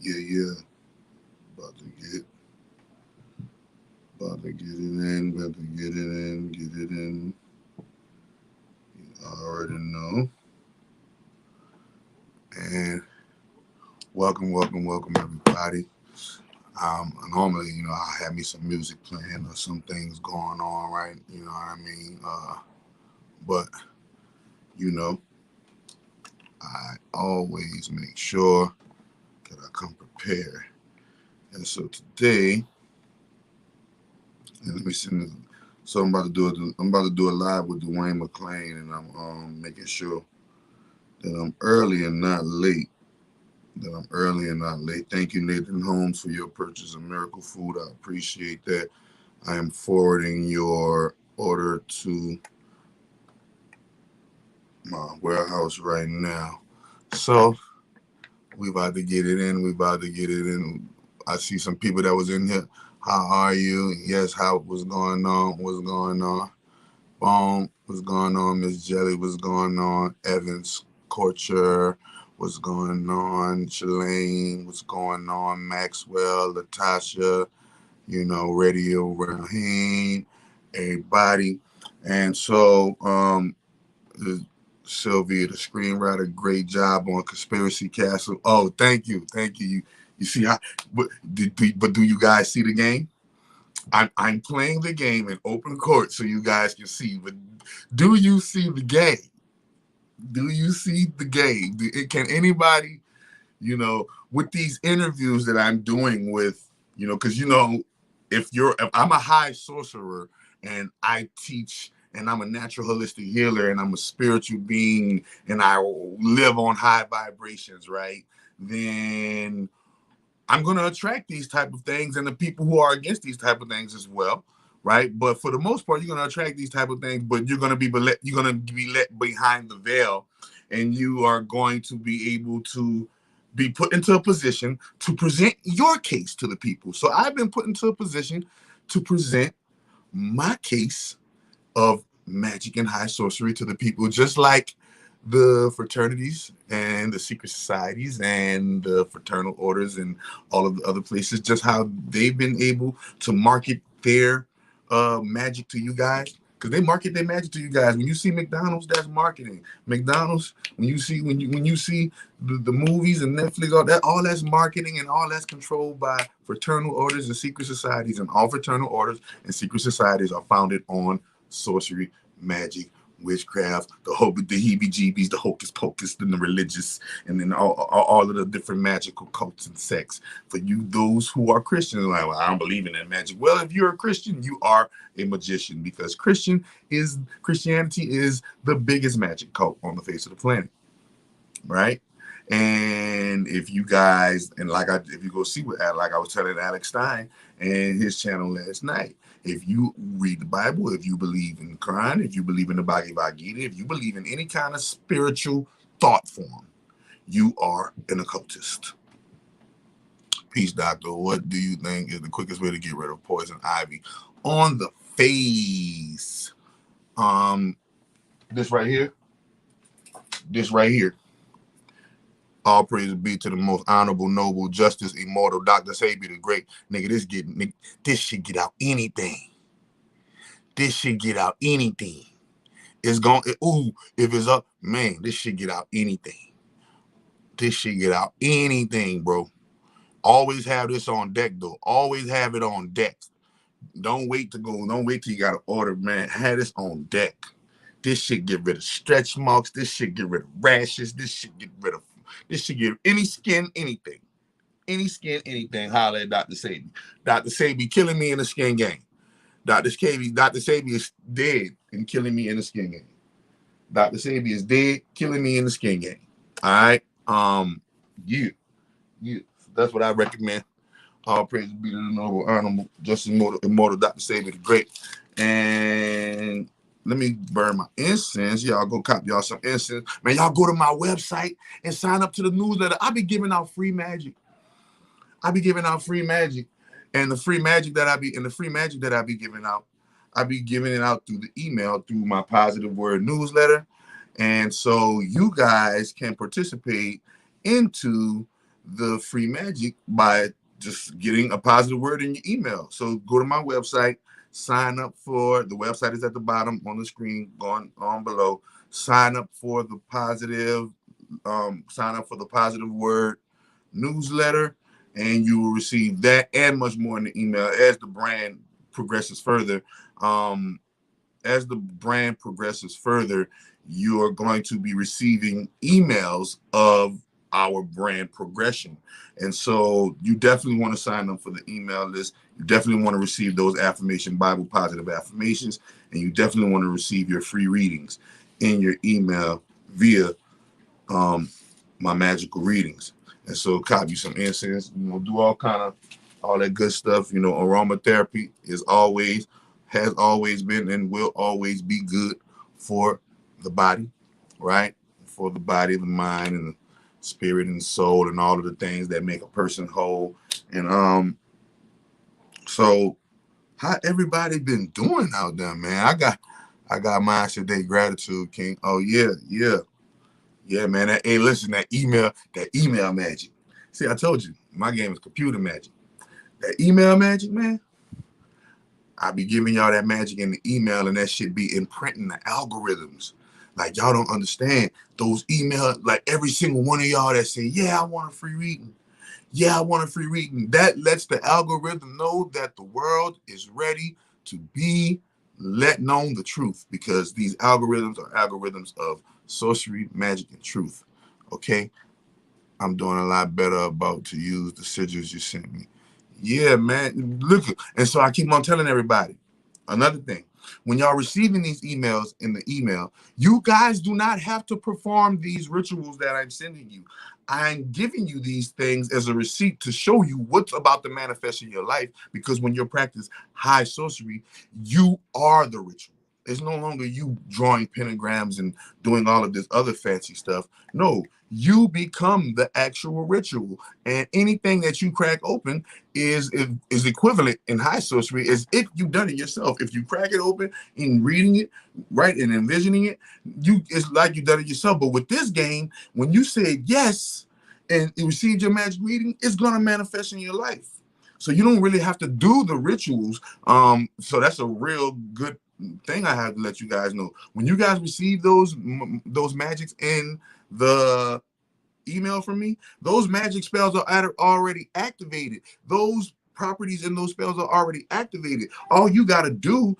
Yeah. About to get it in. About to get it in. Get it in. You already know. And welcome, everybody. Normally, I have me some music playing or some things going on, right? You know what I mean? But you know, I always make sure that I come prepared. And so today, and let me send this. So I'm about to do it. I'm about to do a live with Dwayne McClain, and I'm making sure that I'm early and not late. Thank you, Nathan Holmes, for your purchase of Miracle Food. I appreciate that. I am forwarding your order to my warehouse right now. So we about to get it in. I see some people that was in here. How are you? Yes, what's going on? Boom, what's going on? Miss Jelly, what's going on? Evans, Corcher, what's going on? Shalane, what's going on? Maxwell, Latasha, Radio Rahim, everybody. And so, Sylvia, the screenwriter, great job on Conspiracy Castle. Oh, thank you. You see how, but do you guys see the game? I'm playing the game in open court so you guys can see. But do you see the game? Can anybody, with these interviews that I'm doing with, because if I'm a high sorcerer and I teach and I'm a natural holistic healer and I'm a spiritual being and I live on high vibrations, right? Then I'm going to attract these type of things and the people who are against these type of things as well, right? But for the most part, you're going to attract these type of things, but you're going to be let behind the veil, and you are going to be able to be put into a position to present your case to the people. So I've been put into a position to present my case of magic and high sorcery to the people, just like the fraternities and the secret societies and the fraternal orders and all of the other places, just how they've been able to market their magic to you guys. Because they market their magic to you guys. When you see McDonald's, that's marketing. McDonald's, when you see the movies and Netflix, all that's marketing, and all that's controlled by fraternal orders and secret societies. And all fraternal orders and secret societies are founded on sorcery, magic, witchcraft, the heebie-jeebies, the hocus pocus, and the religious, and then all of the different magical cults and sects. For you, those who are Christians, like, well, I don't believe in that magic. Well, if you're a Christian, you are a magician, because Christianity is the biggest magic cult on the face of the planet, right? And if you guys, if you go see what, like I was telling Alex Stein and his channel last night, if you read the Bible, if you believe in the Quran, if you believe in the Bhagavad Gita, if you believe in any kind of spiritual thought form, you are an occultist. Peace, doctor. What do you think is the quickest way to get rid of poison ivy on the face? This right here. All praise be to the most honorable, noble, justice, immortal Dr. Sabi the Great. Nigga, this should get out anything. It's going, if it's up, man, this should get out anything. Bro. Always have this on deck, though. Always have it on deck. Don't wait till you got to order, man. Have this on deck. This should get rid of stretch marks. This should get rid of rashes. This should get any skin, anything. Holler at Dr. Sabi. Dr. Sabi killing me in the skin game. Dr. Sabi is dead and killing me in the skin game. Dr. Sabi is dead, killing me in the skin game. All right. That's what I recommend. All praise be to the noble, honorable, just immortal Dr. Sabi the Great. And let me burn my incense. Y'all go copy y'all some incense. Man, y'all go to my website and sign up to the newsletter. I be giving out free magic. And the free magic that I be giving out, I be giving it out through the email, through my Positive Word newsletter. And so you guys can participate into the free magic by just getting a positive word in your email. So go to my website, sign up for, the website is at the bottom on the screen, going on below. Sign up for the positive, word newsletter, and you will receive that and much more in the email as the brand progresses further. As the brand progresses further, you are going to be receiving emails of our brand progression. And so you definitely want to sign up for the email list. You definitely want to receive those affirmation, Bible positive affirmations, and you definitely want to receive your free readings in your email via my magical readings. And so copy some incense, do all that good stuff. Aromatherapy has always been and will always be good for the body, right? For the body, the mind, and the spirit and the soul, and all of the things that make a person whole. And so how everybody been doing out there, man? I got mine today, gratitude, King. Oh yeah, man. Hey, listen, that email magic. See, I told you, my game is computer magic. That email magic, man. I be giving y'all that magic in the email, and that shit be imprinting the algorithms. Like, y'all don't understand those emails. Like, every single one of y'all that say, yeah, I want a free reading. Yeah, I want a free reading. That lets the algorithm know that the world is ready to be let known the truth, because these algorithms are algorithms of sorcery, magic, and truth. Okay? I'm doing a lot better about to use the sigils you sent me. Yeah, man. Look, and so I keep on telling everybody. Another thing, when y'all receiving these emails in the email, you guys do not have to perform these rituals that I'm sending you. I'm giving you these things as a receipt to show you what's about to manifest in your life, because when you practice high sorcery, you are the ritual. It's no longer you drawing pentagrams and doing all of this other fancy stuff. No, you become the actual ritual. And anything that you crack open is equivalent in high sorcery as if you've done it yourself. If you crack it open and reading it, right, and envisioning it, it's like you've done it yourself. But with this game, when you say yes and you received your magic reading, it's going to manifest in your life. So you don't really have to do the rituals. So that's a real good thing I have to let you guys know. When you guys receive those magics in the email from me, those magic spells are already activated. Those properties in those spells are already activated. All you got to do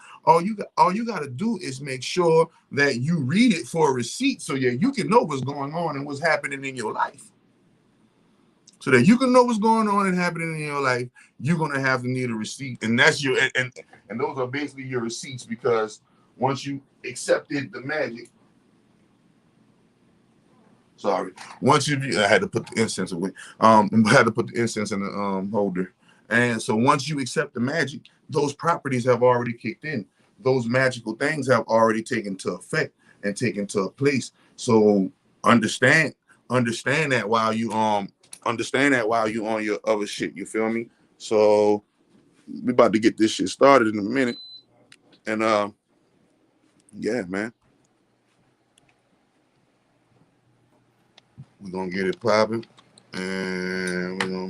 is make sure that you read it for a receipt, so yeah, you can know what's going on and what's happening in your life. So that you can know what's going on and happening in your life, you're gonna have to need a receipt, and that's your and those are basically your receipts, because once you accepted the magic, I had to put the incense away. I had to put the incense in the holder, and so once you accept the magic, those properties have already kicked in. Those magical things have already taken to effect and taken to a place. So understand that while you on your other shit. You feel me? So we about to get this shit started in a minute, and yeah, man, we're gonna get it popping, and we're gonna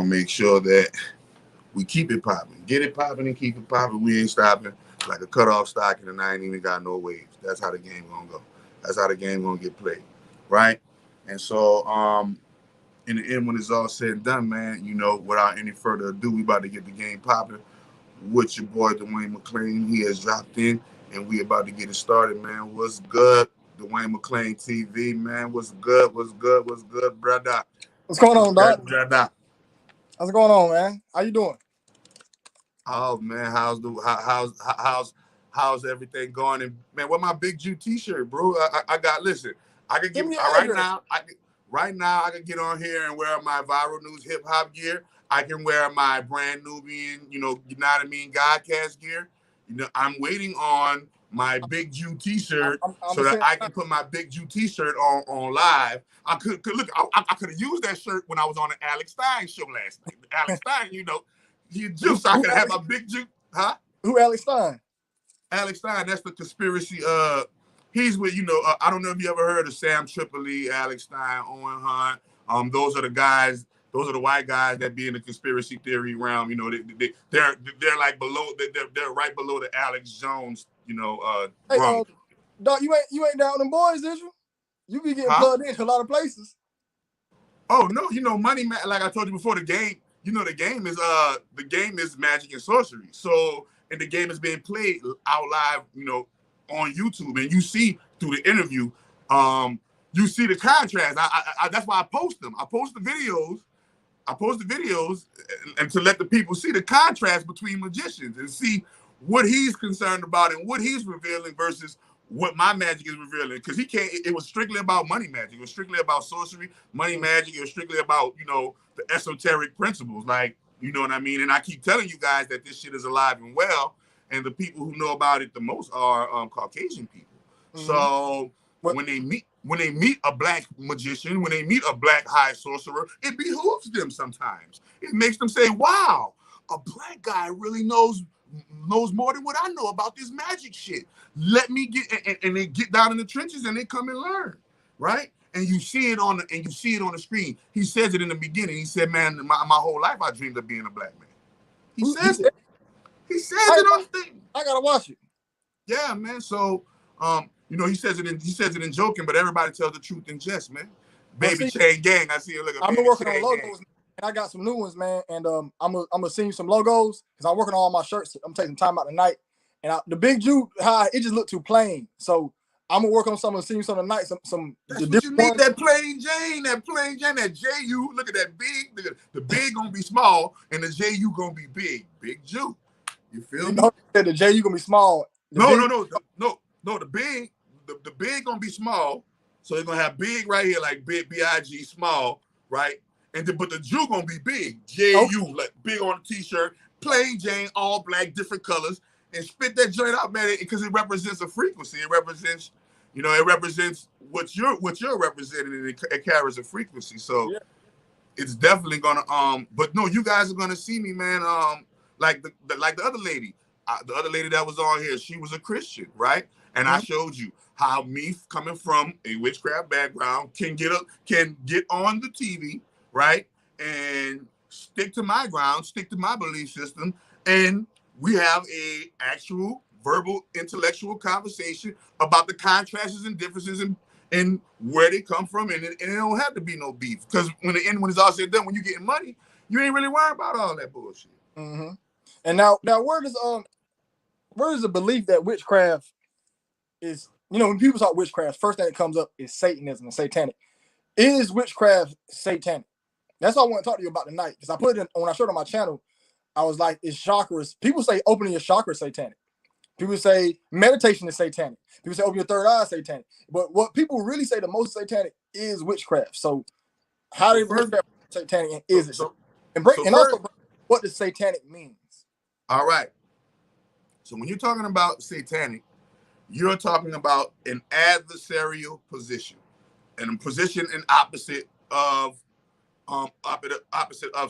make sure that we keep it popping. Get it popping and keep it popping. We ain't stopping like a cutoff stocking, and I ain't even got no waves. That's how the game gonna go. That's how the game gonna get played, right? And so in the end, when it's all said and done, man, without any further ado, we about to get the game popping with your boy Dwayne McClain. He has dropped in, and we about to get it started, man. What's good, Dwayne McClain TV, man? What's good, brother? What's going on, Doc? How's it going on, man? How you doing? Oh man, how's everything going? And man, what my Big Jew T-shirt, bro? I got. Listen, I could give right now. I can get on here and wear my viral news hip hop gear. I can wear my brand Nubian, you know what I mean, Godcast gear. I'm waiting on my Big Jew T-shirt so that I can put my Big Jew T-shirt on live. I could look. I could have used that shirt when I was on the Alex Stein show last night. Alex Stein, you Jew, so I could have my Big Jew, huh? Who Alex Stein? Alex Stein, that's the conspiracy. He's with, I don't know if you ever heard of Sam Tripoli, Alex Stein, Owen Hunt. Those are the guys. Those are the white guys that be in the conspiracy theory realm. They're like below. They're right below the Alex Jones. Hey, Doc, you ain't down with them boys, did you? You be getting plugged into a lot of places. Oh no, money. Like I told you before, the game. The game is magic and sorcery. So, and the game is being played out live. On YouTube, and you see through the interview, you see the contrast. I that's why I post them. I post the videos, and to let the people see the contrast between magicians and see what he's concerned about and what he's revealing versus what my magic is revealing. Because he can't. It was strictly about money magic. It was strictly about sorcery, money magic. It was strictly about the esoteric principles. Like, you know what I mean. And I keep telling you guys that this shit is alive and well. And the people who know about it the most are Caucasian people. Mm-hmm. So when they meet a black magician, when they meet a black high sorcerer, it behooves them sometimes. It makes them say, wow, a black guy really knows more than what I know about this magic shit. Let me get, and they get down in the trenches and they come and learn, right? And you see it on the screen. He says it in the beginning. He said, man, my whole life I dreamed of being a black man. He says it. He says it on the thing. I gotta watch it. Yeah, man. So, he says it in joking, but everybody tells the truth in jest, man. Baby Chain Gang. I see you looking. I've been working on logos, and I got some new ones, man. And I'm gonna send you some logos because I'm working on all my shirts. I'm taking time out tonight, and the Big Jew, it just looked too plain. So I'm gonna work on some and send you some tonight. Some. That's what you need. Ones. That plain Jane, that JU. Look at that big. The big gonna be small, and the JU gonna be big. Big Jew. You feel me? The JU gonna be small. No. The big gonna be small. So they're gonna have big right here, like big BIG small, right? But the Jew gonna be big. JU, like big on the t-shirt, plain Jane, all black, different colors, and spit that joint out, man, because it represents a frequency. It represents, what you're representing, and it carries a frequency. So it's definitely gonna but no, you guys are gonna see me, man. Like the other lady. The other lady that was on here, she was a Christian, right? And I showed you how me coming from a witchcraft background can get on the TV, right? And stick to my ground, stick to my belief system, and we have a actual verbal, intellectual conversation about the contrasts and differences and where they come from, and it don't have to be no beef. Because when it's all said and done, when you're getting money, you ain't really worried about all that bullshit. Mm-hmm. And now where does the belief that witchcraft is, when people talk witchcraft, first thing that comes up is Satanism and satanic. Is witchcraft satanic? That's all I want to talk to you about tonight. Because I put it when I showed on my channel, I was like, is chakras, people say opening your chakra satanic. People say meditation is satanic. People say open your third eye is satanic. But what people really say the most satanic is witchcraft. So how do you break that satanic and is it? Also what does satanic means? All right. So when you're talking about satanic, you're talking about an adversarial position, and a position in opposite of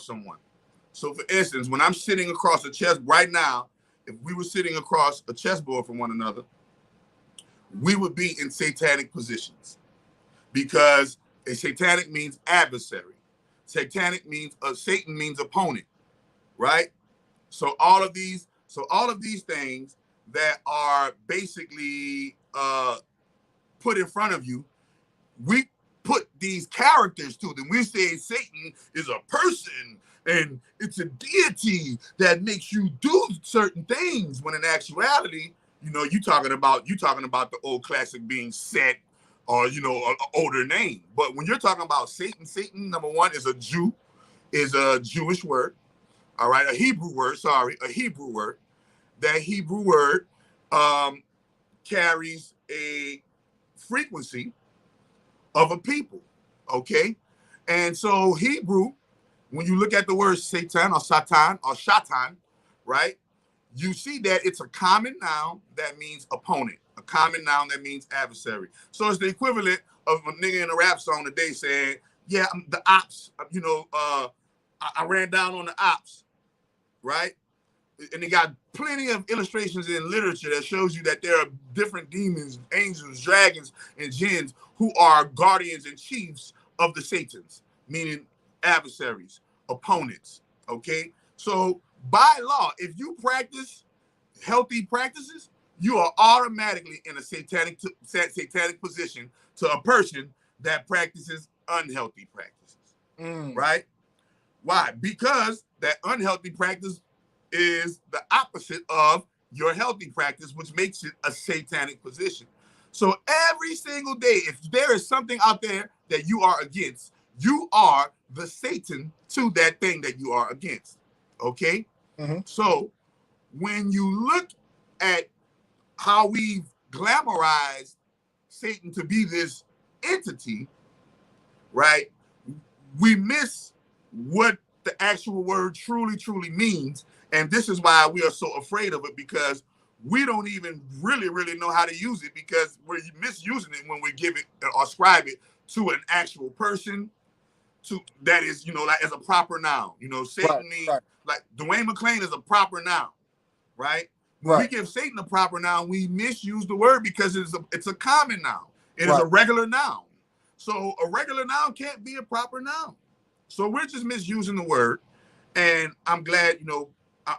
someone. So for instance, when I'm sitting across a chess right now, if we were sitting across a chessboard from one another, we would be in satanic positions, because a satanic means adversary. Satanic means Satan means opponent, right? So all of these things that are basically put in front of you, we put these characters to them. We say Satan is a person and it's a deity that makes you do certain things, when in actuality, you talking about the old classic being Set, or an older name. But when you're talking about Satan, number one is a Jewish word. All right, a Hebrew word. That Hebrew word carries a frequency of a people, okay? And so Hebrew, when you look at the word Satan or Satan or Shatan, right, you see that it's a common noun that means opponent, a common noun that means adversary. So it's the equivalent of a nigga in a rap song today saying, yeah, the ops, I ran down on the ops, right? and they got plenty of illustrations in literature that shows you that there are different demons, angels, dragons, and jinns who are guardians and chiefs of the Satans, meaning adversaries, opponents. Okay, so by law, if you practice healthy practices, you are automatically in a satanic position to a person that practices unhealthy practices. Right? Why? Because that unhealthy practice is the opposite of your healthy practice, which makes it a satanic position. So every single day, if there is something out there that you are against, you are the Satan to that thing that you are against. Okay? So when you look at how we've glamorized Satan to be this entity, right, we miss what the actual word truly means. And this is why we are so afraid of it, because we don't even really know how to use it, because we're misusing it when we give it or ascribe it to an actual person, to that is, like as a proper noun. Satan means, like Dwayne McClain is a proper noun, right? When we give Satan a proper noun, we misuse the word because it's a common noun. It is a regular noun. So a regular noun can't be a proper noun. So we're just misusing the word. And I'm glad,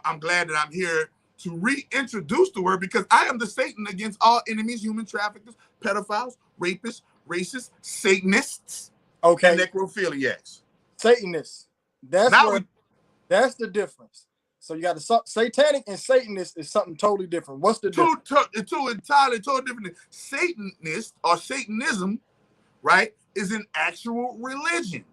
I'm glad that I'm here to reintroduce the word, because I am the Satan against all enemies, human traffickers, pedophiles, rapists, racists, Satanists, and necrophiliacs. Satanists. That's the difference. So you got the satanic and Satanist is something totally different. What's the difference? Two entirely totally different. Satanist or Satanism, right, is an actual religion,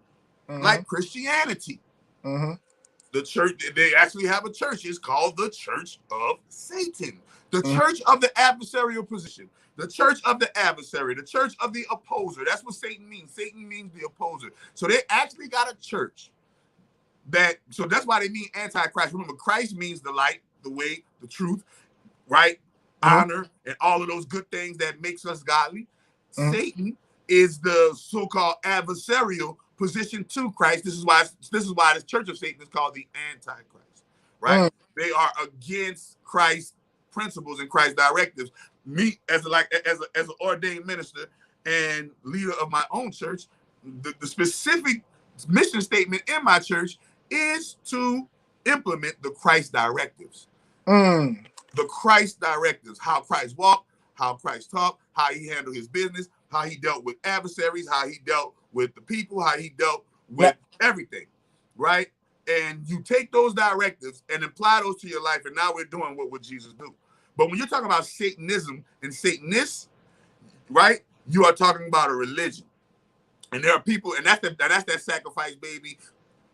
like Christianity. The church, they actually have a church. It's called the Church of Satan, the church of the adversarial position, the church of the adversary, the church of the opposer. That's what Satan means. Satan means the opposer. So they actually got a church. So that's why they mean Antichrist. Remember, Christ means the light, the way, the truth, right? Honor, and all of those good things that makes us godly. Satan is the so-called adversarial position to Christ. This is why this Church of Satan is called the Antichrist, right? They are against Christ's principles and Christ's directives. Me, as an ordained minister and leader of my own church, the specific mission statement in my church is to implement the Christ directives. The Christ directives, how Christ walked, how Christ talked, how he handled his business, how he dealt with adversaries, how he dealt with the people, how he dealt with everything, right? And you take those directives and apply those to your life, and now we're doing what would Jesus do. But when you're talking about Satanism and Satanists, right, you are talking about a religion. And there are people, and that's that sacrifice baby,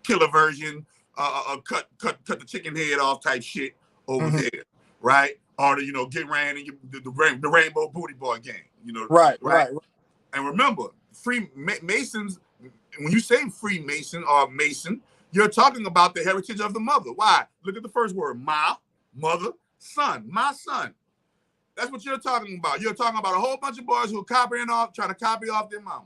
killer version, cut the chicken head off type shit over there, right? Or get ran in the rainbow booty boy gang, right. And remember, Masons. When you say Freemason or Mason, you're talking about the heritage of the mother. Why? Look at the first word: ma, mother, son, my son. That's what you're talking about. You're talking about a whole bunch of boys who are trying to copy off their mama.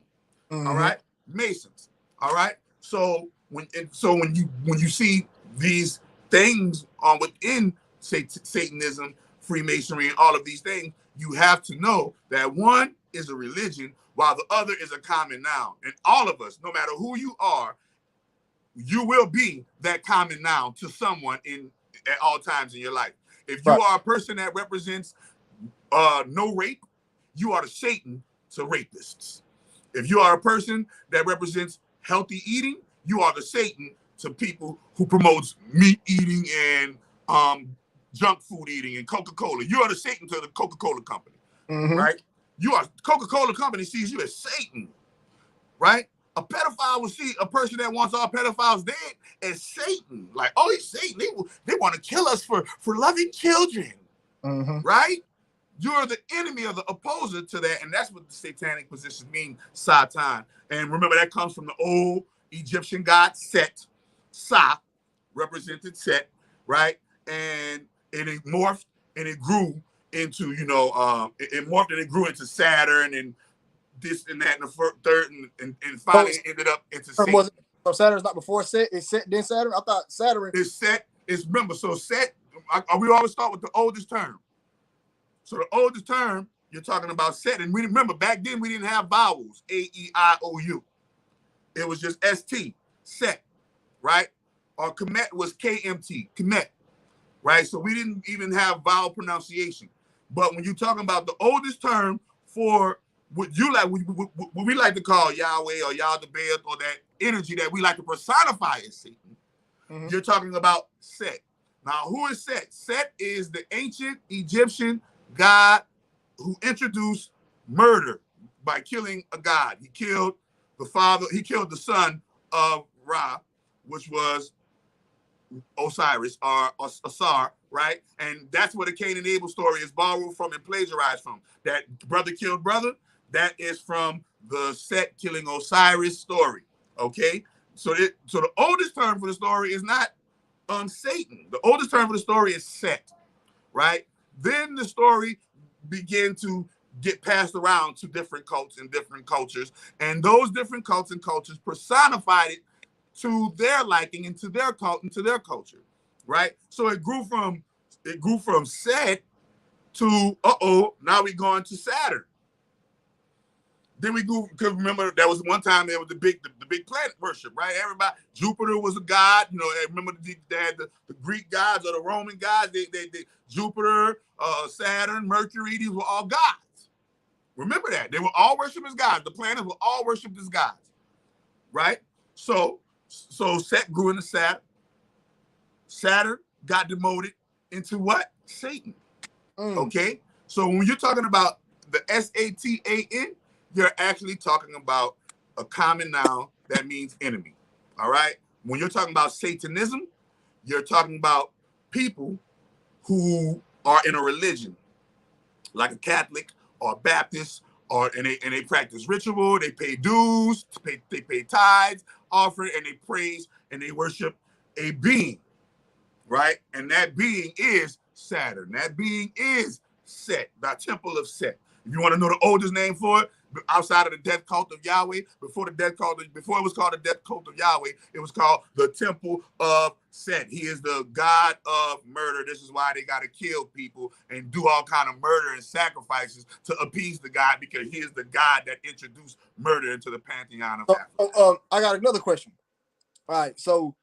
All right, Masons. All right. So when you see these things within Satanism, Freemasonry, and all of these things, you have to know that one is a religion while the other is a common noun. And all of us, no matter who you are, you will be that common noun to someone at all times in your life. If you are a person that represents no rape, you are the Satan to rapists. If you are a person that represents healthy eating, you are the Satan to people who promotes meat eating and junk food eating and Coca-Cola. You are the Satan to the Coca-Cola company, right? Coca-Cola company sees you as Satan, right? A pedophile will see a person that wants all pedophiles dead as Satan. Like, oh, he's Satan. They want to kill us for loving children, right? You're the enemy or the opposer to that, and that's what the satanic position means, Satan. And remember, that comes from the old Egyptian god Set. Sa represented Set, right? And it morphed and it grew into, it morphed and it grew into Saturn and this and that and the third, and finally ended up into Satan. So Saturn's not before Set? It's Set then Saturn? I thought Saturn is Set. Remember, so Set we always start with the oldest term. So the oldest term, you're talking about Set. And we remember back then we didn't have vowels, A-E-I-O-U. It was just S-T, Set, right? Or Kemet was K-M-T, Kemet, right? So we didn't even have vowel pronunciation. But when you're talking about the oldest term for what you like, what we like to call Yahweh or Yaldabaoth, or that energy that we like to personify as Satan, you're talking about Set. Now, who is Set? Set is the ancient Egyptian god who introduced murder by killing a god. He killed the father, he killed the son of Ra, which was Osiris or Asar, right? And that's where the Cain and Abel story is borrowed from and plagiarized from. That brother killed brother, that is from the Set killing Osiris story, okay? So the oldest term for the story is not Satan. The oldest term for the story is Set, right? Then the story began to get passed around to different cults and different cultures, and those different cults and cultures personified it to their liking and to their cult and to their culture, right? So it grew from Set to now we're going to Saturn. Then we go, because remember there was one time there was the big planet worship, right? Everybody, Jupiter was a god. You know, remember they had the Greek gods or the Roman gods. They Jupiter, Saturn, Mercury. These were all gods. Remember that they were all worshipped as gods. The planets were all worshipped as gods, right? So Set grew into Saturn. Saturn got demoted into what? Satan. Okay. So when you're talking about the Satan, you're actually talking about a common noun that means enemy. All right. When you're talking about Satanism, you're talking about people who are in a religion, like a Catholic or a Baptist, and they practice ritual, they pay dues, they pay tithes, offering, and they praise and they worship a being, right? And that being is Saturn. That being is Set, the temple of Set. If you want to know the oldest name for it, outside of the death cult of Yahweh, before it was called the death cult of Yahweh, it was called the temple of Set. He is the god of murder. This is why they got to kill people and do all kind of murder and sacrifices to appease the god, because he is the god that introduced murder into the pantheon of Africa. I got another question. All right, so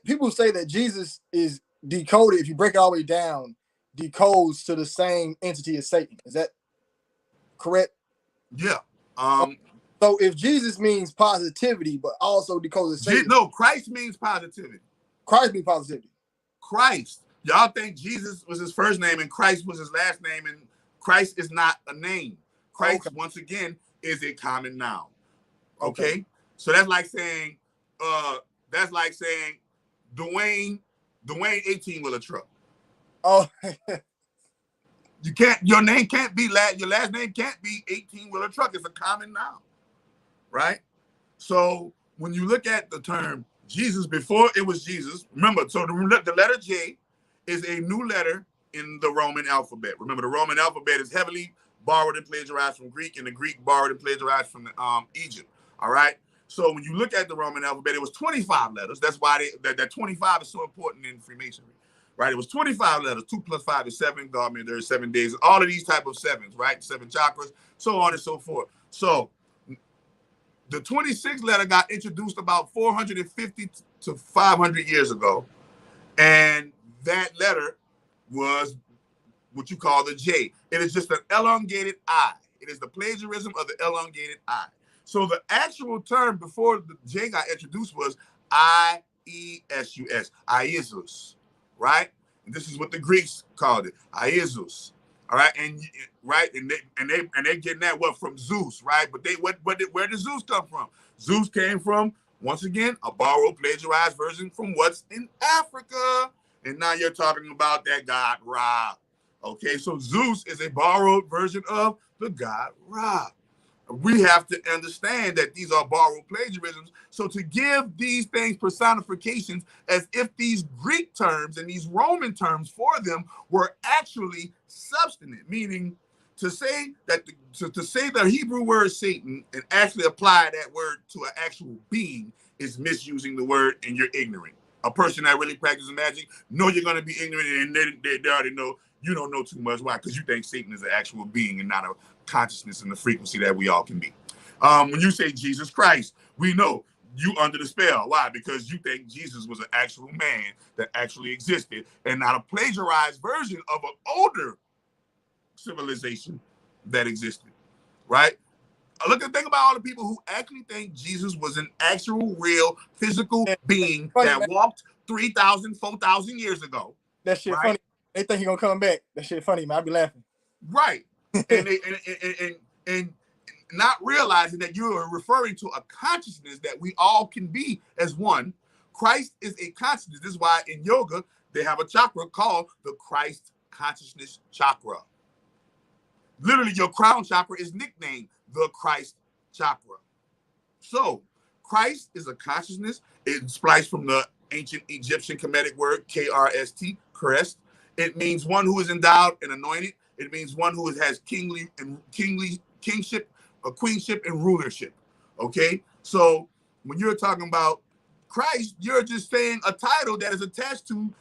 people say that Jesus is decoded, if you break it all the way down, decodes to the same entity as Satan. Is that correct? Yeah. So if Jesus means positivity, but also decodes Satan. No, Christ means positivity. Christ means positivity. Christ. Y'all think Jesus was his first name and Christ was his last name, and Christ is not a name. Christ, once again, is a common noun. Okay? So that's like saying Dwayne 18-wheeler truck. Oh. Your name can't be your last name can't be 18-wheeler truck. It's a common noun, right? So when you look at the term Jesus, before it was Jesus, remember, so the letter J is a new letter in the Roman alphabet. Remember, the Roman alphabet is heavily borrowed and plagiarized from Greek, and the Greek borrowed and plagiarized from Egypt. All right. So when you look at the Roman alphabet, it was 25 letters. That's why that 25 is so important in Freemasonry. Right, it was 25 letters. 2 + 5 is 7. God made there 7 days. All of these type of sevens, right? 7 chakras, so on and so forth. So the 26th letter got introduced about 450 to 500 years ago, and that letter was what you call the J. It is just an elongated I. It is the plagiarism of the elongated I. So the actual term before the J got introduced was I-E-S-U-S, Iesus. Right, and this is what the Greeks called it, Iesus. All right, and they're getting that from Zeus, right? But where did Zeus come from? Zeus came from, once again, a borrowed, plagiarized version from what's in Africa, and now you're talking about that god Ra. Okay, so Zeus is a borrowed version of the god Ra. We have to understand that these are borrowed plagiarisms. So to give these things personifications as if these Greek terms and these Roman terms for them were actually substantive, meaning to say that to say the Hebrew word Satan and actually apply that word to an actual being is misusing the word, and you're ignorant. a person that really practices magic, know you're going to be ignorant, and they already know you don't know too much. Why? Because you think Satan is an actual being and not a consciousness and the frequency that we all can be. When you say Jesus Christ, we know you under the spell. Why? Because you think Jesus was an actual man that actually existed and not a plagiarized version of an older civilization that existed, right? Look at think about all the people who actually think Jesus was an actual, real, physical being funny, that man. walked 3,000, 4,000 years ago. That shit right? funny. They think he gonna come back. That shit funny, man. I be laughing. Right. And not realizing that you are referring to a consciousness that we all can be as one. Christ is a consciousness. This is why in yoga they have a chakra called the Christ consciousness chakra. Literally, your crown chakra is nicknamed the Christ chakra. So, Christ is a consciousness. It's spliced from the ancient Egyptian Kemetic word Krst, Christ. It means one who is endowed and anointed. It means one who has kingship, a queenship, and rulership. Okay, so when you're talking about Christ, you're just saying a title that is attached to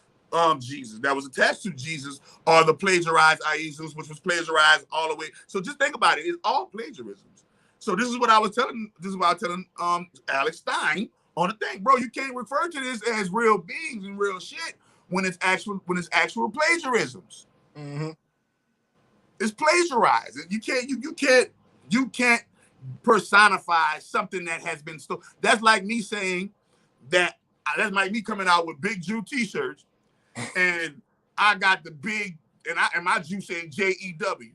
Jesus, that was attached to Jesus, or the plagiarized Iesus, which was plagiarized all the way. So just think about it. It's all plagiarisms. So this is what I was telling. This is what I was telling Alex Stein on the thing, bro. You can't refer to this as real beings and real shit when it's actual plagiarisms. Mm-hmm. It's plagiarized. You can't personify something that has been stolen. That's like me saying that. That's like me coming out with Big Jew T-shirts, and I got the big and my Jew saying JEW.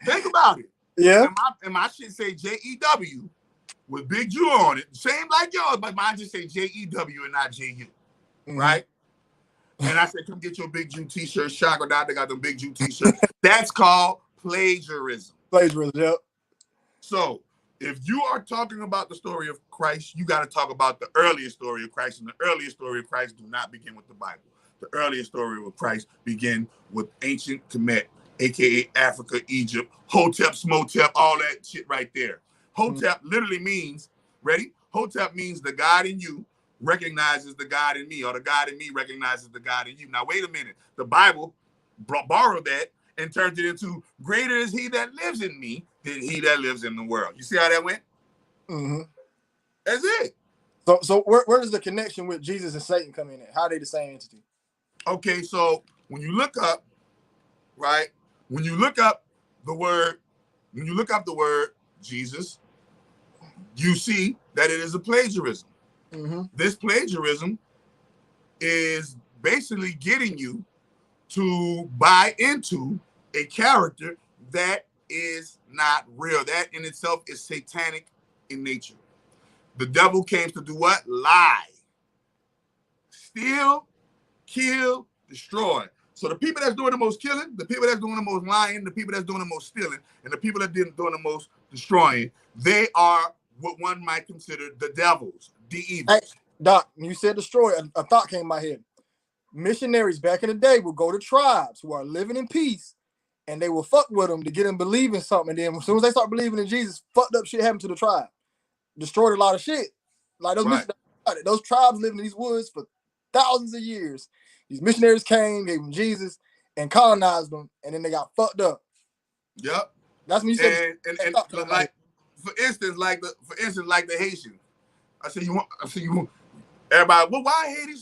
Think about it. Yeah. And my shit say JEW with Big Jew on it, same like yours, but mine just say JEW and not JU, right? And I said, come get your Big Jew T-shirt. Chakra down, they got them Big Jew T-shirts. That's called plagiarism. Plagiarism, yep. So if you are talking about the story of Christ, you got to talk about the earliest story of Christ. And the earliest story of Christ do not begin with the Bible. The earliest story of Christ begin with ancient Kemet, aka Africa, Egypt, Hotep, Smotep, all that shit right there. Hotep literally means, ready? Hotep means the God in you recognizes the God in me, or the God in me recognizes the God in you. Now, wait a minute. The Bible borrowed that and turned it into greater is he that lives in me than he that lives in the world. You see how that went? Mm-hmm. That's it. So where does the connection with Jesus and Satan come in at? How are they the same entity? Okay, so when you look up, right? When you look up the word Jesus, you see that it is a plagiarism. Mm-hmm. This plagiarism is basically getting you to buy into a character that is not real. That in itself is satanic in nature. The devil came to do what? Lie. Steal, kill, destroy. So the people that's doing the most killing, the people that's doing the most lying, the people that's doing the most stealing, and the people that doing the most destroying, they are what one might consider the devils, the evil. Hey, Doc, when you said destroy, a thought came in my head. Missionaries back in the day would go to tribes who are living in peace, and they will fuck with them to get them believing something. And then as soon as they start believing in Jesus, fucked up shit happened to the tribe. Destroyed a lot of shit. Like those missionaries, those tribes living in these woods for thousands of years. These missionaries came, gave them Jesus, and colonized them, and then they got fucked up. Yep. That's when you said. And like, for instance, like the Haitians. I say you want everybody. Well, why Haiti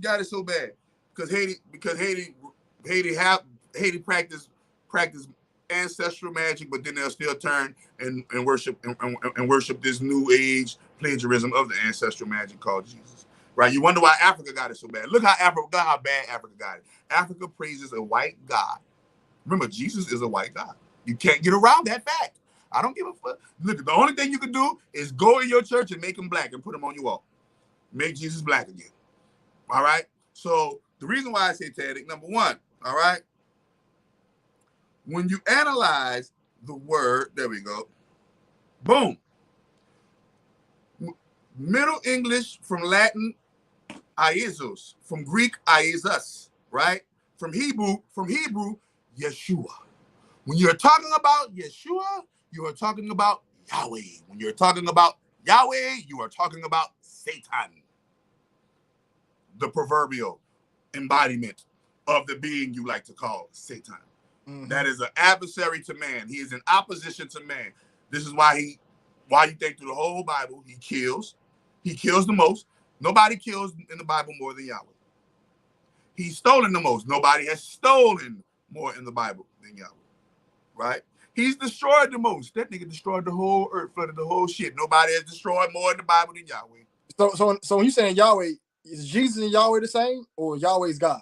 got it so bad? Because Haiti practice ancestral magic, but then they'll still turn and worship and worship this new age plagiarism of the ancestral magic called Jesus. Right? You wonder why Africa got it so bad. Look how bad Africa got it. Africa praises a white God. Remember, Jesus is a white God. You can't get around that fact. I don't give a fuck. Look, the only thing you can do is go in your church and make him black and put him on your wall. Make Jesus black again. All right? So the reason why I say satanic, number one, all right? When you analyze the word, there we go. Boom. Middle English from Latin, Iesus. From Greek, Iesus, right? From Hebrew, Yeshua. When you're talking about Yeshua, you are talking about Yahweh. When you're talking about Yahweh, you are talking about Satan. the proverbial embodiment of the being you like to call Satan. Mm-hmm. That is an adversary to man. He is in opposition to man. This is why you think through the whole Bible, he kills. He kills the most. Nobody kills in the Bible more than Yahweh. He's stolen the most. Nobody has stolen more in the Bible than Yahweh. Right? He's destroyed the most. That nigga destroyed the whole earth, flooded the whole shit. Nobody has destroyed more in the Bible than Yahweh. So when you saying Yahweh, is Jesus and Yahweh the same, or Yahweh's God?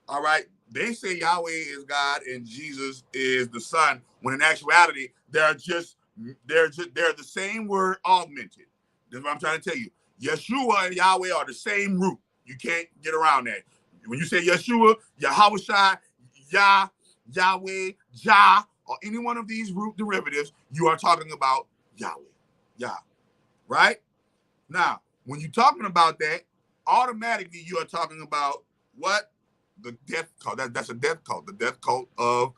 All right. They say Yahweh is God and Jesus is the Son, when in actuality, they're the same word augmented. That's what I'm trying to tell you. Yeshua and Yahweh are the same root. You can't get around that. When you say Yeshua, Yahawashi, Yah, Yahweh, Jah, or any one of these root derivatives, you are talking about Yahweh. Yah. Right? Now, when you're talking about that, automatically you are talking about what? The death cult. That's a death cult. The death cult of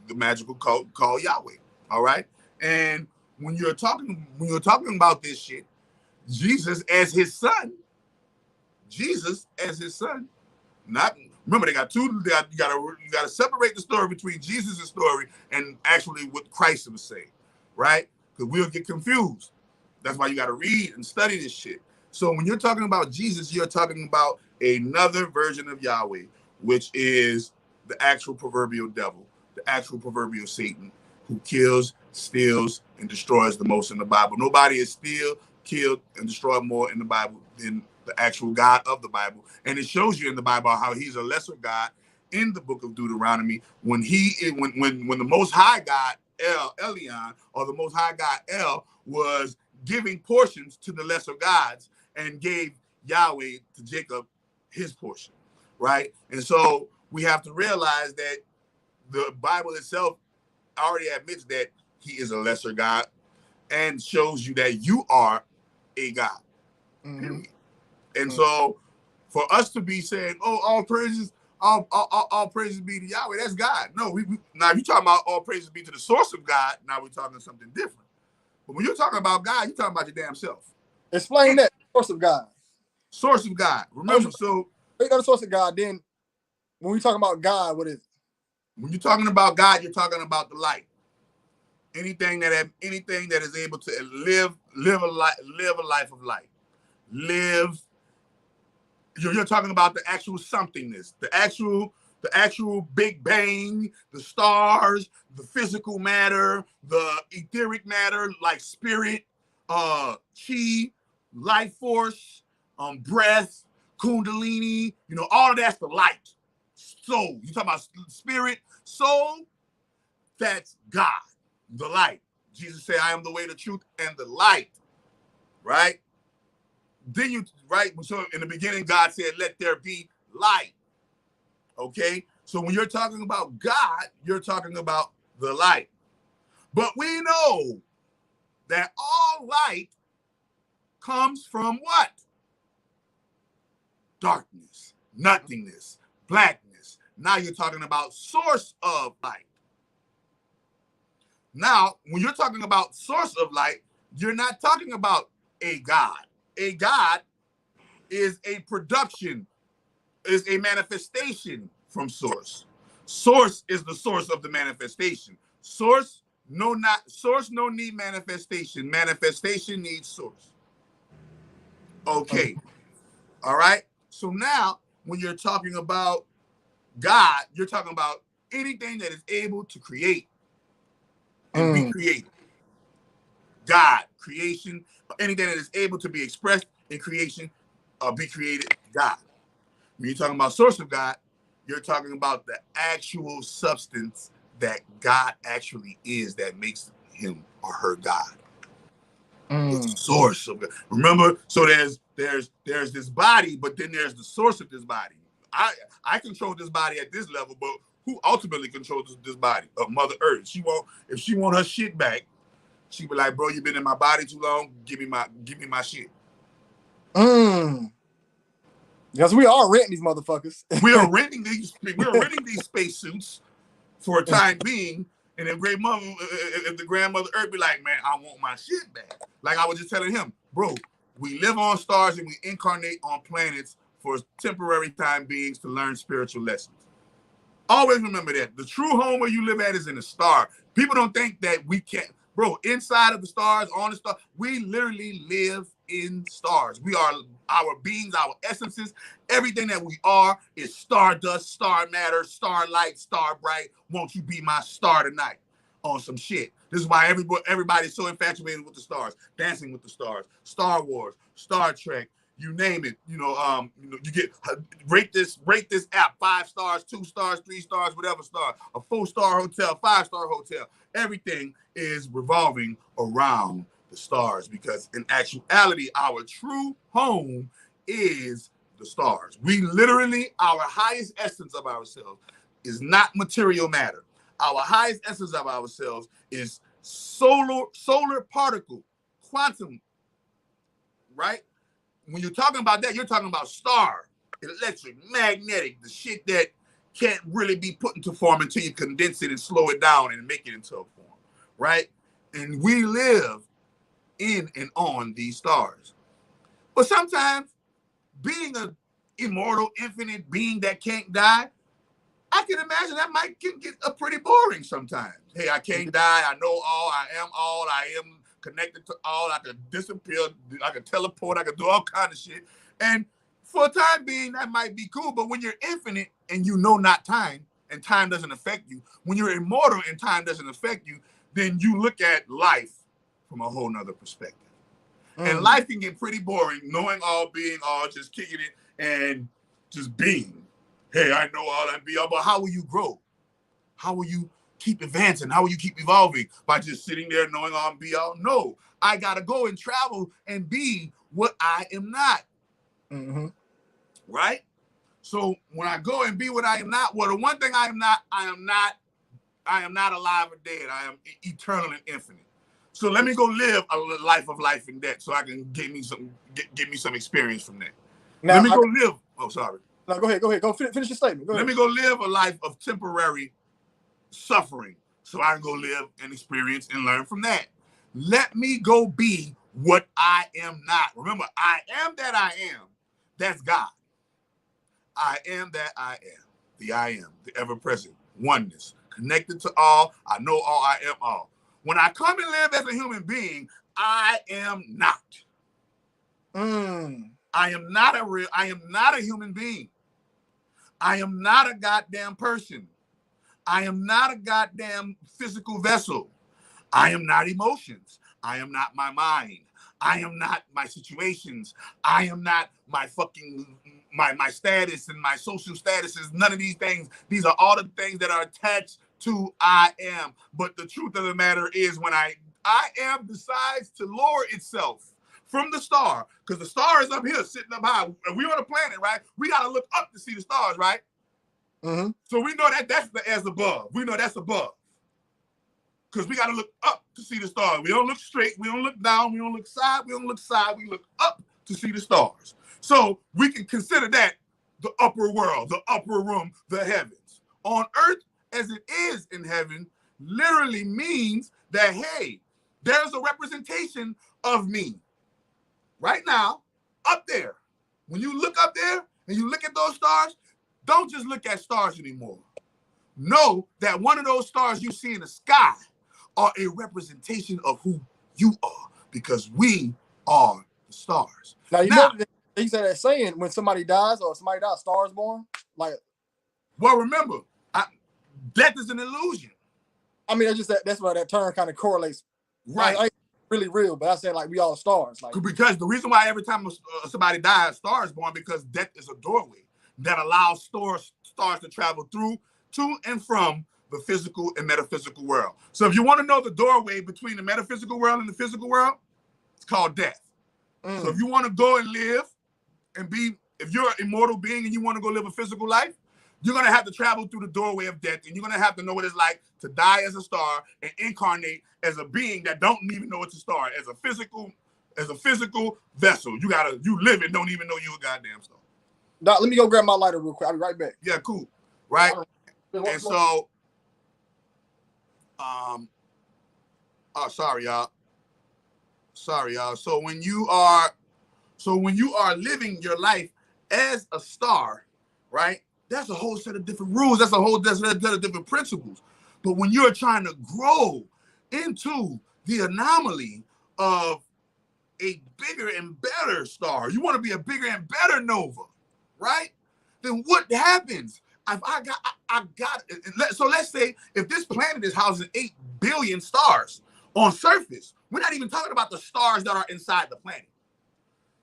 the magical cult called Yahweh. All right? And when you're talking about this shit, Jesus as his son, not remember they got two. You gotta separate the story between Jesus' story and actually what Christ was saying, right? Because we'll get confused. That's why you gotta read and study this shit. So when you're talking about Jesus, you're talking about another version of Yahweh, which is the actual proverbial devil, the actual proverbial Satan, who kills, steals, and destroys the most in the Bible. Nobody is still killed and destroyed more in the Bible than the actual God of the Bible. And it shows you in the Bible how he's a lesser God in the book of Deuteronomy when the Most High God, Elion, or the Most High God, El, was giving portions to the lesser gods and gave Yahweh to Jacob his portion, right? And so we have to realize that the Bible itself already admits that he is a lesser God and shows you that you are a God. Mm-hmm. And so for us to be saying, oh, all praises be to Yahweh, that's God. No, now if you're talking about all praises be to the source of God, now we're talking something different. But when you're talking about God, you're talking about your damn self. Explain that. Source of God. Source of God. Remember, so you go to source of God, then when we talking about God, what is it? When you're talking about God, you're talking about the light. Anything that is able to live a life of light. You're talking about the actual somethingness, the actual Big Bang, the stars, the physical matter, the etheric matter, like spirit, chi, life force, breath, kundalini, all of that's the light. Soul, you talking about spirit, soul, that's God, the light. Jesus said, I am the way, the truth, and the light, right? Then so in the beginning, God said, let there be light, okay? So when you're talking about God, you're talking about the light. But we know that all light comes from what? Darkness, nothingness, blackness. Now you're talking about source of light. Now, when you're talking about source of light, you're not talking about a God. A God is a production, is a manifestation from source. Source is the source of the manifestation. Source no need manifestation. Manifestation needs source. Okay. All right. So now when you're talking about God, you're talking about anything that is able to create and be created. God, creation, anything that is able to be expressed in creation or be created, God. When you're talking about source of God, you're talking about the actual substance that God actually is that makes him or her God. The source of God. Remember, so there's this body, but then there's the source of this body. I control this body at this level, but who ultimately controls this body? Mother Earth. If she want her shit back, she be like, bro, you been in my body too long. Give me my shit. Because we are renting these motherfuckers. We're renting these spacesuits for a time being. And if the grandmother Earth be like, man, I want my shit back. Like I was just telling him, bro, we live on stars and we incarnate on planets for temporary time beings to learn spiritual lessons. Always remember that. The true home where you live at is in the star. People don't think that we can't. Bro, inside of the stars, on the star, we literally live in stars. We are our beings, our essences. Everything that we are is stardust, star matter, starlight, star bright. Won't you be my star tonight? On some shit. This is why everybody's so infatuated with the stars, dancing with the stars, Star Wars, Star Trek, you name it. You get rate this app 5 stars, 2 stars, 3 stars, whatever star, a 4-star hotel, 5-star hotel. Everything is revolving around the stars because in actuality, our true home is the stars. We literally, our highest essence of ourselves is not material matter. Our highest essence of ourselves is solar particle, quantum, right? When you're talking about that, you're talking about star, electric, magnetic, the shit that can't really be put into form until you condense it and slow it down and make it into a form, right? And we live in and on these stars. But sometimes being an immortal, infinite being that can't die, I can imagine that might get pretty boring sometimes. Hey, I can't die. I know all. I am connected to all. I can disappear. I can teleport. I can do all kinds of shit. And for a time being, that might be cool. But when you're infinite and you know not time, and time doesn't affect you, when you're immortal and time doesn't affect you, then you look at life from a whole nother perspective. And life can get pretty boring, knowing all, being all, just kicking it and just being. Hey, I know all and be all, but how will you grow? How will you keep advancing? How will you keep evolving? By just sitting there knowing all and be all? No, I gotta go and travel and be what I am not. Mm-hmm. Right? So when I go and be what I am not, well, the one thing I am not alive or dead. I am eternal and infinite. So let me go live a life of life and death so I can get me some experience from that. Now, let me go live. Oh, sorry. No, go ahead. Go finish your statement. Go ahead. Let me go live a life of temporary suffering so I can go live and experience and learn from that. Let me go be what I am not. Remember, I am that I am. That's God. I am that I am. The I am, the ever-present oneness, connected to all. I know all. I am all. When I come and live as a human being, I am not. I am not a human being. I am not a goddamn person. I am not a goddamn physical vessel. I am not emotions. I am not my mind. I am not my situations. I am not my fucking my status and my social statuses. None of these things. These are all the things that are attached to I am. But the truth of the matter is when I am decides to lower itself from the star, because the star is up here sitting up high. We're on a planet, right? We got to look up to see the stars, right? Mm-hmm. So we know that that's the as above. We know that's above. Because we got to look up to see the stars. We don't look straight. We don't look down. We don't look side. We don't look side. We look up to see the stars. So we can consider that the upper world, the upper room, the heavens. On earth, as it is in heaven, literally means that, hey, there's a representation of me right now up there. When you look up there and you look at those stars, don't just look at stars anymore. Know that one of those stars you see in the sky are a representation of who you are, because we are the stars. Now, you know, he said that saying when somebody dies or somebody dies, stars born. Like, well, remember, death is an illusion. I mean, that's why that term kind of correlates. Right. Like, really real, but I said like we all stars. Like, because the reason why every time somebody dies, stars born, because death is a doorway that allows stars to travel through, to, and from the physical and metaphysical world. So if you want to know the doorway between the metaphysical world and the physical world, it's called death. So if you want to go and live and be, if you're an immortal being and you want to go live a physical life, you're going to have to travel through the doorway of death, and you're going to have to know what it's like to die as a star and incarnate as a being that don't even know it's a star, as a physical vessel. You live and don't even know you're a goddamn star. Doc, let me go grab my lighter real quick. I'll be right back. Yeah, cool. Right? And so, sorry, y'all. So when you are living your life as a star, right? That's a whole set of different rules. That's a whole set of different principles. But when you're trying to grow into the anomaly of a bigger and better star, you want to be a bigger and better nova, right? Then what happens? So let's say if this planet is housing 8 billion stars on surface, we're not even talking about the stars that are inside the planet.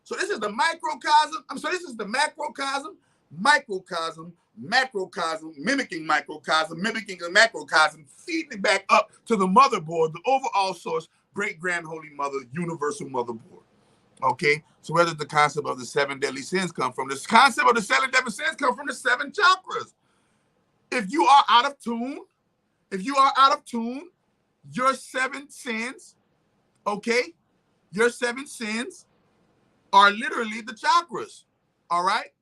So this is the microcosm. This is the macrocosm, microcosm, macrocosm, mimicking microcosm, mimicking the macrocosm, feeding it back up to the motherboard, the overall source, great grand holy mother, universal motherboard. Okay, so where does the concept of the 7 deadly sins come from? This concept of the 7 deadly sins come from the 7 chakras. If you are out of tune, your 7 sins, okay, your 7 sins are literally the chakras. All right,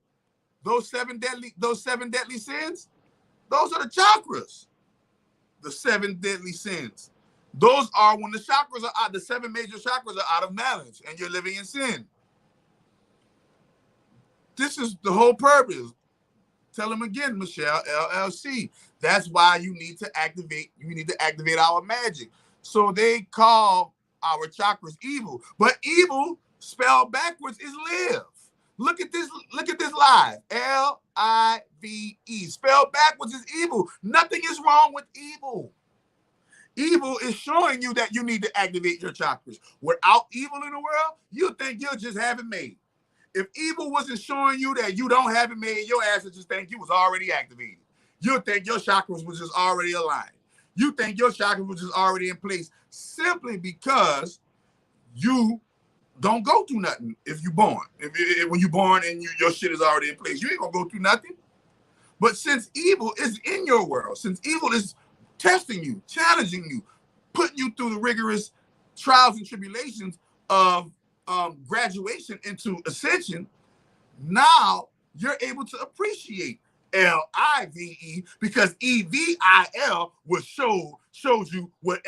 those seven deadly sins, those are the chakras. The 7 deadly sins. Those are when the chakras are out, the 7 major chakras are out of balance and you're living in sin. This is the whole purpose. Tell them again, Michelle, LLC. That's why you need to activate our magic. So they call our chakras evil. But evil spelled backwards is live. Look at this live. L-I-V-E. Spelled backwards is evil. Nothing is wrong with evil. Evil is showing you that you need to activate your chakras. Without evil in the world, you think you'll just have it made. If evil wasn't showing you that you don't have it made, your ass would just think you was already activated. You'll think your chakras was just already aligned. You think your chakras was just already in place simply because you don't go through nothing if you're born. When you're born and your shit is already in place, you ain't gonna go through nothing. But since evil is in your world, since evil is testing you, challenging you, putting you through the rigorous trials and tribulations of graduation into ascension, now you're able to appreciate L-I-V-E because E-V-I-L shows you what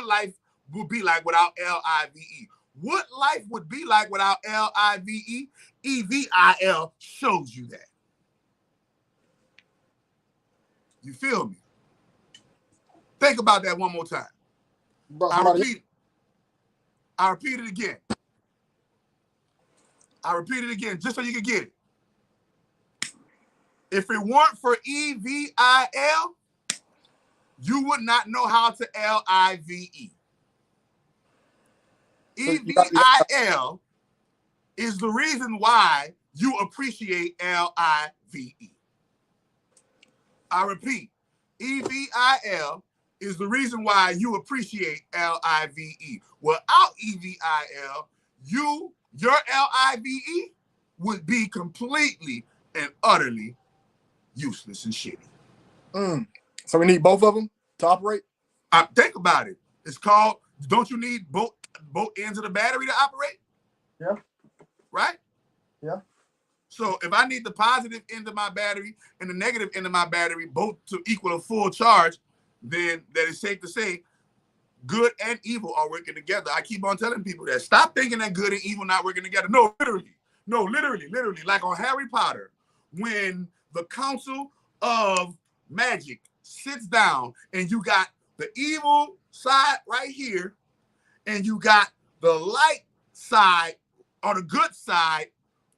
life would be like without L-I-V-E. What life would be like without L-I-V-E? E-V-I-L shows you that. You feel me? Think about that one more time. I repeat it again. Just so you can get it. If it weren't for E-V-I-L, you would not know how to L-I-V-E. E-V-I-L is the reason why you appreciate L-I-V-E. I repeat, E-V-I-L is the reason why you appreciate L-I-V-E. Without E-V-I-L, your L-I-V-E would be completely and utterly useless and shitty. So we need both of them to operate? Think about it. It's called, don't you need both ends of the battery to operate? Yeah. Right? Yeah. So if I need the positive end of my battery and the negative end of my battery both to equal a full charge, then that is safe to say good and evil are working together. I keep on telling people that. Stop thinking that good and evil not working together. No, literally. Like on Harry Potter, when the Council of Magick sits down and you got the evil side right here and you got the light side or the good side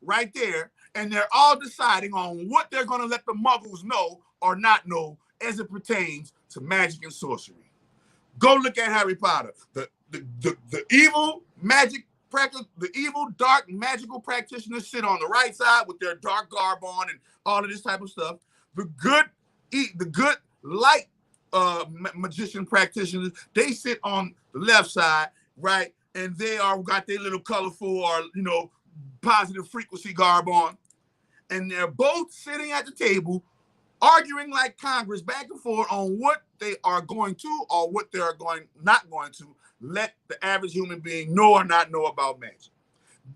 right there, and they're all deciding on what they're going to let the muggles know or not know as it pertains to magic and sorcery. Go look at Harry Potter. The evil magic practice, the evil dark magical practitioners sit on the right side with their dark garb on and all of this type of stuff. The good light magician practitioners, they sit on the left side, right? And they are got their little colorful or positive frequency garb on. And they're both sitting at the table arguing like Congress back and forth on what they are going to or what they are not going to let the average human being know or not know about magic.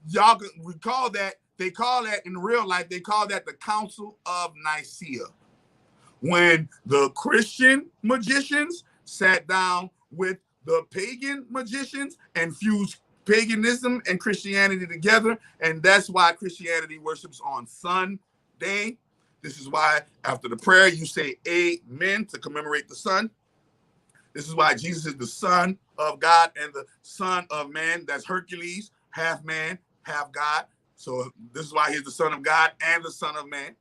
Y'all can recall that they call that in real life, they call that the Council of Nicaea. When the Christian magicians sat down with the pagan magicians and fused paganism and Christianity together, and that's why Christianity worships on Sunday. This is why after the prayer you say amen to commemorate the sun. This is why Jesus is the Son of God and the Son of Man. That's Hercules, half man, half God. So this is why he's the Son of God and the Son of Man,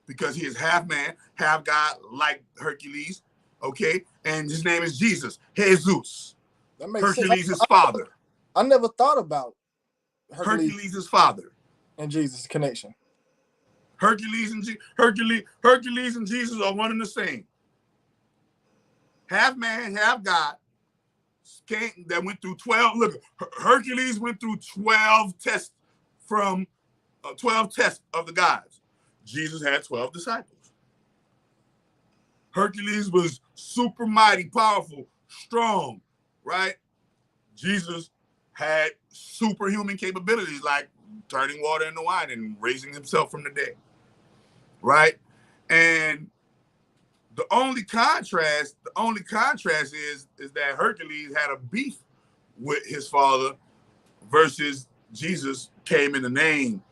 because he is half man, half God, like Hercules. Okay, and his name is Jesus, Jesus. That makes Hercules' sense. his father. I never thought about Hercules' his father. And Jesus' connection. Hercules and Jesus are one and the same. Half man, half God. That went through 12. Look, Hercules went through 12 tests from 12 tests of the gods. Jesus had 12 disciples. Hercules was super mighty, powerful, strong, right? Jesus had superhuman capabilities like turning water into wine and raising himself from the dead, right? And the only contrast is that Hercules had a beef with his father versus Jesus came in the name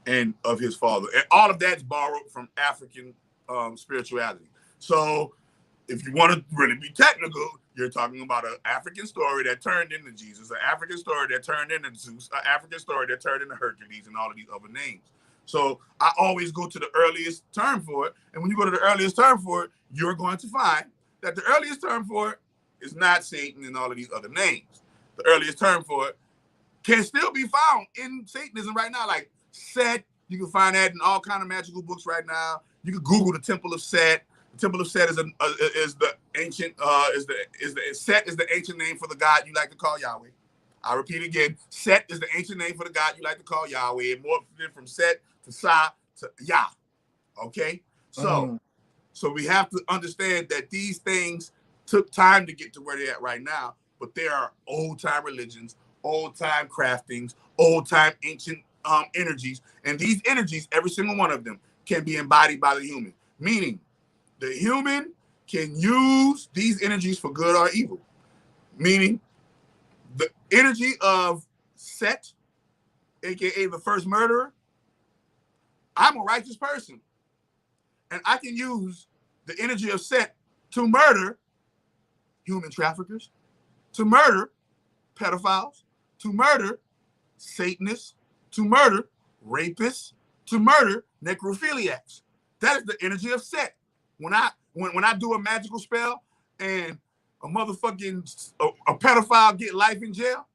and of his father. And all of that's borrowed from African spirituality. So if you want to really be technical, you're talking about an African story that turned into Jesus, an African story that turned into Zeus, an African story that turned into Hercules, and all of these other names. So I always go to the earliest term for it. And when you go to the earliest term for it, you're going to find that the earliest term for it is not Satan and all of these other names. The earliest term for it can still be found in Satanism right now, like Set. You can find that in all kind of magical books right now. You can Google the Temple of Set. The Temple of Set is the ancient Set is the ancient name for the god you like to call Yahweh. I repeat again, Set is the ancient name for the god you like to call Yahweh. It morphed from Set to Sa to Yah. Okay, so we have to understand that these things took time to get to where they're at right now, but there are old time religions, old time craftings, old time ancient energies, and these energies, every single one of them, can be embodied by the human. Meaning, the human can use these energies for good or evil. Meaning, the energy of Set, aka the first murderer, I'm a righteous person, and I can use the energy of Set to murder human traffickers, to murder pedophiles, to murder Satanists, to murder rapists, to murder necrophiliacs. That is the energy of Set. When I do a magical spell and a motherfucking a pedophile get life in jail,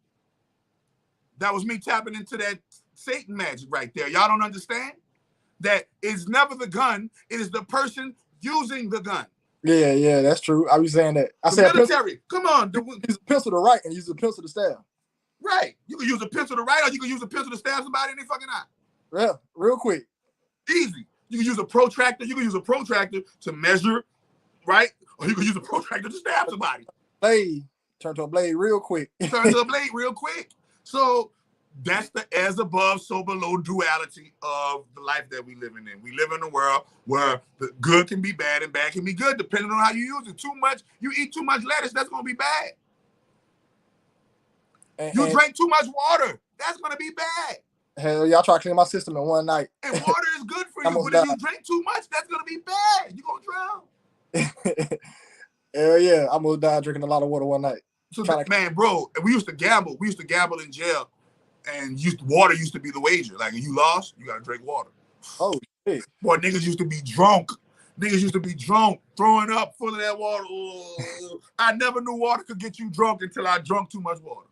that was me tapping into that Satan magic right there. Y'all don't understand that it's never the gun; it is the person using the gun. Yeah, that's true. I was saying that. I said military. Come on, use a pencil to write and use a pencil to stab. Right. You can use a pencil to write, or you can use a pencil to stab somebody in their fucking eye. Yeah, real quick. Easy. You can use a protractor. You can use a protractor to measure, right? Or you can use a protractor to stab somebody. Blade. Turn to a blade real quick. Turn to a blade real quick. So that's the as above, so below duality of the life that we live in. We live in a world where the good can be bad and bad can be good, depending on how you use it. Too much, you eat too much lettuce, that's going to be bad. You drink too much water, that's going to be bad. Hell, y'all try to clean my system in one night. And water is good for you, but if you drink too much, that's going to be bad. You're going to drown. Hell yeah, I almost died drinking a lot of water one night. So man, bro, we used to gamble. We used to gamble in jail, and water used to be the wager. Like, if you lost, you got to drink water. Oh, shit. Boy, niggas used to be drunk. Niggas used to be drunk, throwing up full of that water. Oh, I never knew water could get you drunk until I drunk too much water.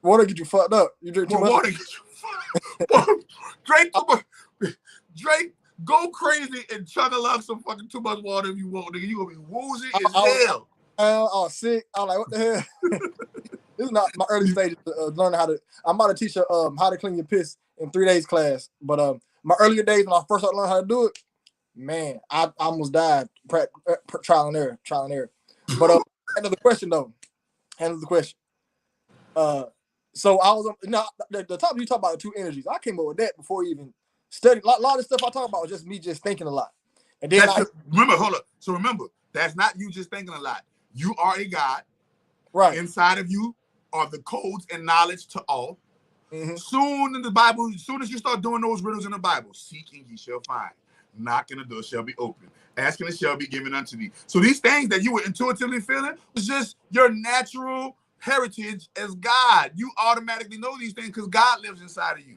Water get you fucked up. You drink too much water. Get you fucked up. Drink too much. Drink. Go crazy and chug a lug some fucking too much water if you want, nigga. You gonna be woozy as hell. I was sick. I was like, what the hell? This is not my early stages of learning how to. I'm about to teach you how to clean your piss in 3 days class. But my earlier days when I first started learning how to do it, man, I almost died. Trial and error. But end of the question though. End of the question. So I was the topic you talk about the two energies. I came up with that before you even studied. A lot of stuff I talk about was just me just thinking a lot. And then remember, that's not you just thinking a lot. You are a God. Right. Inside of you are the codes and knowledge to all. Soon in the Bible, as soon as you start doing those riddles in the Bible, seeking ye shall find, knocking the door shall be open, asking it shall be given unto thee. So these things that you were intuitively feeling was just your natural heritage as God. You automatically know these things because God lives inside of you.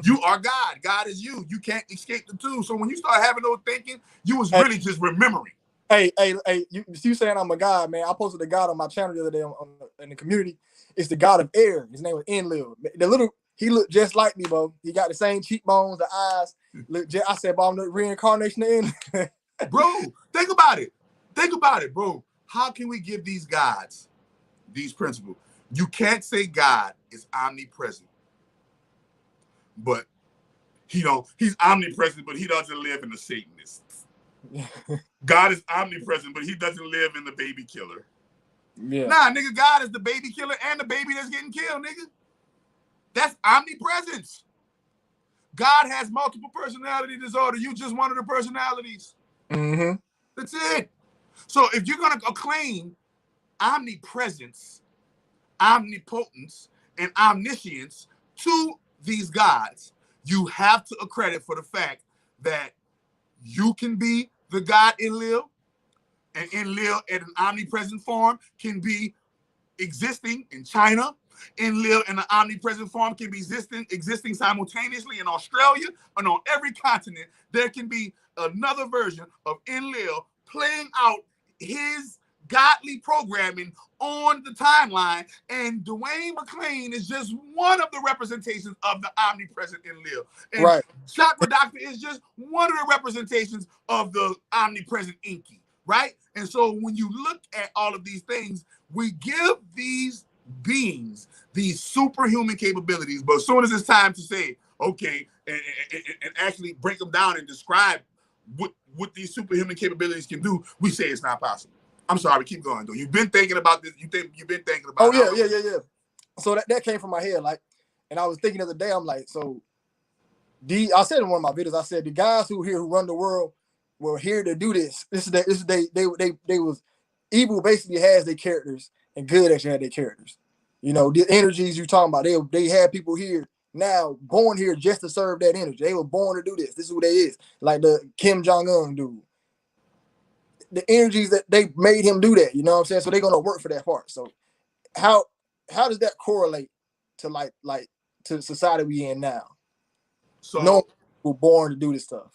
You are God. God is you. You can't escape the two. So when you start having those thinking, you was really just remembering. Hey, you saying I'm a God, man. I posted a God on my channel the other day in the community. It's the God of air. His name was Enlil. He looked just like me, bro. He got the same cheekbones, the eyes. I said, bro, I'm the reincarnation of Enlil. Bro, think about it. Think about it, bro. How can we give these gods these principles? You can't say God is omnipresent, but he's omnipresent, but he doesn't live in the Satanists. God is omnipresent, but he doesn't live in the baby killer. Yeah. Nah, nigga, God is the baby killer and the baby that's getting killed, nigga. That's omnipresence. God has multiple personality disorder. You just one of the personalities. That's it. So if you're going to acclaim omnipresence, omnipotence, and omniscience to these gods, you have to accredit for the fact that you can be the God Enlil, and Enlil in an omnipresent form can be existing in China. Enlil in an omnipresent form can be existing simultaneously in Australia and on every continent. There can be another version of Enlil playing out his godly programming on the timeline, and Dwayne McClain is just one of the representations of the omnipresent Enlil. And Chakra Doctor is just one of the representations of the omnipresent Inky, right? And so when you look at all of these things, we give these beings these superhuman capabilities, but as soon as it's time to say, okay, and actually break them down and describe what these superhuman capabilities can do, we say it's not possible. I'm sorry, keep going though. You've been thinking about this. You've been thinking about. Oh yeah. So that came from my head, like, and I was thinking the other day. I'm like, so I said in one of my videos, I said the guys who run the world were here to do this. They was evil basically has their characters and good actually had their characters. You know, the energies you talking about, they had people here now born here just to serve that energy. They were born to do this. This is who they is. Like the Kim Jong-un dude. The energies that they made him do that, you know what I'm saying? So they're gonna work for that part. So how does that correlate to like to the society we in now? So no people born to do this stuff.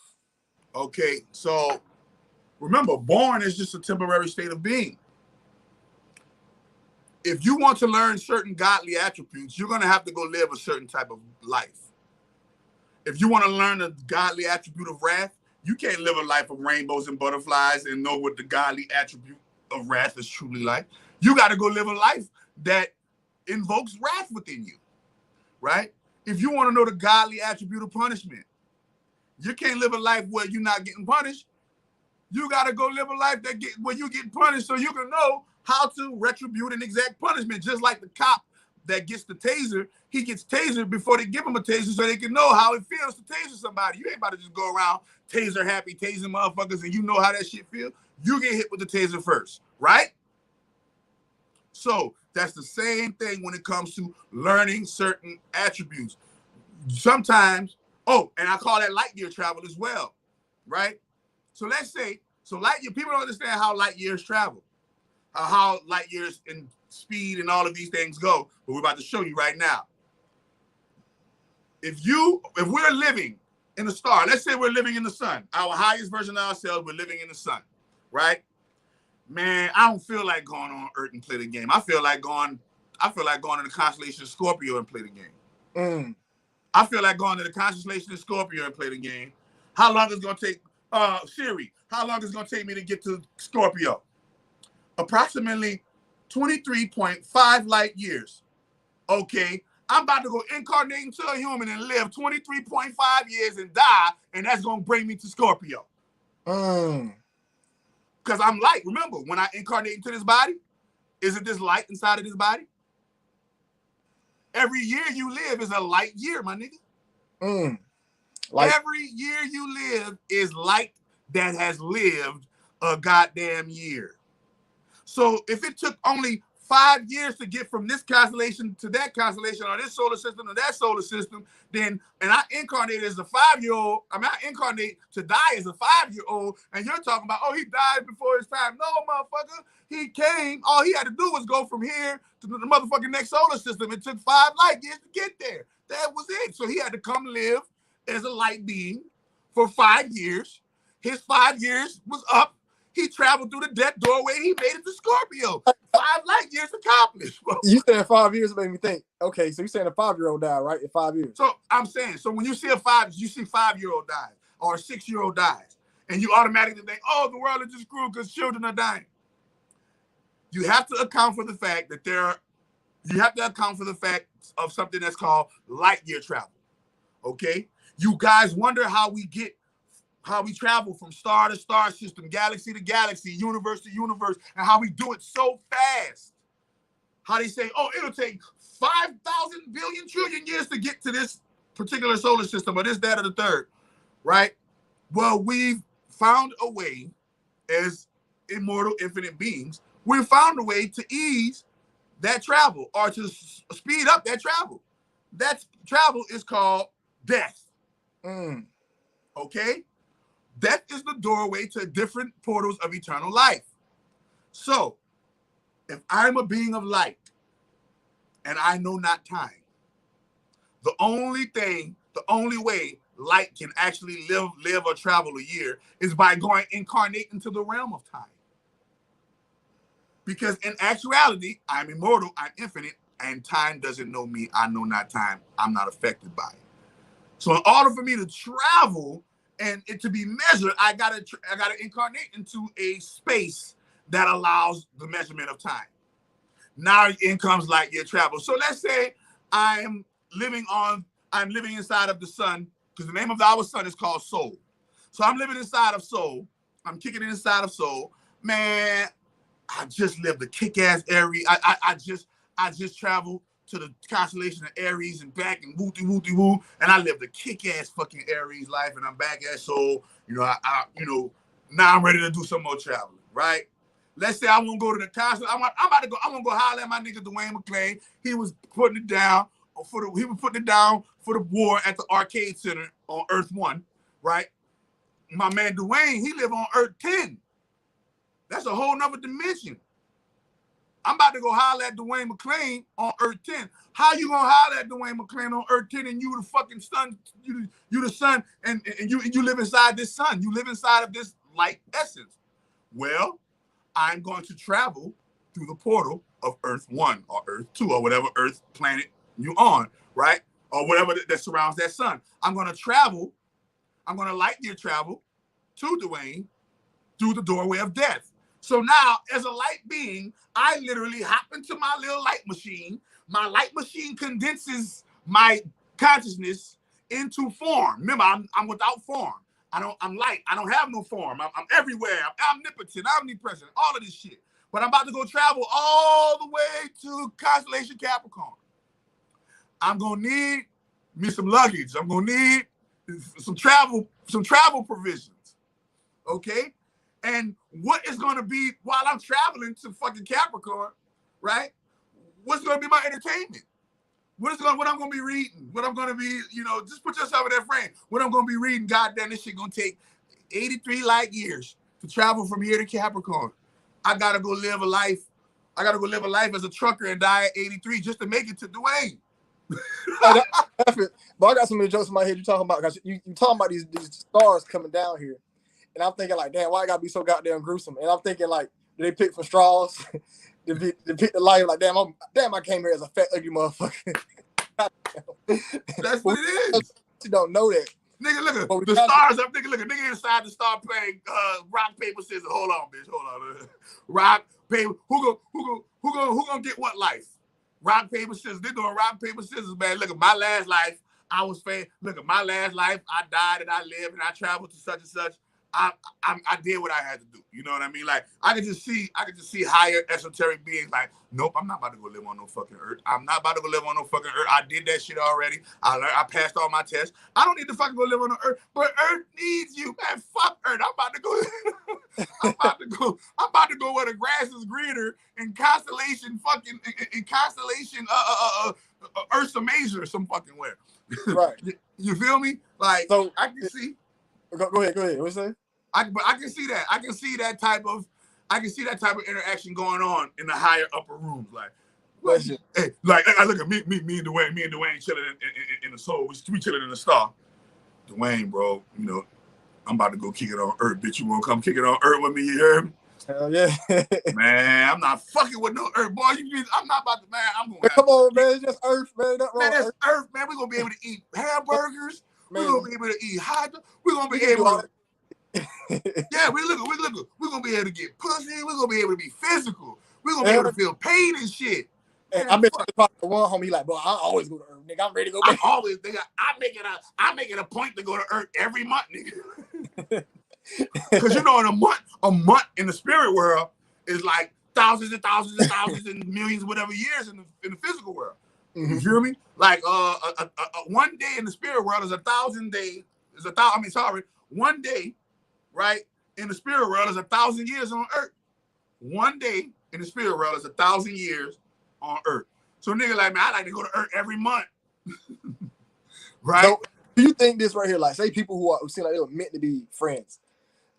Okay, so remember, born is just a temporary state of being. If you want to learn certain godly attributes, you're going to have to go live a certain type of life. If you want to learn a godly attribute of wrath, you can't live a life of rainbows and butterflies and know what the godly attribute of wrath is truly like. You got to go live a life that invokes wrath within you, right? If you want to know the godly attribute of punishment, you can't live a life where you're not getting punished. You got to go live a life where you get punished so you can know how to retribute and exact punishment. Just like the cop that gets the taser, he gets tasered before they give him a taser so they can know how it feels to taser somebody. You ain't about to just go around taser happy, tasing motherfuckers, and you know how that shit feels. You get hit with the taser first, right? So that's the same thing when it comes to learning certain attributes. Sometimes, and I call that light year travel as well, right? So let's say, light year, people don't understand how light years travel, how light years in speed and all of these things go, but we're about to show you right now. If we're living in a star, let's say we're living in the sun, our highest version of ourselves, we're living in the sun, right? Man, I don't feel like going on Earth and play the game. I feel like going to the constellation of Scorpio and play the game. I feel like going to the constellation of Scorpio and play the game. How long is it going to take, Siri, how long is it going to take me to get to Scorpio? Approximately 23.5 light years. Okay, I'm about to go incarnate into a human and live 23.5 years and die, and that's going to bring me to Scorpio. Because I'm light. Remember, when I incarnate into this body, isn't this light inside of this body? Every year you live is a light year, my nigga. Every year you live is light that has lived a goddamn year. So if it took only 5 years to get from this constellation to that constellation, or this solar system to that solar system, then, and I incarnate as a 5-year-old, I mean, I incarnate to die as a 5-year-old, and you're talking about, oh, he died before his time. No, motherfucker, he came, all he had to do was go from here to the motherfucking next solar system. It took 5 light years to get there. That was it. So he had to come live as a light being for 5 years. His 5 years was up. He traveled through the death doorway. He made it to Scorpio. 5 light years accomplished. Bro. You said 5 years made me think. Okay, so you're saying a 5-year-old died, right? In 5 years. So I'm saying, so when you see a 5-year-old dies or a 6-year-old dies, and you automatically think, oh, the world is just screwed because children are dying. You have to account for the fact that you have to account for the fact of something that's called light year travel. Okay? You guys wonder how we travel from star to star system, galaxy to galaxy, universe to universe, and how we do it so fast. How they say, oh, it'll take 5,000 billion trillion years to get to this particular solar system or this, that, or the third, right? Well, we've found a way as immortal, infinite beings, we've found a way to ease that travel or to speed up that travel. That travel is called death. Okay? Death is the doorway to different portals of eternal life. So, if I'm a being of light and I know not time, the only way light can actually live or travel a year is by going incarnate into the realm of time. Because in actuality, I'm immortal, I'm infinite, and time doesn't know me. I know not time. I'm not affected by it. So in order for me to travel and it to be measured, I gotta incarnate into a space that allows the measurement of time. Now in comes light year travel. So let's say I'm living inside of the sun, because the name of our sun is called Soul. So I'm living inside of Soul. I'm kicking it inside of Soul. Man, I just lived a kick-ass Aries. I just traveled to the constellation of Aries and back and woo, and I lived a kick-ass fucking Aries life, and I'm back at Soul. Now I'm ready to do some more traveling, right? Let's say I want to go to the concert. I'm gonna go holler at my nigga Dwayne McClain. He was putting it down for the war at the Arcade Center on Earth 1, right? My man Dwayne, he live on Earth 10. That's a whole nother dimension. I'm about to go holler at Dwayne McClain on Earth 10. How you gonna holler at Dwayne McClain on Earth 10 and you the fucking sun, you the sun, and you live inside this sun. You live inside of this light essence. Well, I'm going to travel through the portal of Earth 1 or Earth 2 or whatever Earth planet you're on, right? Or whatever that surrounds that sun. I'm going to light year travel to Dwayne through the doorway of death. So now, as a light being, I literally hop into my little light machine. My light machine condenses my consciousness into form. Remember, I'm without form. I'm light. I don't have no form. I'm everywhere. I'm omnipotent, omnipresent, all of this shit. But I'm about to go travel all the way to constellation Capricorn. I'm gonna need me some luggage. I'm gonna need some travel provisions. Okay? And what is gonna be while I'm traveling to fucking Capricorn, right? What's gonna be my entertainment? What I'm gonna be reading? What I'm gonna be, just put yourself in that frame. What I'm gonna be reading, goddamn, this shit gonna take 83 light years to travel from here to Capricorn. I gotta go live a life. I gotta go live a life as a trucker and die at 83 just to make it to Dwayne. But I got so many jokes in my head. You talking about, because you talking about these stars coming down here, and I'm thinking like, damn, why I gotta be so goddamn gruesome? And I'm thinking like, do they pick from straws? They pick the life like, damn, I came here as a fat ugly motherfucker. That's what it is. You don't know that. Nigga, look at the stars. I'm thinking, look at nigga inside the star playing rock, paper, scissors. Hold on, bitch. Hold on. Rock, paper. Who gonna get what life? Rock, paper, scissors. They're doing rock, paper, scissors, man. Look at my last life. I was famous. Look at my last life. I died and I lived and I traveled to such and such. I did what I had to do. You know what I mean? Like I could just see higher esoteric beings like, nope, I'm not about to go live on no fucking earth. I'm not about to go live on no fucking earth. I did that shit already. I passed all my tests. I don't need to fucking go live on the earth, but earth needs you, man. Fuck earth. I'm about to go. I'm about to go where the grass is greener in constellation fucking in constellation Ursa Major or some fucking where. Right. You feel me? Like so I can see. Go ahead. What you say? But I can see that. I can see that type of interaction going on in the higher upper rooms. Like, hey, like I look at me and Dwayne chilling in the soul. We chilling in the star. Dwayne, bro, you know, I'm about to go kick it on Earth, bitch. You wanna come kick it on Earth with me? You hear me? Hell yeah. Man, I'm not fucking with no Earth, boy. I'm not about to, man. I'm gonna come on, man. It's just Earth, man. Man, that's Earth, man. We're gonna be able to eat hamburgers. We're gonna be able to eat hot dogs. We're gonna be able to. Yeah, we're gonna be able to get pussy. We're gonna be able to be physical. We're gonna be able to feel pain and shit. Man, I bet the one homie like, bro, I always go to Earth, nigga. I'm ready to go back. I make it a point to go to Earth every month, nigga. Because you know, in a month in the spirit world is like thousands and thousands and thousands and millions, whatever years in the physical world. Mm-hmm. You feel me? Like one day in the spirit world is 1,000 days. One day, right, in the spirit world is 1,000 years on Earth. One day in the spirit world is 1,000 years on Earth. So nigga like, man, I like to go to Earth every month. Right? So, do you think this right here, like, say people who seem like they were meant to be friends,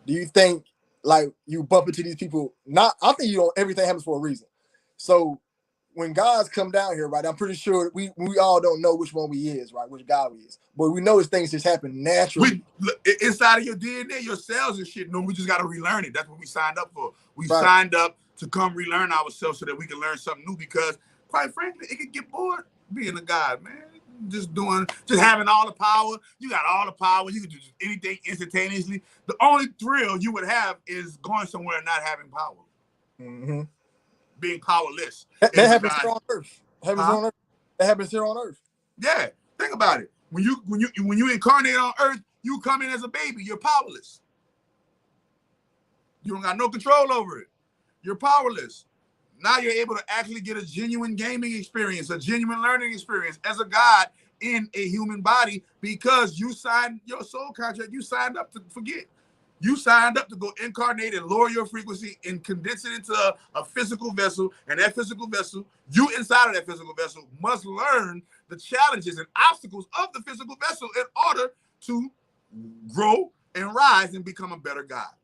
do you think like you bump into these people? I think everything happens for a reason. So when gods come down here, right, I'm pretty sure we all don't know which one we is, right, which God we is, but we know things just happen naturally. Inside of your DNA, your cells and shit. No, we just got to relearn it. That's what we signed up for. We signed up to come relearn ourselves so that we can learn something new. Because, quite frankly, it could get bored being a god, man. Just having all the power. You got all the power. You can do anything instantaneously. The only thrill you would have is going somewhere and not having power. Mm-hmm. Being powerless. That happens here on Earth. That happens here on Earth. Yeah, think about it. When you incarnate on Earth, you come in as a baby. You're powerless. You don't got no control over it. You're powerless. Now you're able to actually get a genuine gaming experience, a genuine learning experience as a god in a human body because you signed your soul contract. You signed up to forget. You signed up to go incarnate and lower your frequency and condense it into a physical vessel. And that physical vessel, you inside of that physical vessel must learn the challenges and obstacles of the physical vessel in order to grow and rise and become a better god,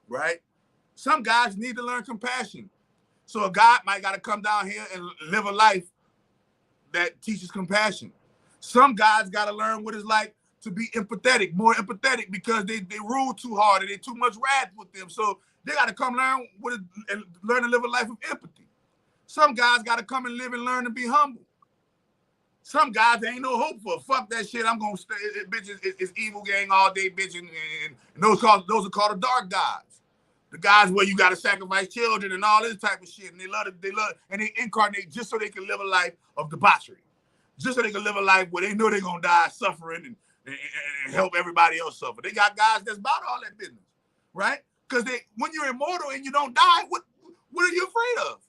right? Some guys need to learn compassion. So a god might got to come down here and live a life that teaches compassion. Some guys got to learn what it's like to be empathetic, more empathetic, because they rule too hard and they too much wrath with them. So they got to come learn learn to live a life of empathy. Some guys got to come and live and learn to be humble. Some guys ain't no hope for. Fuck that shit. I'm gonna stay. Bitches, it's evil gang all day, bitch, and those are called the dark gods. The guys where you got to sacrifice children and all this type of shit, and they love, and they incarnate just so they can live a life of debauchery, just so they can live a life where they know they're gonna die suffering and help everybody else suffer. They got guys that's about all that business, right? Because when you're immortal and you don't die, what are you afraid of?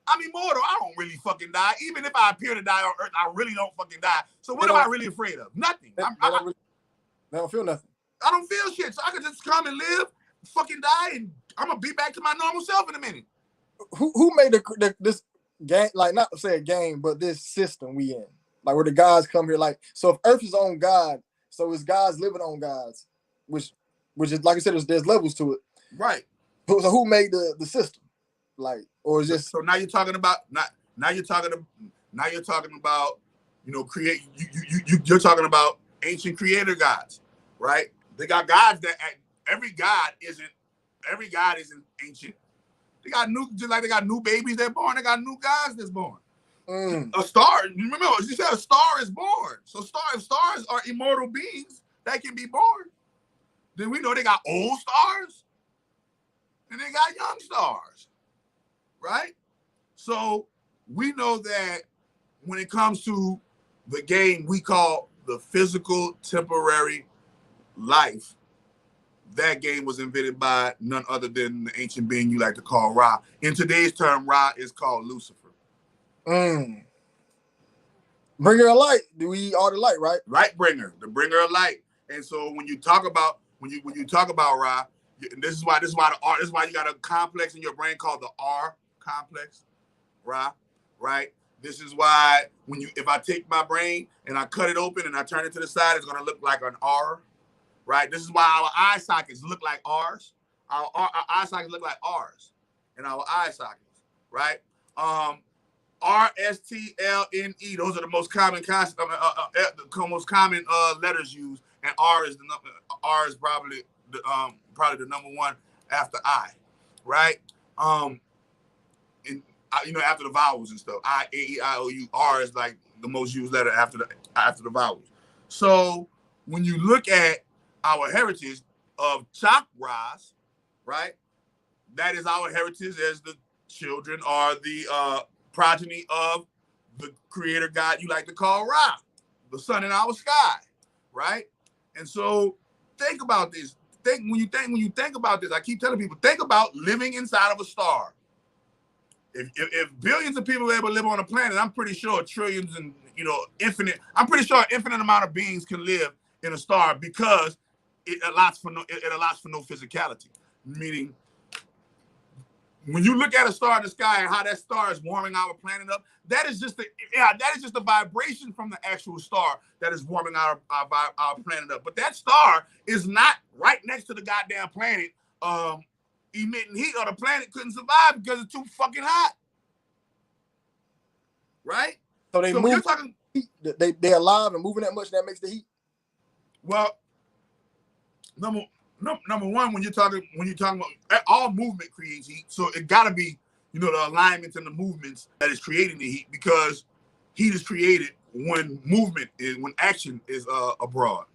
I'm immortal. I don't really fucking die. Even if I appear to die on Earth, I really don't fucking die. So what am I really afraid of? Nothing. I don't feel nothing. I don't feel shit. So I can just come and live, fucking die, and I'm gonna be back to my normal self in a minute. Who made this game? Like, not to say a game, but this system we in, like where the gods come here. Like, so if Earth is on God, so it's gods living on gods, which is, like I said, there's levels to it. Right. So who made the system? Like, or is this? So now you're talking about you're talking about, you're talking about ancient creator gods, right? They got gods that every god isn't ancient. They got just like they got new babies that born, they got new gods that's born. A star, remember, you said a star is born. So if stars are immortal beings that can be born, then we know they got old stars and they got young stars, right? So we know that when it comes to the game we call the physical temporary life that game was invented by none other than the ancient being you like to call Ra. In today's term, Ra is called Lucifer. Bringer of light. Do we eat all the light, right? Light bringer, the bringer of light. And so when you talk about when you talk about Ra, this is why you got a complex in your brain called the R complex, Ra, right? This is why if I take my brain and I cut it open and I turn it to the side, it's gonna look like an R, right? This is why our eye sockets look like R's. Our eye sockets look like R's in our eye sockets, right? RSTLNE. Those are the most common most common letters used, and R is probably the number one after I, right? After the vowels and stuff. I, A, E, I, O, U. R is like the most used letter after the vowels. So when you look at our heritage of chakras, right? That is our heritage as the children or the progeny of the creator God you like to call Ra, the sun in our sky, right? And so think about this. When you think about this, I keep telling people, think about living inside of a star. If billions of people were able to live on a planet, I'm pretty sure trillions and infinite. I'm pretty sure an infinite amount of beings can live in a star because it allows for no physicality. Meaning, when you look at a star in the sky and how that star is warming our planet up, that is just the vibration from the actual star that is warming our planet up. But that star is not right next to the goddamn planet emitting heat, or the planet couldn't survive because it's too fucking hot. Right? So you're talking, they're alive and moving that much, that makes the heat? Well, number one, when you're talking about all movement creates heat, so it got to be the alignments and the movements that is creating the heat, because heat is created when action is abroad.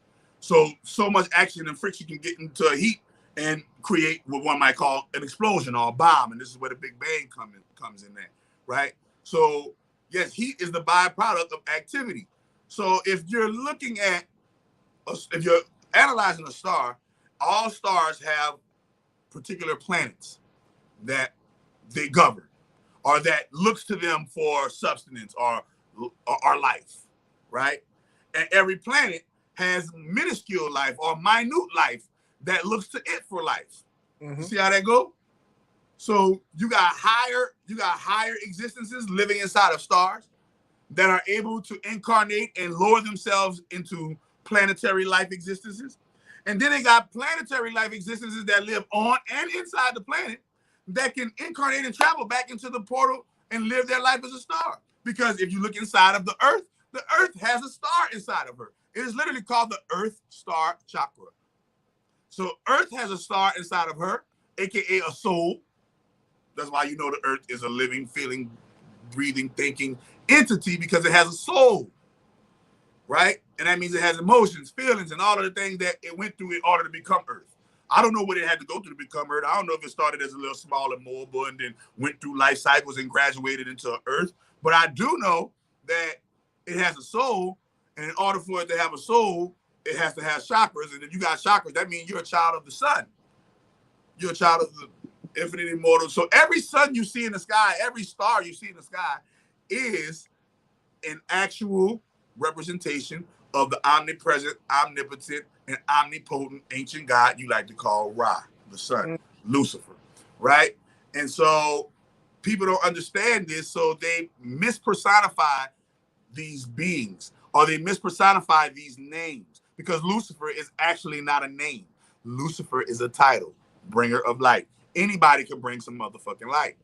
So much action and friction can get into heat and create what one might call an explosion or a bomb, and this is where the Big Bang comes in there, right? So yes, heat is the byproduct of activity. So if you're analyzing a star, all stars have particular planets that they govern, or that looks to them for substance or life, right? And every planet has minuscule life or minute life that looks to it for life. Mm-hmm. See how that go? So you got higher existences living inside of stars that are able to incarnate and lower themselves into planetary life existences. And then they got planetary life existences that live on and inside the planet that can incarnate and travel back into the portal and live their life as a star. Because if you look inside of the Earth has a star inside of her. It is literally called the Earth Star Chakra. So Earth has a star inside of her, aka a soul. That's why the Earth is a living, feeling, breathing, thinking entity, because it has a soul, right? And that means it has emotions, feelings, and all of the things that it went through in order to become Earth. I don't know what it had to go through to become Earth. I don't know if it started as a little small and mobile and then went through life cycles and graduated into Earth. But I do know that it has a soul, and in order for it to have a soul, it has to have chakras. And if you got chakras, that means you're a child of the sun. You're a child of the infinite immortal. So every sun you see in the sky, every star you see in the sky is an actual representation of the omnipresent, omnipotent, and omnipotent ancient God you like to call Ra, the sun, Lucifer, right? And so people don't understand this, so they mispersonify these beings, or they mispersonify these names, because Lucifer is actually not a name. Lucifer is a title, bringer of light. Anybody can bring some motherfucking light,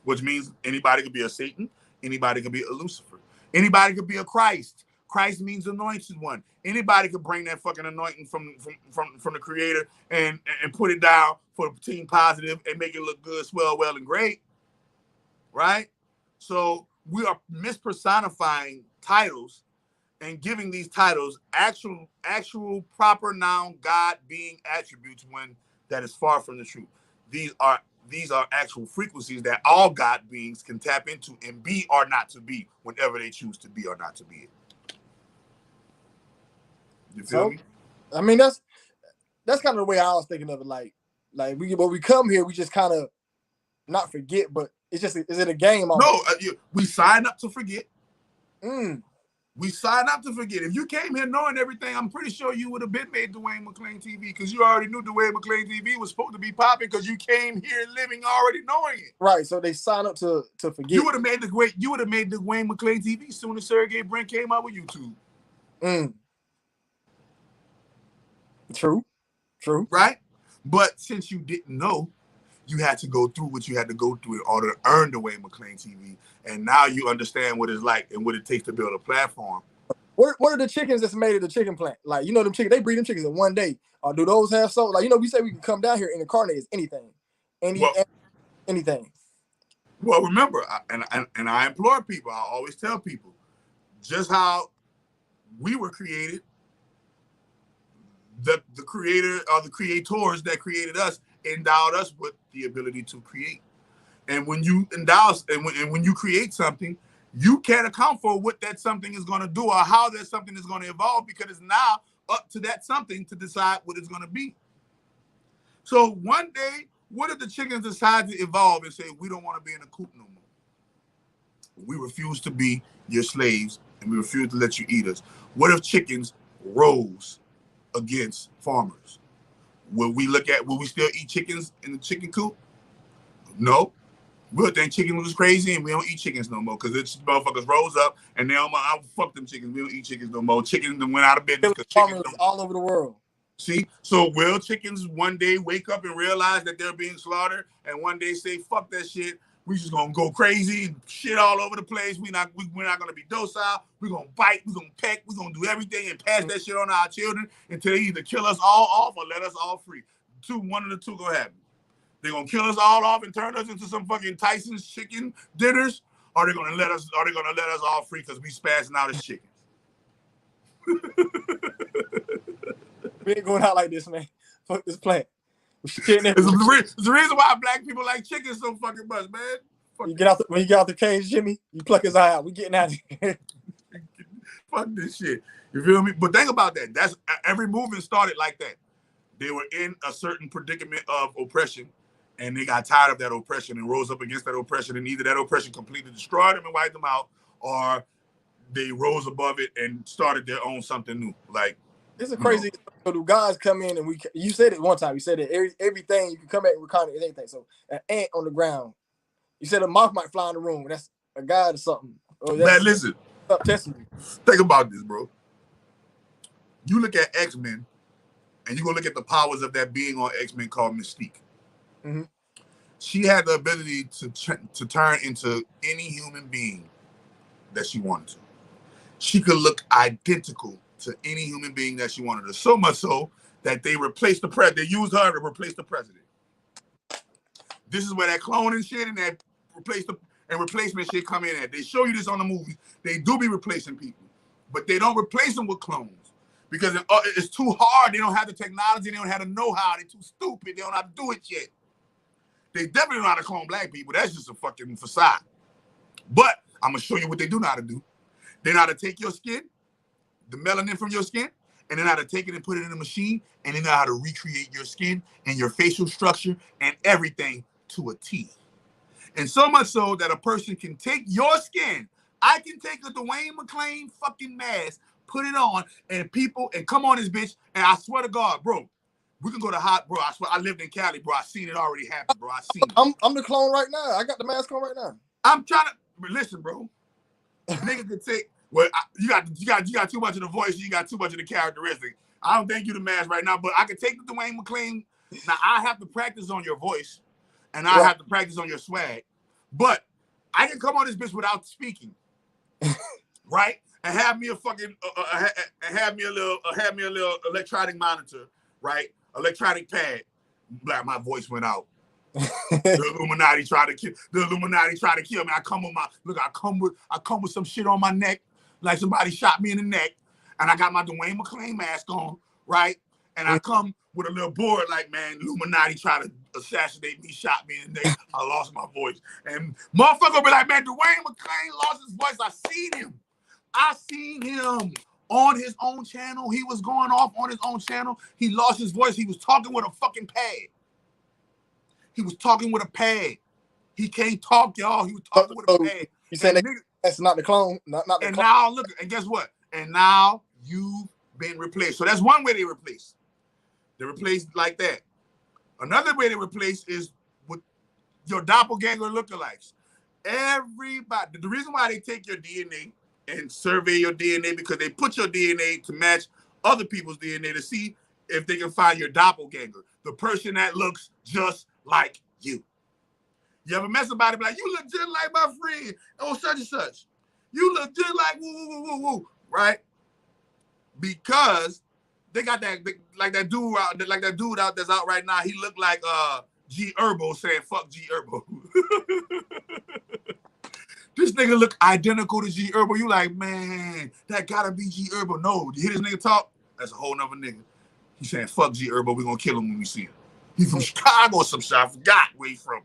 which means anybody could be a Satan, anybody could be a Lucifer, anybody could be a Christ. Christ means anointed one. Anybody could bring that fucking anointing from the creator and put it down for the team positive and make it look good, swell, well, and great, right? So we are mispersonifying titles and giving these titles actual proper noun God being attributes, when that is far from the truth. These are actual frequencies that all God beings can tap into and be or not to be whenever they choose to be or not to be it. You feel me? I mean, that's that's kind of the way I was thinking of it. Like when we come here, we just kind of not forget, but it's just, is it a game? No, we sign up to forget. Mm. We sign up to forget. If you came here knowing everything, I'm pretty sure you would have been made Dwayne McClain TV, because you already knew Dwayne McClain TV was supposed to be popping, because you came here living already knowing it. Right. So they sign up to forget. You would have made Dwayne McClain TV soon as Sergey Brin came out with YouTube. Mm. True. Right? But since you didn't know, you had to go through what you had to go through in order to earn Dwayne McClain TV. And now you understand what it's like and what it takes to build a platform. What are the chickens that's made at the chicken plant? Like, you know, them chickens, they breed them chickens in one day. Or do those have soul? Like, you know, we say we can come down here and incarnate as anything. Anything. Well, remember, and I implore people, I always tell people, just how we were created, the creator or the creators that created us endowed us with the ability to create. And when you endow and when you create something, you can't account for what that something is going to do or how that something is going to evolve, because it's now up to that something to decide what it's going to be. So one day, what if the chickens decide to evolve and say, we don't want to be in a coop no more? We refuse to be your slaves, and we refuse to let you eat us. What if chickens rose against farmers? Will we still eat chickens in the chicken coop? No. We'll think chicken was crazy and we don't eat chickens no more, because it's motherfuckers rose up and now I fuck them chickens. We don't eat chickens no more. Chickens went out of business because chickens all over the world. See, so will chickens one day wake up and realize that they're being slaughtered, and one day say, "Fuck that shit. We just gonna go crazy and shit all over the place. We're not gonna be docile. We're gonna bite. We're gonna peck. We're gonna do everything and pass that shit on to our children until they either kill us all off or let us all free. One of the two gonna happen. They're gonna kill us all off and turn us into some fucking Tyson's chicken dinners, or they're gonna let us all free because we spazzing out as chickens." We ain't going out like this, man. Fuck this plant. It's the reason why black people like chickens so fucking much, man. When you get out the cage, Jimmy, you pluck his eye out. We getting out of here. Fuck this shit. You feel me? But think about that. That's every movement started like that. They were in a certain predicament of oppression, and they got tired of that oppression and rose up against that oppression, and either that oppression completely destroyed them and wiped them out, or they rose above it and started their own something new. Like, it's a crazy. So do guys come in and you said it one time. You said that everything you can come back and reconnaissance anything. So an ant on the ground. You said a moth might fly in the room. That's a god or something. Man, listen. Testing. Think about this, bro. You look at X-Men, and you go look at the powers of that being on X-Men called Mystique. Mm-hmm. She had the ability to turn into any human being that she wanted to. She could look identical to any human being that she wanted to. So much so that they replaced the president. They used her to replace the president. This is where that cloning shit and that replacement shit come in at. They show you this on the movies. They do be replacing people, but they don't replace them with clones because it's too hard. They don't have the technology. They don't have the know-how. They're too stupid. They don't know how to do it yet. They definitely don't know how to clone black people. That's just a fucking facade. But I'm going to show you what they do know how to do. They know how to take your skin, the melanin from your skin, and they know how to take it and put it in a machine, and they know how to recreate your skin and your facial structure and everything to a T. And so much so that a person can take your skin. I can take a Dwayne McClain fucking mask, put it on, and come on this bitch, and I swear to God, bro, we can go to bro, I swear, I lived in Cali, bro. I seen it already happen, bro. I seen it. I'm the clone right now. I got the mask on right now. I'm trying to, listen, bro. Nigga could take, well, you got too much of the voice, you got too much of the characteristic. I don't think you the mask right now, but I could take the Dwayne McClain. Now, I have to practice on your voice, and I have to practice on your swag, but I can come on this bitch without speaking, right? And have me a fucking, have me a little electronic monitor, right? Electronic pad. Like, my voice went out. The Illuminati tried to kill me. I come with some shit on my neck, like somebody shot me in the neck, and I got my Dwayne McClain mask on, right? And I come with a little board like, man, Illuminati tried to assassinate me, shot me in the neck. I lost my voice. And motherfucker be like, man, Dwayne McClain lost his voice. I seen him on his own channel. He was going off on his own channel. He lost his voice. He was talking with a fucking pad. He was talking with a pad. He can't talk, y'all. He was talking with a pad. You saying that's not the clone? Not the and clone. Now look, and guess what? And now you've been replaced. So that's one way they replace. They replace like that. Another way they replace is with your doppelganger lookalikes. Everybody, the reason why they take your DNA and survey your DNA, because they put your DNA to match other people's DNA to see if they can find your doppelganger, the person that looks just like you. You ever met somebody be like, you look just like my friend, oh, such and such. You look just like woo, woo, woo, woo, woo, right? Because they got that, like that dude out that's out right now. He looked like G Herbo saying fuck G Herbo. This nigga look identical to G Herbo. You like, man, that gotta be G Herbo. No, you hear this nigga talk? That's a whole nother nigga. He's saying fuck G Herbo. We're gonna kill him when we see him. He's from Chicago or some shit. I forgot where he's from.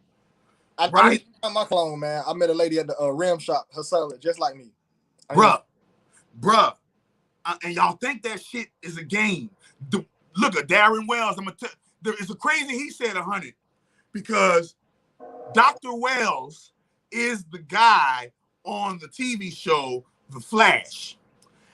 Right? I'm my clone, man. I met a lady at the rim shop. Her son looked just like me. Bruh. And y'all think that shit is a game. Look at Darren Wells. It's a crazy he said 100 because Dr. Wells is the guy on the TV show The Flash.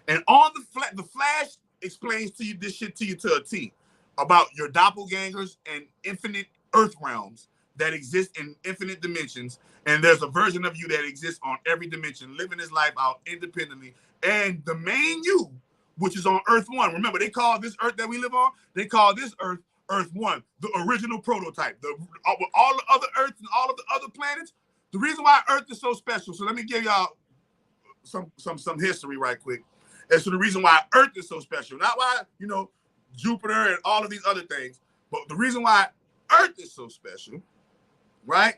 And on The Flash explains to you this shit to you to a T about your doppelgangers and infinite Earth realms that exist in infinite dimensions. And there's a version of you that exists on every dimension, living his life out independently. And the main you, which is on Earth 1. Remember, they call this Earth that we live on, they call this Earth Earth 1, the original prototype. With all the other Earths and all of the other planets, the reason why Earth is so special, so let me give y'all some history right quick. As to the reason why Earth is so special. Not why, Jupiter and all of these other things, but the reason why Earth is so special, right,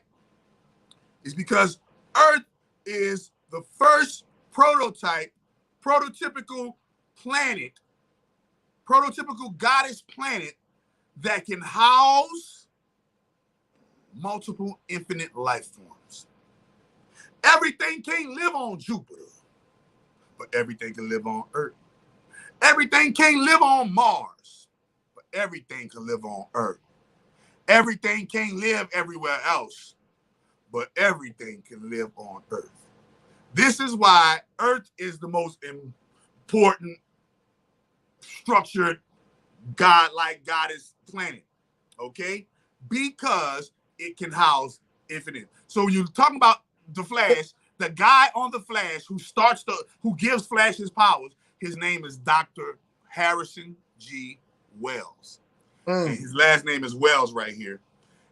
is because Earth is the first prototypical planet, prototypical goddess planet that can house multiple infinite life forms. Everything can't live on Jupiter, but everything can live on Earth. Everything can't live on Mars, but everything can live on Earth. Everything can't live everywhere else, but everything can live on Earth. This is why Earth is the most important, structured, godlike goddess planet, okay? Because it can house infinite. So you're talking about the Flash, the guy on the Flash who gives Flash his powers, his name is Dr. Harrison G. Wells. And his last name is Wells right here.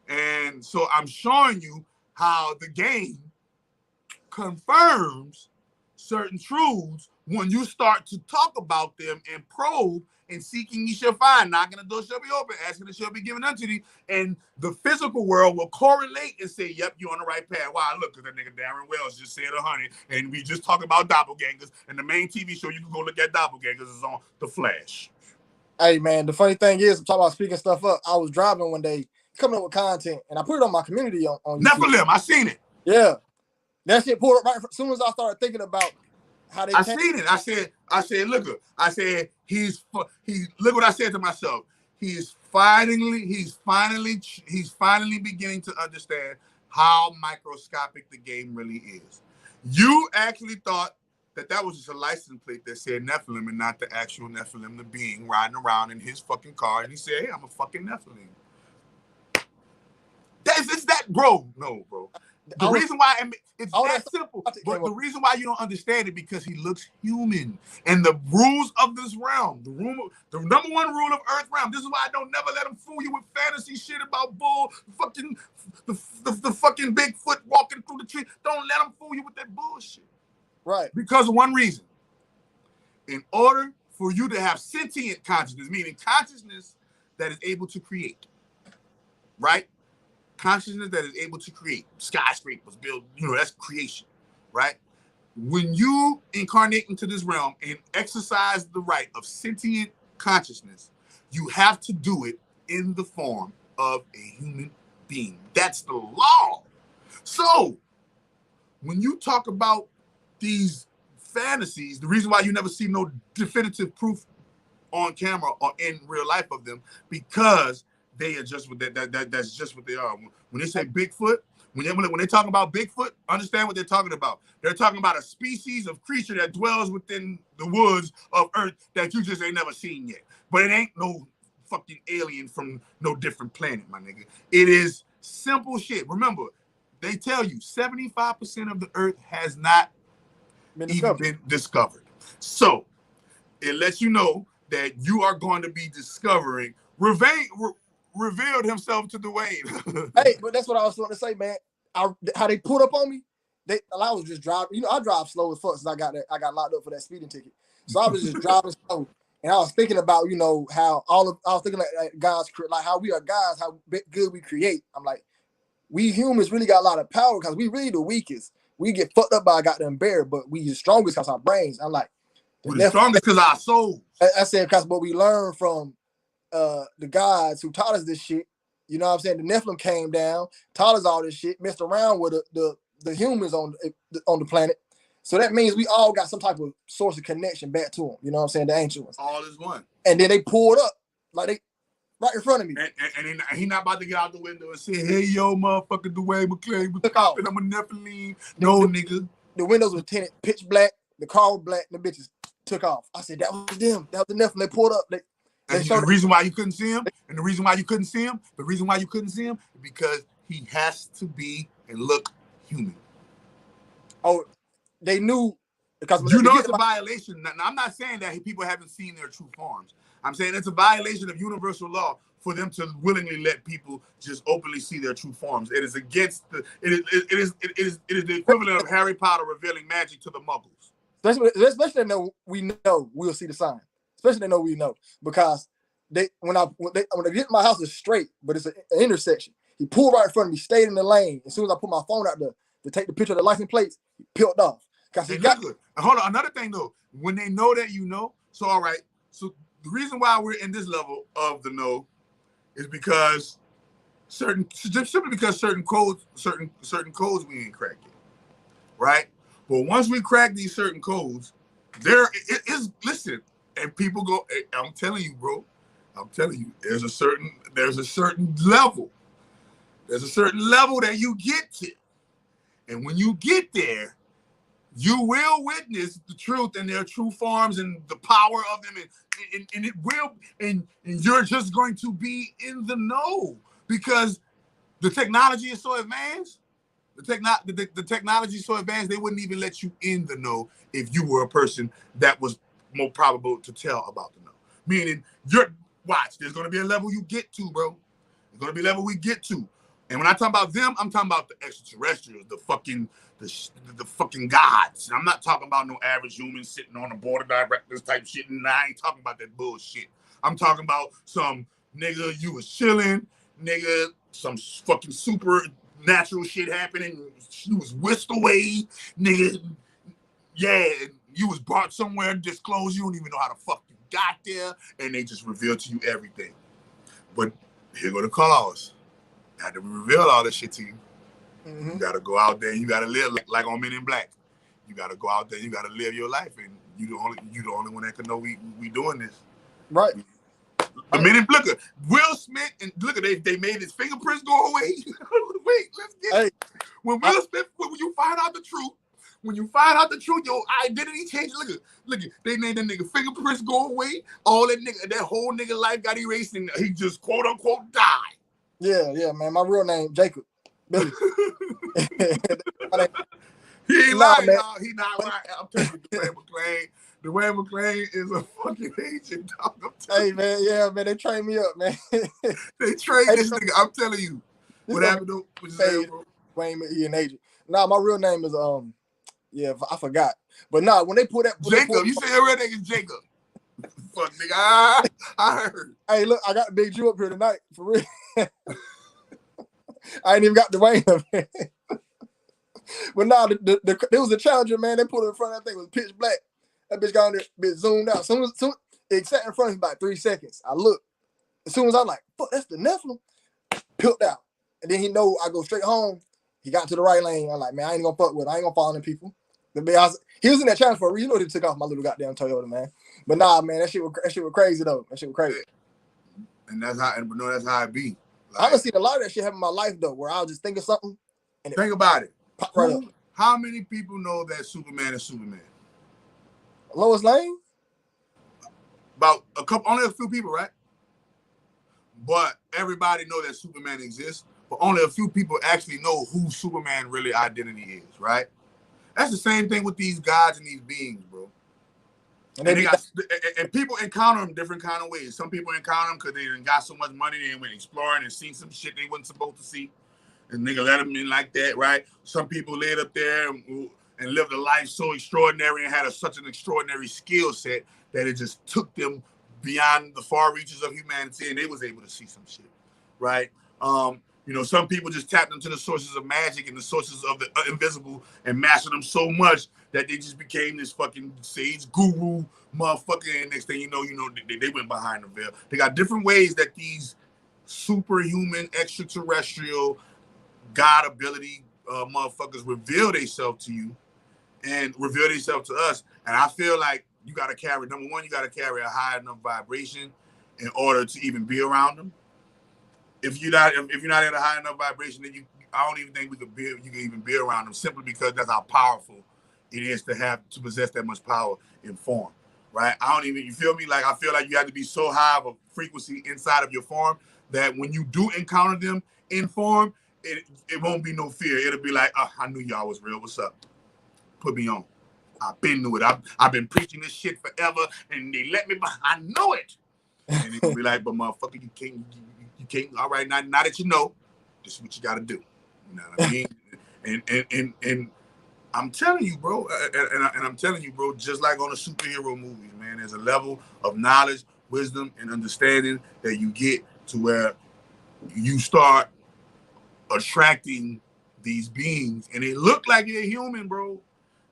And so I'm showing you how the game confirms certain truths when you start to talk about them and probe, and seeking ye shall find, knocking the door shall be open, asking it shall be given unto thee. And the physical world will correlate and say, yep, you're on the right path. Why? Look, because that nigga Darren Wells just said 100, and we just talking about doppelgangers, and the main TV show you can go look at doppelgangers is on The Flash. Hey, man, the funny thing is, I'm talking about speaking stuff up. I was driving one day, coming up with content, and I put it on my community on YouTube. Nephilim, I seen it. Yeah. That shit pulled up right as soon as I started thinking about how they seen it. I said, look, look what I said to myself. He's finally beginning to understand how microscopic the game really is. You actually thought that was just a license plate that said Nephilim and not the actual Nephilim, the being riding around in his fucking car, and he said, hey, I'm a fucking Nephilim. It's that, bro. No, bro. The reason why it's that simple, but the reason why you don't understand it because he looks human. And the rules of this realm, the number one rule of Earth realm. This is why I don't never let them fool you with fantasy shit about the fucking Bigfoot walking through the tree. Don't let them fool you with that bullshit. Right. Because of one reason. In order for you to have sentient consciousness, meaning consciousness that is able to create, right? Consciousness that is able to create skyscrapers, build, that's creation, right? When you incarnate into this realm and exercise the right of sentient consciousness, you have to do it in the form of a human being. That's the law. So when you talk about these fantasies, the reason why you never see no definitive proof on camera or in real life of them, because they are just what that's just what they are. When they say Bigfoot, when they talk about Bigfoot, understand what they're talking about. They're talking about a species of creature that dwells within the woods of Earth that you just ain't never seen yet. But it ain't no fucking alien from no different planet, my nigga. It is simple shit. Remember, they tell you 75% of the Earth has not been discovered. So it lets you know that you are going to be discovering. Revealed himself to Dwayne. Hey, but that's what I was going to say, man. How they pulled up on me, I was just driving. You know, I drive slow as fuck since I got locked up for that speeding ticket. So I was just driving slow, and I was thinking about, you know, how I was thinking like guys, like how we are guys, how good we create. I'm like, we humans really got a lot of power because we really the weakest. We get fucked up by a goddamn bear, but we the strongest because our brains. I'm like, we're the strongest because our souls. I said because what we learned from the gods who taught us this shit. You know what I'm saying? The Nephilim came down, taught us all this shit, messed around with the humans on the planet. So that means we all got some type of source of connection back to them. You know what I'm saying? The ancient ones. All is one. And then they pulled up like they right in front of me. And he not about to get out the window and say, "Hey, yo, motherfucker, Dwayne McClay, took off. I'm a Nephilim." No, nigga. The windows were tinted, pitch black. The car was black. And the bitches took off. I said, that was them. That was the Nephilim. They pulled up. And the reason why you couldn't see him, because he has to be and look human. Oh, they knew because you know it's a violation. Now, I'm not saying that people haven't seen their true forms. I'm saying it's a violation of universal law for them to willingly let people just openly see their true forms. It is against it is the equivalent of Harry Potter revealing magic to the Muggles. Especially they know we'll see the sign. Especially they know we know, because when I get my house is straight, but it's an intersection. He pulled right in front of me, stayed in the lane. As soon as I put my phone out there to take the picture of the license plates, he peeled off. Cause he got good. Hold on, another thing though, when they know that you know, so all right. So the reason why we're in this level of the know is because simply because certain codes we ain't cracked yet, right? But once we crack these certain codes, listen, and people go, hey, I'm telling you, bro. I'm telling you, there's a certain level. There's a certain level that you get to. And when you get there, you will witness the truth and their true forms and the power of them. And it will, and you're just going to be in the know because the technology is so advanced. The technology is so advanced, they wouldn't even let you in the know if you were a person that was more probable to tell about the know. Meaning, there's going to be a level you get to, bro. There's going to be a level we get to. And when I talk about them, I'm talking about the extraterrestrials, the fucking gods. I'm not talking about no average human sitting on a board of directors type shit. And I ain't talking about that bullshit. I'm talking about some nigga, you was chilling, nigga, some fucking supernatural shit happening. You was whisked away, nigga. Yeah, you was brought somewhere disclosed. You don't even know how the fuck you got there. And they just revealed to you everything. But here go the clause. After we reveal all this shit to you, you gotta go out there and you gotta live like on Men in Black. You gotta go out there, you gotta live your life, and you the only one that can know we doing this. Right. The Men in Black, Will Smith, and look at they made his fingerprints go away. Wait, let's get it. When Will Smith, when you find out the truth, your identity change. Look at they made that nigga fingerprints go away. All that whole nigga life got erased, and he just quote unquote died. Yeah, man. My real name, Jacob. Billy. He ain't lying, y'all. He not lying. I'm telling you, Dwayne McClay is a fucking agent, dog. Hey, man, yeah, man. They trained me up, man. They trained this nigga. I'm telling you. What happened to Dwayne, he an agent. Nah, my real name is, I forgot. But nah, when they put that. Jacob, you say your real name is Jacob. Fuck, nigga. I heard. Hey, look, I got Big Drew up here tonight, for real. I ain't even got Dwayne up here. But nah, there was a Challenger, man. They put it in front of that thing. It was pitch black. That bitch got on there, bitch zoomed out. Soon it sat in front of me about 3 seconds. I looked. As soon as I'm like, fuck, that's the Nephilim. Peeled out. And then he know I go straight home. He got to the right lane. I'm like, man, I ain't gonna fuck with it. I ain't gonna follow them people. He was in that challenge for a reason. You know, he took off my little goddamn Toyota, man. But nah, man, that shit was crazy though. That shit was crazy. And that's how it be. Like, I done seen a lot of that shit happen in my life though, where I was just thinking something. And think about it. Right up. How many people know that Superman is Superman? Lois Lane? About only a few people, right? But everybody know that Superman exists, but only a few people actually know who Superman really identity is, right? That's the same thing with these gods and these beings, bro. And people encounter them different kind of ways. Some people encounter them because they got so much money they went exploring and seen some shit they wasn't supposed to see. And nigga let them in like that, right? Some people laid up there and lived a life so extraordinary and had such an extraordinary skill set that it just took them beyond the far reaches of humanity and they was able to see some shit, right? You know, some people just tapped into the sources of magic and the sources of the invisible and mastered them so much that they just became this fucking sage guru motherfucker. And next thing you know, they went behind the veil. They got different ways that these superhuman, extraterrestrial, God ability motherfuckers reveal themselves to you and reveal themselves to us. And I feel like you got to carry, number one, you got to carry a high enough vibration in order to even be around them. If you're not at a high enough vibration, then I don't even think you can even be around them, simply because that's how powerful it is to possess that much power in form, right? You feel me? Like, I feel like you have to be so high of a frequency inside of your form that when you do encounter them in form, it won't be no fear. It'll be like, oh, I knew y'all was real. What's up? Put me on. I've been knew it. I've been preaching this shit forever, and they let me behind. I know it. And it'll be like, but motherfucker, you can't. All right, now that you know, this is what you got to do. You know what I mean? and I'm telling you, bro, and I'm telling you, bro, just like on the superhero movies, man, there's a level of knowledge, wisdom, and understanding that you get to where you start attracting these beings, and they look like they're human, bro.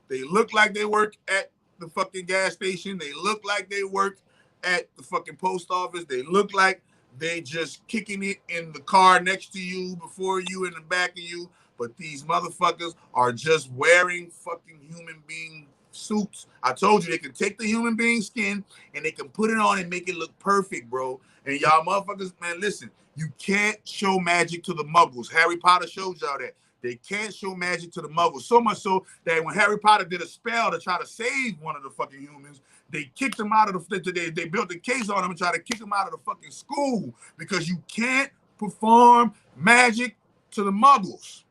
They look like they work at the fucking gas station. They look like they work at the fucking post office. They look like they just kicking it in the car next to you, before you, in the back of you. But these motherfuckers are just wearing fucking human being suits. I told you they can take the human being skin and they can put it on and make it look perfect, bro. And y'all motherfuckers, man, listen, you can't show magic to the muggles. Harry Potter shows y'all that. They can't show magic to the muggles. So much so that when Harry Potter did a spell to try to save one of the fucking humans, they kicked him out of they built a case on him and tried to kick him out of the fucking school, because you can't perform magic to the muggles.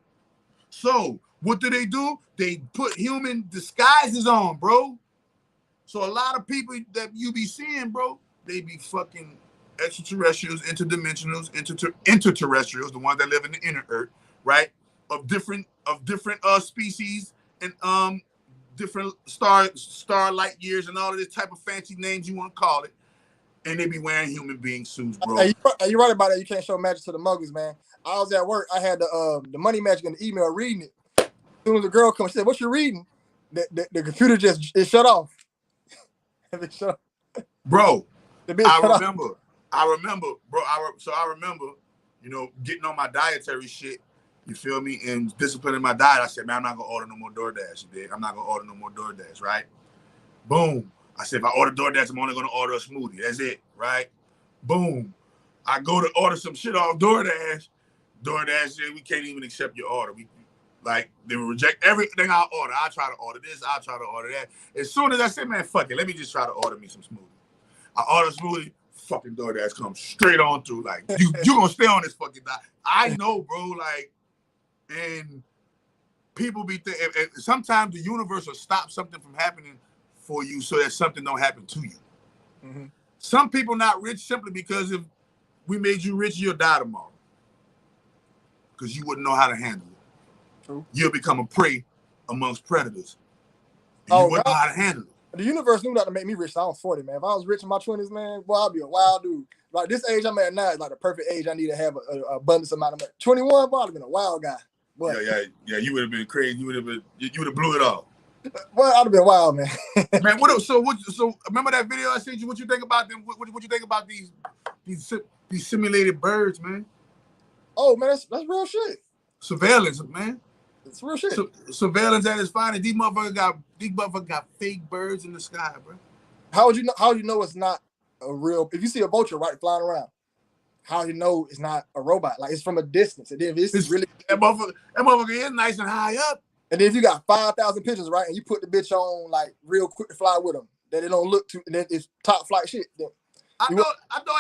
So what do? They put human disguises on, bro. So a lot of people that you be seeing, bro, they be fucking extraterrestrials, interdimensionals, interterrestrials, the ones that live in the inner earth, right? Of different species and different star light years and all of this type of fancy names you want to call it, and they be wearing human being suits, bro. You're right about that. You can't show magic to the muggles, man. I was at work. I had the money magic in the email reading it. As soon as the girl comes, she said, "What you reading?" The computer it shut off. It shut off. Bro, I remember, bro. I remember, getting on my dietary shit. You feel me? And disciplining my diet. I said, man, I'm not gonna order no more DoorDash. I'm not gonna order no more DoorDash, right? Boom. I said, if I order DoorDash, I'm only gonna order a smoothie. That's it, right? Boom. I go to order some shit off DoorDash. DoorDash said, we can't even accept your order. They will reject everything I order. I try to order this, I try to order that. As soon as I said, man, fuck it, let me just try to order me some smoothie. I order a smoothie, fucking DoorDash comes straight on through. Like, you gonna stay on this fucking diet. I know, bro, like, and people be thinking, sometimes the universe will stop something from happening for you so that something don't happen to you. Mm-hmm. Some people not rich simply because if we made you rich, you'll die tomorrow. Because you wouldn't know how to handle it. True. You'll become a prey amongst predators. And you wouldn't know how to handle it. The universe knew not to make me rich. So I was 40, man. If I was rich in my 20s, man, boy, I'd be a wild dude. Like, this age I'm at now is like the perfect age I need to have an abundance amount of money. 21, boy, I'd have been a wild guy. Boy. Yeah, you would have been crazy. You would have blew it off. Well, I'd have been wild, man. Man, so remember that video I sent you? What you think about them? What you think about these simulated birds, man? Oh man, that's real shit. Surveillance, man. It's real shit. Surveillance at its finest. These motherfuckers got fake birds in the sky, bro. How would you know? How you know it's not a real? If you see a vulture right flying around, how you know it's not a robot? Like it's from a distance. And then if it's really that motherfucker is nice and high up. And then if you got 5,000 pictures, right, and you put the bitch on like real quick to fly with them, that it don't look too, and then it's top flight shit. Then I know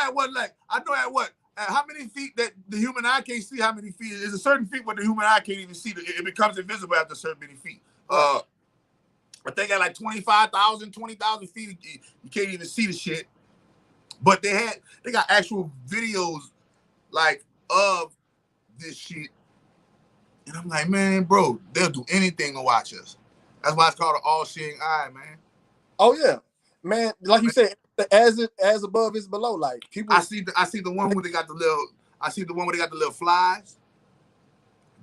at what how many feet that the human eye can't see. How many feet? There's a certain feet where the human eye can't even see. It becomes invisible after certain many feet. I think at like 25,000, 20,000 feet, you can't even see the shit. But they got actual videos like of this shit. And I'm like, man, bro, they'll do anything to watch us. That's why it's called an all-seeing eye, man. Oh yeah, man. Like you said, as above is below. Like people, I see the one where they got the little flies.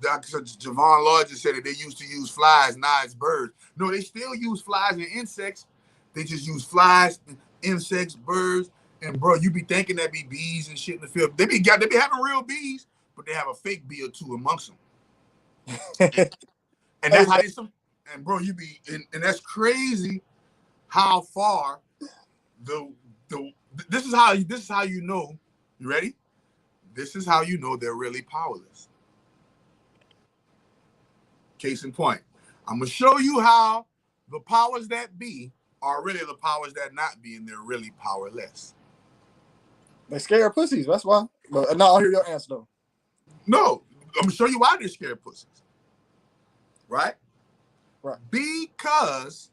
Javon Lord just said that they used to use flies, now it's birds. No, they still use flies and insects. They just use flies, insects, birds, and bro, you be thinking that be bees and shit in the field. They be having real bees, but they have a fake bee or two amongst them. and that's how they some. And bro, and that's crazy how far this is how you know. You ready? This is how you know they're really powerless. Case in point, I'm gonna show you how the powers that be are really the powers that not be, and they're really powerless. They scare pussies. That's why. But no, I'll hear your answer though. No, I'm gonna show you why they're scared pussies. Right? Right. Because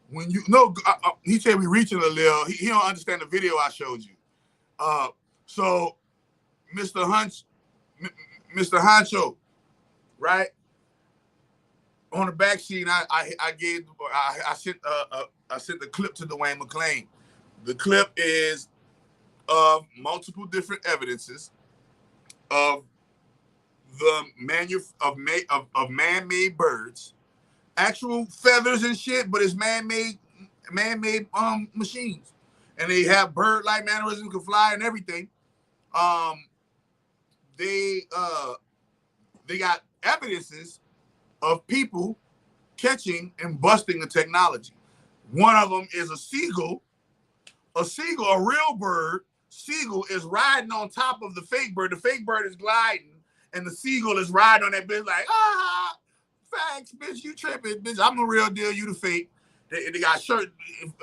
when you know, he said we reaching a little. He don't understand the video I showed you. So Mr. Honcho, right? On the back sheet, I sent the clip to Dwayne McClain. The clip is of multiple different evidences of the man-made birds, actual feathers and shit, but it's man-made machines, and they have bird-like mannerisms, can fly and everything. They got evidences of people catching and busting the technology. One of them is a seagull. A real bird. Seagull is riding on top of the fake bird. The fake bird is gliding, and the seagull is riding on that bitch like, facts, bitch, you tripping, bitch. I'm the real deal, you the fake. They got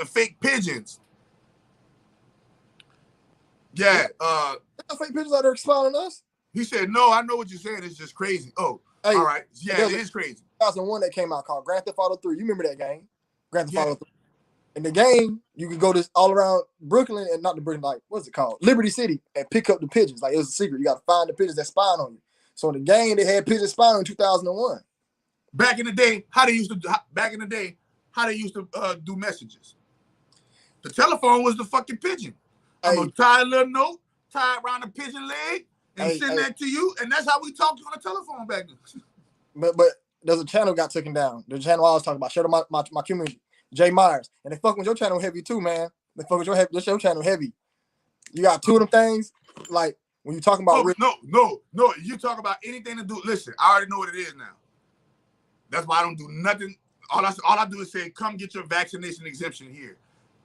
fake pigeons. Yeah. Fake pigeons out there spying on us? He said, no, I know what you're saying. It's just crazy. Oh, hey, all right. Yeah, it is crazy. 2001 that came out called Grand Theft Auto 3. You remember that game? Grand Theft Auto 3. In the game, you could go this all around Brooklyn and not the Brooklyn, like, what's it called? Liberty City, and pick up the pigeons. Like, it was a secret. You got to find the pigeons that spying on you. So in the game, they had pigeons spying in 2001. Back in the day, how they used to do messages. The telephone was the fucking pigeon. I'm gonna tie a little note, tie it around the pigeon leg, and send that to you. And that's how we talked on the telephone back then. But there's a channel got taken down. The channel I was talking about, shout out my community, Jay Myers. And they fuck with your channel heavy too, man. They fuck with your channel heavy. You got two of them things, like when you talking about no, you talk about anything to do. Listen, I already know what it is now. That's why I don't do nothing. All I do is say, come get your vaccination exemption here.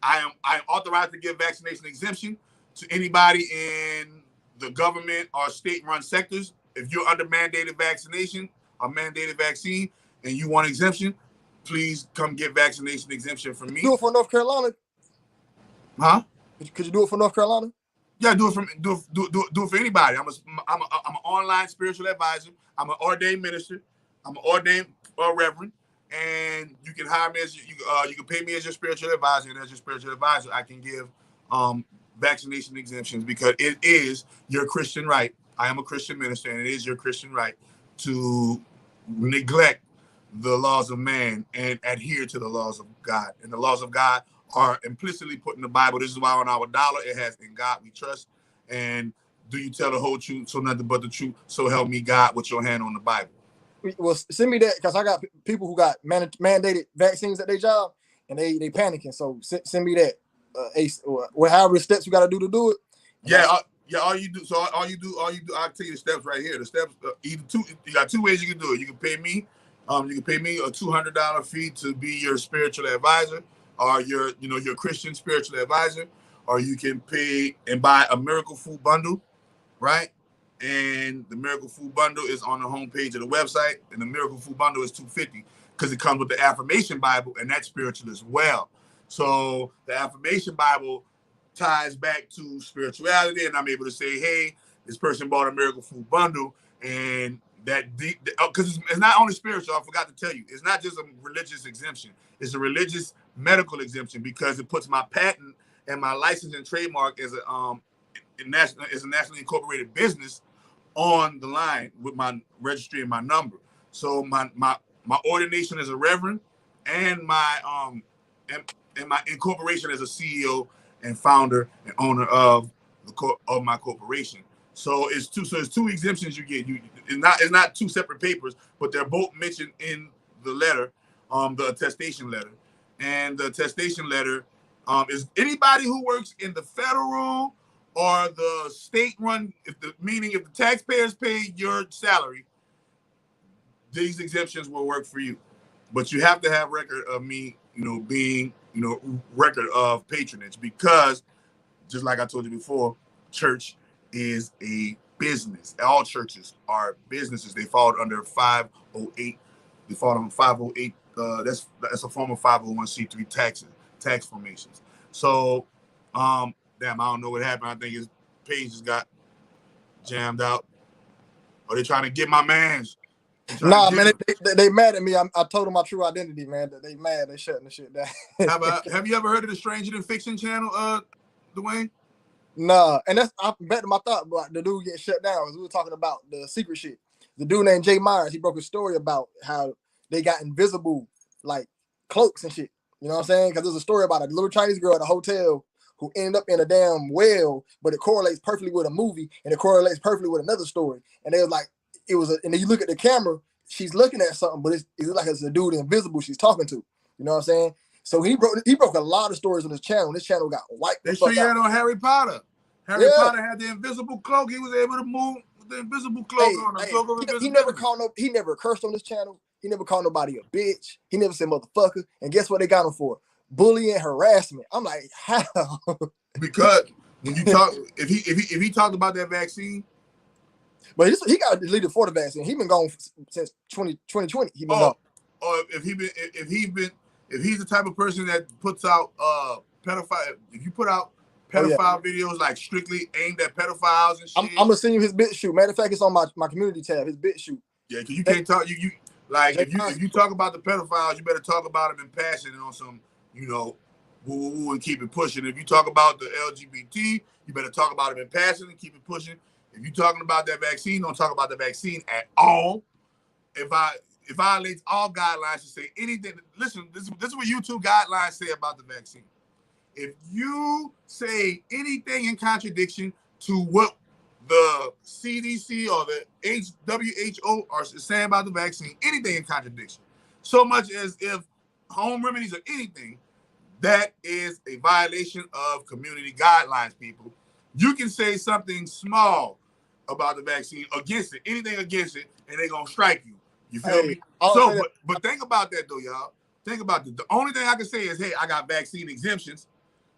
I am authorized to give vaccination exemption to anybody in the government or state-run sectors. If you're under mandated vaccination or mandated vaccine and you want exemption, please come get vaccination exemption from me. Do it for North Carolina? Huh? Could you do it for North Carolina? Yeah, do it for anybody. I'm an online spiritual advisor. I'm an ordained minister. I'm an ordained reverend. And you can hire me as you can pay me as your spiritual advisor, and as your spiritual advisor, I can give vaccination exemptions because it is your Christian right. I am a Christian minister, and it is your Christian right to neglect the laws of man and adhere to the laws of God. And the laws of God are implicitly put in the Bible. This is why on our dollar it has "In God We Trust." And do you tell the whole truth, so nothing but the truth, so help me God, with your hand on the Bible. Well, send me that, because I got people who got mandated vaccines at their job, and they panicking. So send me that. However the steps you got to do it. Yeah, Yeah, all you do. I'll tell you the steps right here. The steps, either two. You got two ways you can do it. You can pay me. You can pay me a $200 fee to be your spiritual advisor, or your Christian spiritual advisor, or you can pay and buy a Miracle Food Bundle, right? And the Miracle Food Bundle is on the homepage of the website, and the Miracle Food Bundle is $250 because it comes with the Affirmation Bible, and that's spiritual as well. So the Affirmation Bible ties back to spirituality, and I'm able to say, hey, this person bought a Miracle Food Bundle, and that because it's not only spiritual. I forgot to tell you, it's not just a religious exemption. It's a religious medical exemption because it puts my patent and my license and trademark as a nationally incorporated business on the line with my registry and my number. So my ordination as a reverend and my my incorporation as a CEO and founder and owner of my corporation. So it's two exemptions you get. It's not two separate papers, but they're both mentioned in the letter, the attestation letter. And the attestation letter is anybody who works in the federal or the state-run, if the taxpayers pay your salary, these exemptions will work for you. But you have to have record of me, being, record of patronage, because just like I told you before, church is a business. All churches are businesses. They fall under 508. They fall under 508. That's a form of 501c3 tax formations. So, damn, I don't know what happened. I think his page just got jammed out. Or they trying to get my man's. Nah, man, they mad at me. I told them my true identity, man. They mad. They shutting the shit down. Have you ever heard of the Stranger Than Fiction channel, Dwayne? Nah, and that's I bet my thought about the dude getting shut down. We were talking about the secret shit. The dude named Jay Myers, he broke a story about how they got invisible like cloaks and shit. You know what I'm saying? Because there's a story about a little Chinese girl at a hotel who ended up in a damn well, but it correlates perfectly with a movie and it correlates perfectly with another story. And they was like, and then you look at the camera, she's looking at something, but it's like it's a dude invisible she's talking to. You know what I'm saying? So he broke a lot of stories on his channel. This channel got wiped. They sure had on Harry Potter. Harry Potter had the invisible cloak. He was able to move with the invisible cloak on him. He never cursed on this channel. He never called nobody a bitch. He never said motherfucker. And guess what they got him for? Bullying and harassment. I'm like, how? Because when you talk, if he talked about that vaccine. But he got deleted for the vaccine. He been gone since 2020. He been gone. Or if he's the type of person that puts out pedophile. If you put out pedophile videos like strictly aimed at pedophiles and shit, I'm gonna send you his bit shoot. Matter of fact, it's on my community tab. His bit shoot. Yeah, because you can't talk. You like if you talk about the pedophiles, you better talk about them in passion and on some woo and keep it pushing. If you talk about the LGBT, you better talk about them in passion and keep it pushing. If you're talking about that vaccine, don't talk about the vaccine at all. It violates all guidelines to say anything. Listen, this is what YouTube guidelines say about the vaccine. If you say anything in contradiction to what the CDC or the WHO are saying about the vaccine, anything in contradiction, so much as if home remedies or anything, that is a violation of community guidelines, people. You can say something small about the vaccine, against it, anything against it, and they're going to strike you. You feel me? So, but think about that, though, y'all. Think about it. The only thing I can say is, hey, I got vaccine exemptions.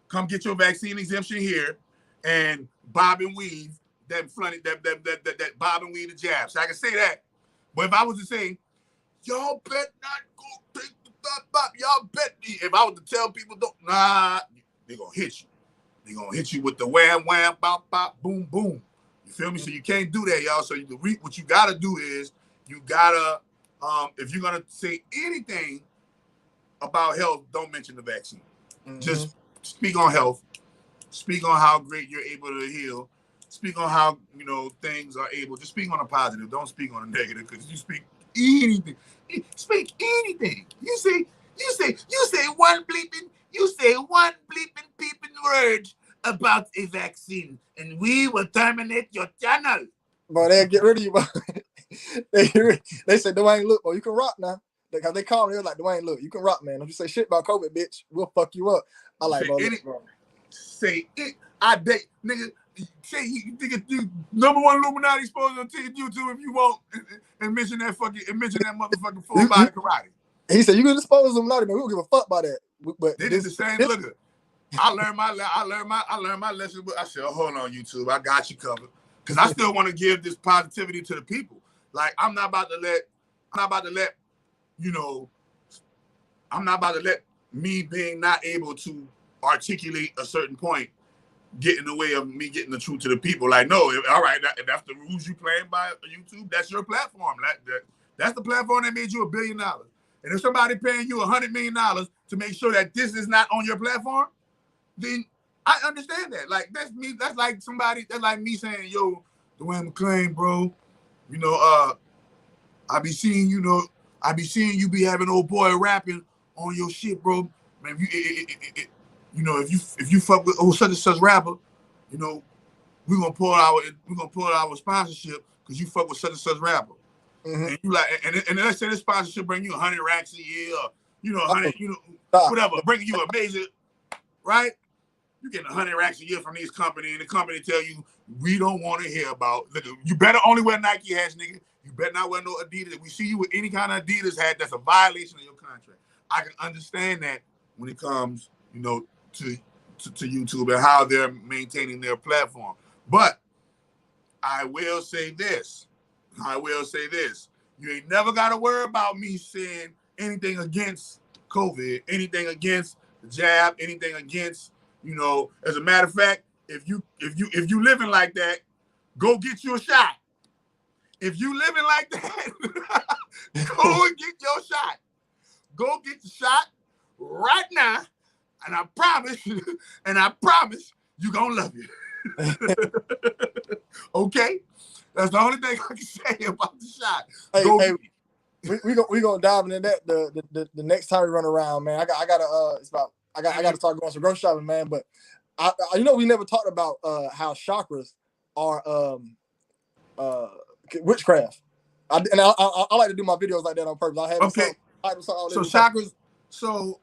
Come get your vaccine exemption here and bob and weave that bob and weave the jab. So I can say that. But if I was to say, y'all bet not go take the bop, y'all bet me. If I was to tell people, they're going to hit you. They're going to hit you with the wham, wham, bop, bop, boom, boom. You feel me? So you can't do that, y'all. So what you got to do is you got to, if you're going to say anything about health, don't mention the vaccine. Mm-hmm. Just speak on health. Speak on how great you're able to heal. Speak on how, things are able. Just speak on a positive. Don't speak on a negative, because you speak anything. Speak anything. You say one bleeping peeping word about a vaccine, and we will terminate your channel. But they'll get rid of you. They said, Dwayne, look, you can rock now. Because they called me, they're like, Dwayne, look, you can rock, man. Don't you say shit about COVID, bitch. We'll fuck you up. I like, bro. Say it. I date, nigga. say you think it's the #1 Illuminati exposed on YouTube if you won't, and mention that motherfucking full body karate. He said you can expose them, not man. We don't give a fuck about that. But they did the same. Look, I learned my lesson. I said, oh, hold on, YouTube, I got you covered, because I still want to give this positivity to the people. Like I'm not about to let me being not able to articulate a certain point get in the way of me getting the truth to the people. Like, no, all right, if that's the rules you playing by YouTube, that's your platform. That's the platform that made you $1 billion. And if somebody paying you $100 million to make sure that this is not on your platform, then I understand that. Like, that's me. That's like me saying, yo, Dwayne McClain, bro, I be seeing you be having old boy rapping on your shit, bro. Man, if you fuck with such and such rapper, we're gonna pull our sponsorship because you fuck with such and such rapper. Mm-hmm. And you like, and let's say this sponsorship bring you 100 racks a year, or, 100, whatever, bringing you amazing, right? You getting 100 racks a year from these company, and the company tell you we don't want to hear about. Look, you better only wear Nike hats, nigga. You better not wear no Adidas. If we see you with any kind of Adidas hat, that's a violation of your contract. I can understand that when it comes, to YouTube and how they're maintaining their platform. But I will say this. You ain't never got to worry about me saying anything against COVID, anything against the jab, anything against, as a matter of fact, if you living like that, go get you a shot. If you living like that, go and get your shot. Go get the shot right now, and I promise you gonna love it. Okay, that's the only thing I can say about the shot. We gonna dive into that the next time we run around, man. I gotta start going some grocery shopping, man. But we never talked about how chakras are witchcraft. I like to do my videos like that on purpose. I have so chakras. So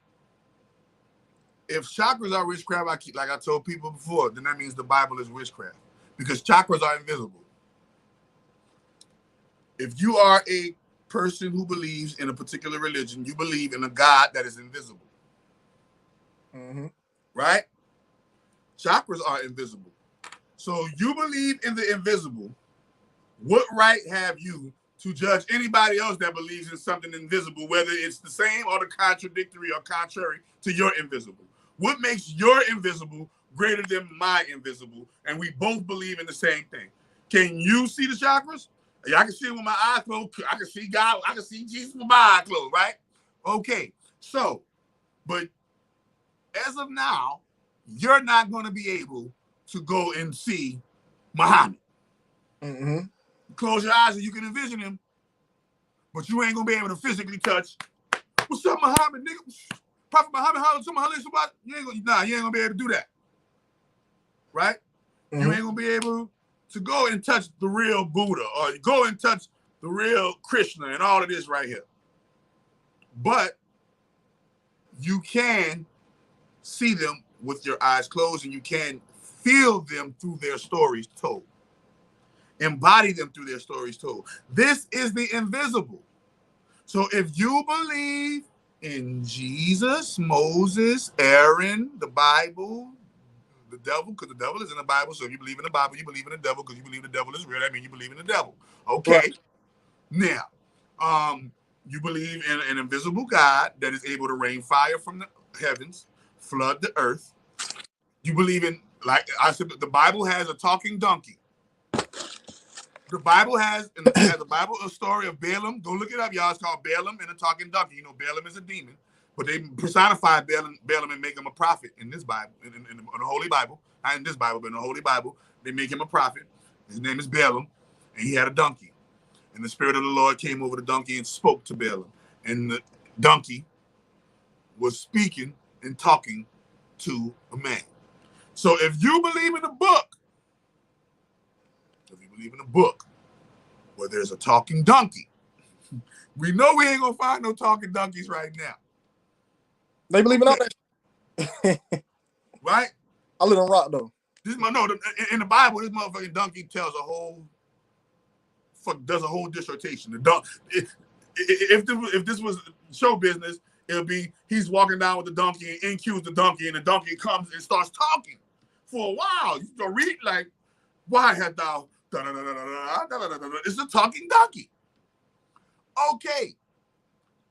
if chakras are witchcraft, like I told people before, then that means the Bible is witchcraft, because chakras are invisible. If you are a person who believes in a particular religion, you believe in a God that is invisible. Mm-hmm. Right? Chakras are invisible. So you believe in the invisible. What right have you to judge anybody else that believes in something invisible, whether it's the same or the contradictory or contrary to your invisible? What makes your invisible greater than my invisible? And we both believe in the same thing. Can you see the chakras? Yeah, I can see it with my eyes closed. I can see God. I can see Jesus with my eyes closed, right? Okay. So, but as of now, you're not going to be able to go and see Muhammad. Mm-hmm. Close your eyes and you can envision him, but you ain't gonna be able to physically touch. What's up, Muhammad, nigga? Prophet Muhammad, you ain't gonna be able to do that, right? Mm-hmm. You ain't gonna be able to go and touch the real Buddha, or go and touch the real Krishna and all of this right here. But you can see them with your eyes closed, and you can feel them through their stories told. Embody them through their stories told. This is the invisible. So if you believe in Jesus, Moses, Aaron, the Bible, the devil, because the devil is in the Bible. So if you believe in the Bible, you believe in the devil, because you believe the devil is real. That means you believe in the devil. Okay. Right. Now, you believe in an invisible God that is able to rain fire from the heavens, flood the earth. You believe in, like I said, the Bible has a talking donkey. The Bible has a story of Balaam. Go look it up, y'all. It's called Balaam and the Talking Donkey. Balaam is a demon, but they personify Balaam and make him a prophet in this Bible, in the Holy Bible. Not in this Bible, but in the Holy Bible, they make him a prophet. His name is Balaam, and he had a donkey. And the Spirit of the Lord came over the donkey and spoke to Balaam. And the donkey was speaking and talking to a man. So if you believe in the book, where there's a talking donkey, we know we ain't gonna find no talking donkeys right now. They believe in all that. Right? I live in Rock though. In the Bible, this motherfucking donkey tells does a whole dissertation. If this was show business, it'll be he's walking down with the donkey and cues the donkey, and the donkey comes and starts talking for a while. You go read like, why hast thou? It's a talking donkey. Okay.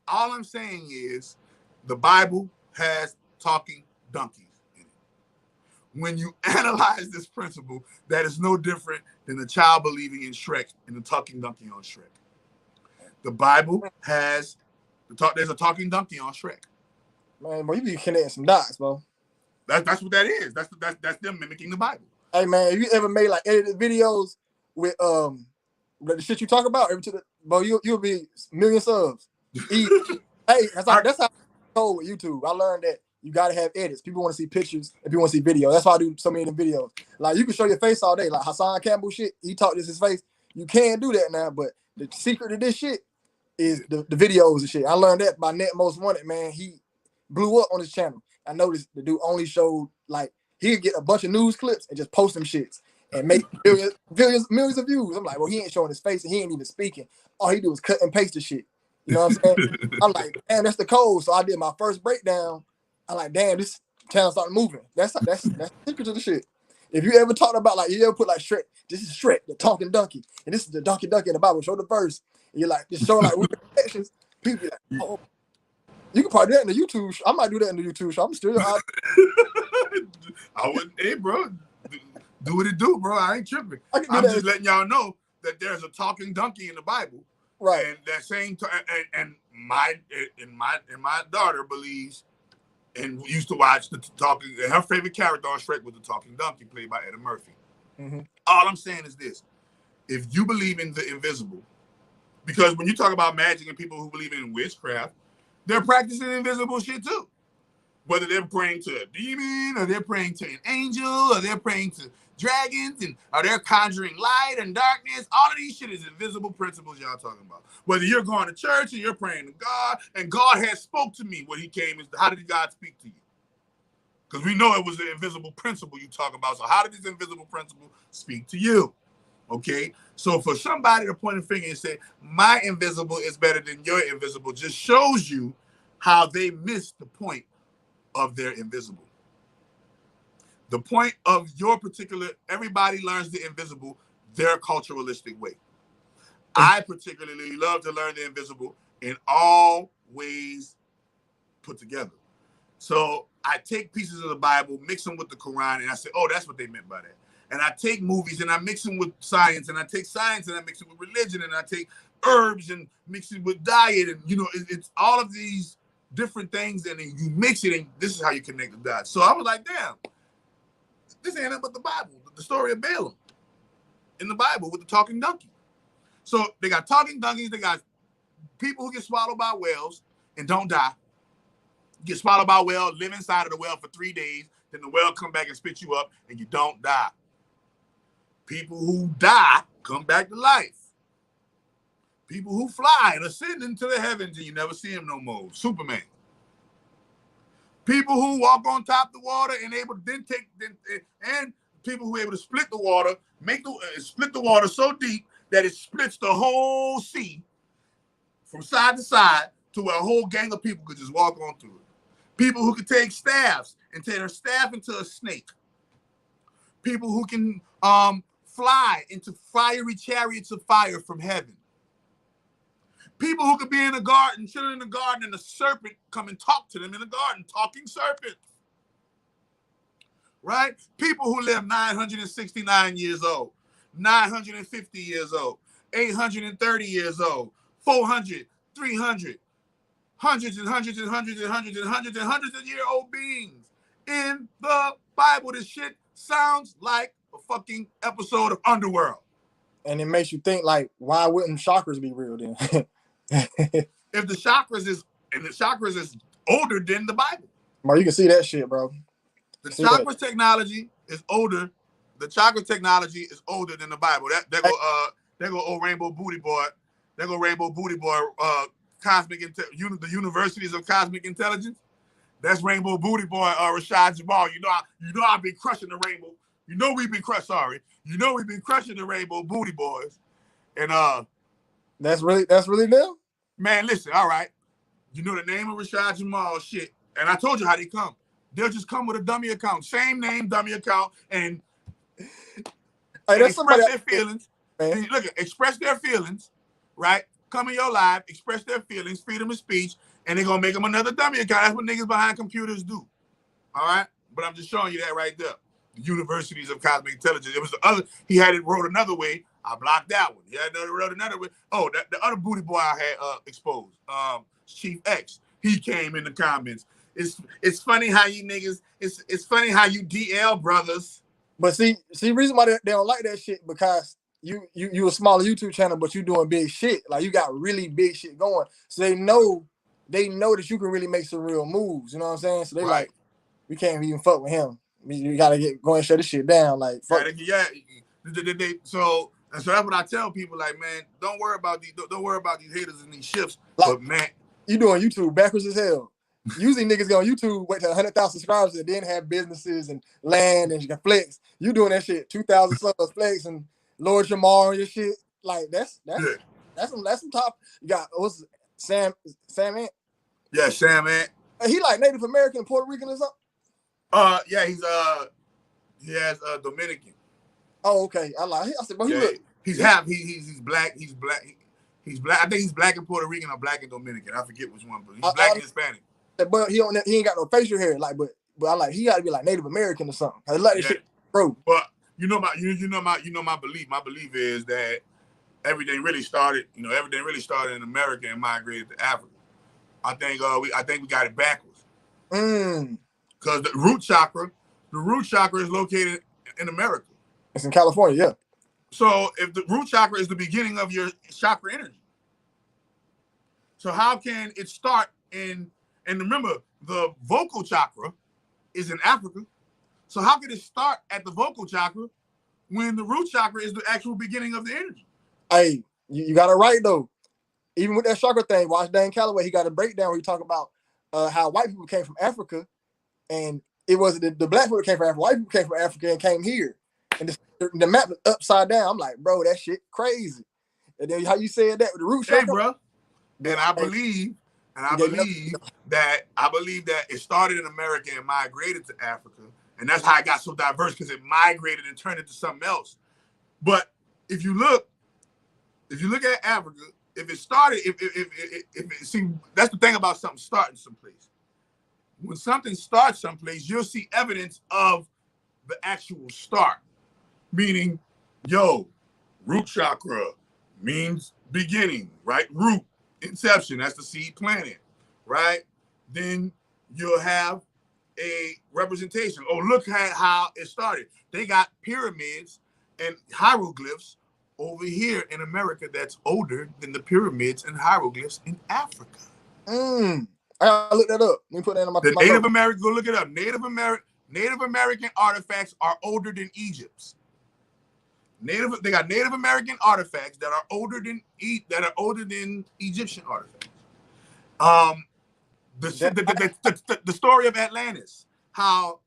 All I'm saying is the Bible has talking donkeys in it. When you analyze this principle, that is no different than a child believing in Shrek and the talking donkey on Shrek. The Bible has there's a talking donkey on Shrek. Man, bro, you be connecting some dots, bro. That's what that is. That's them mimicking the Bible. Hey man, have you ever made like edited videos with the shit you talk about? Bro, you'll be million subs. Hey, that's how I told with YouTube. I learned that you gotta have edits. People want to see pictures and people want to see video. That's why I do so many of the videos. Like you can show your face all day, like Hassan Campbell shit. He taught this his face. You can't do that now, but the secret to this shit is the videos and shit. I learned that by Net Most Wanted, man. He blew up on his channel. I noticed the dude only showed like he'd get a bunch of news clips and just post them shits and make millions of views. I'm like, well, he ain't showing his face and he ain't even speaking. All he do is cut and paste the shit. You know what I'm saying? I'm like, damn, that's the code. So I did my first breakdown. I'm like, damn, this channel started moving. That's the secret to the shit. If you ever talked about like you ever put like Shrek, this is Shrek, the talking donkey, and this is the donkey in the Bible. Show the verse. And you're like, just show like weird connections. People be like, oh, you can probably do that in the YouTube show. I might do that in the YouTube show. I'm still. I wouldn't, hey, bro, do what it do, bro. I ain't tripping. I'm just letting y'all know that there's a talking donkey in the Bible, right? And that same and my daughter believes and used to watch the talking. Her favorite character on Shrek was the talking donkey, played by Eddie Murphy. Mm-hmm. All I'm saying is this: if you believe in the invisible, because when you talk about magic and people who believe in witchcraft, they're practicing invisible shit too. Whether they're praying to a demon, or they're praying to an angel, or they're praying to dragons, or they're conjuring light and darkness. All of these shit is invisible principles y'all talking about. Whether you're going to church and you're praying to God, and God has spoke to me when he came, is how did God speak to you? Because we know it was the invisible principle you talk about. So how did this invisible principle speak to you? Okay? So for somebody to point a finger and say, my invisible is better than your invisible, just shows you how they missed the point of their invisible. The point of your particular, everybody learns the invisible their culturalistic way. I particularly love to learn the invisible in all ways put together. So I take pieces of the Bible, mix them with the Quran, and I say, oh, that's what they meant by that. And I take movies and I mix them with science, and I take science and I mix it with religion, and I take herbs and mix it with diet, and it's all of these different things, and then you mix it, and this is how you connect the dots. So I was like, damn, this ain't nothing but the Bible, the story of Balaam in the Bible with the talking donkey. So they got talking donkeys, they got people who get swallowed by whales and don't die. Get swallowed by a whale, live inside of the whale for 3 days, then the whale come back and spit you up, and you don't die. People who die come back to life. People who fly and ascend into the heavens and you never see them no more. Superman. People who walk on top of the water and able to and people who are able to split the water, split the water so deep that it splits the whole sea from side to side to where a whole gang of people could just walk on through it. People who can take staffs and turn their staff into a snake. People who can fly into fiery chariots of fire from heaven. People who could be in a garden, chilling in the garden, and a serpent come and talk to them in the garden, talking serpents. Right? People who live 969 years old, 950 years old, 830 years old, 400, 300, hundreds and hundreds and hundreds and hundreds and hundreds and hundreds of year old beings in the Bible. This shit sounds like a fucking episode of Underworld. And it makes you think, like, why wouldn't chakras be real then? If the chakras is older than the Bible. Bro, you can see that shit, bro. The chakra technology is older. The chakra technology is older than the Bible. There go old Rainbow Booty Boy. There go Rainbow Booty Boy. The Universities of Cosmic Intelligence. That's Rainbow Booty Boy. Rashad Jamal. You know I've been crushing the You know we've been crushing the Rainbow Booty Boys. And that's really them? Man, listen, all right. You know the name of Rashad Jamal shit. And I told you how they come. They'll just come with a dummy account. Same name, dummy account, and express their feelings. Man. Look, express their feelings, right? Come in your live, express their feelings, freedom of speech, and they're gonna make them another dummy account. That's what niggas behind computers do. All right? But I'm just showing you that right there. The Universities of Cosmic Intelligence. It was the other, he had it wrote another way. I blocked that one. He had wrote another way. Oh, the other booty boy I had exposed. Chief X. He came in the comments. It's funny how you niggas, it's funny how you DL brothers. But see, reason why they don't like that shit, because you a smaller YouTube channel, but you doing big shit. Like, you got really big shit going. So they know that you can really make some real moves. You know what I'm saying? So they like, we can't even fuck with him. You gotta go and shut this shit down. Like, fuck. So that's what I tell people. Like, man, don't worry about these haters and these shifts. Like, but man, you doing YouTube backwards as hell. Usually niggas go on YouTube, wait till 100,000 subscribers, and then have businesses and land and you can flex. You doing that shit 2,000 subs flex and Lord Jamar and your shit. Like, that's some top. You got what's Sam Ant? Yeah, Sam Ant. He like Native American, Puerto Rican or something? Yeah, he has Dominican. Oh, okay. I said, but he's half. He's black. He's black. He's black. I think he's black and Puerto Rican or black and Dominican. I forget which one, but he's black and Hispanic. But he ain't got no facial hair. Like, but I like, he got to be like Native American or something. I like this shit, bro. But you know my belief. My belief is that everything really started in America and migrated to Africa. I think we got it backwards. Because the root chakra is located in America. It's in California, yeah. So if the root chakra is the beginning of your chakra energy, so how can it start in? And remember, the vocal chakra is in Africa. So how can it start at the vocal chakra when the root chakra is the actual beginning of the energy? Hey, you got it right, though. Even with that chakra thing, watch Dan Calloway, he got a breakdown where he talk about how white people came from Africa, and it wasn't the black people came from Africa. White people came from Africa and came here. And the map is upside down. I'm like, bro, that shit crazy. And then how you said that with the root chakra? Hey, bro. And I believe that it started in America and migrated to Africa, and that's how it got so diverse, because it migrated and turned into something else. But if you look at Africa, if it started, see, that's the thing about something starting someplace. When something starts someplace, you'll see evidence of the actual start. Meaning, root chakra means beginning, right? Root. Inception, that's the seed planet, right? Then you'll have a representation. Oh, look at how it started. They got pyramids and hieroglyphs over here in America that's older than the pyramids and hieroglyphs in Africa. I gotta look that up. Let me put that in my Native American, go look it up. Native American artifacts are older than Egypt's. They got Native American artifacts that are older than Egyptian artifacts. The story of Atlantis, how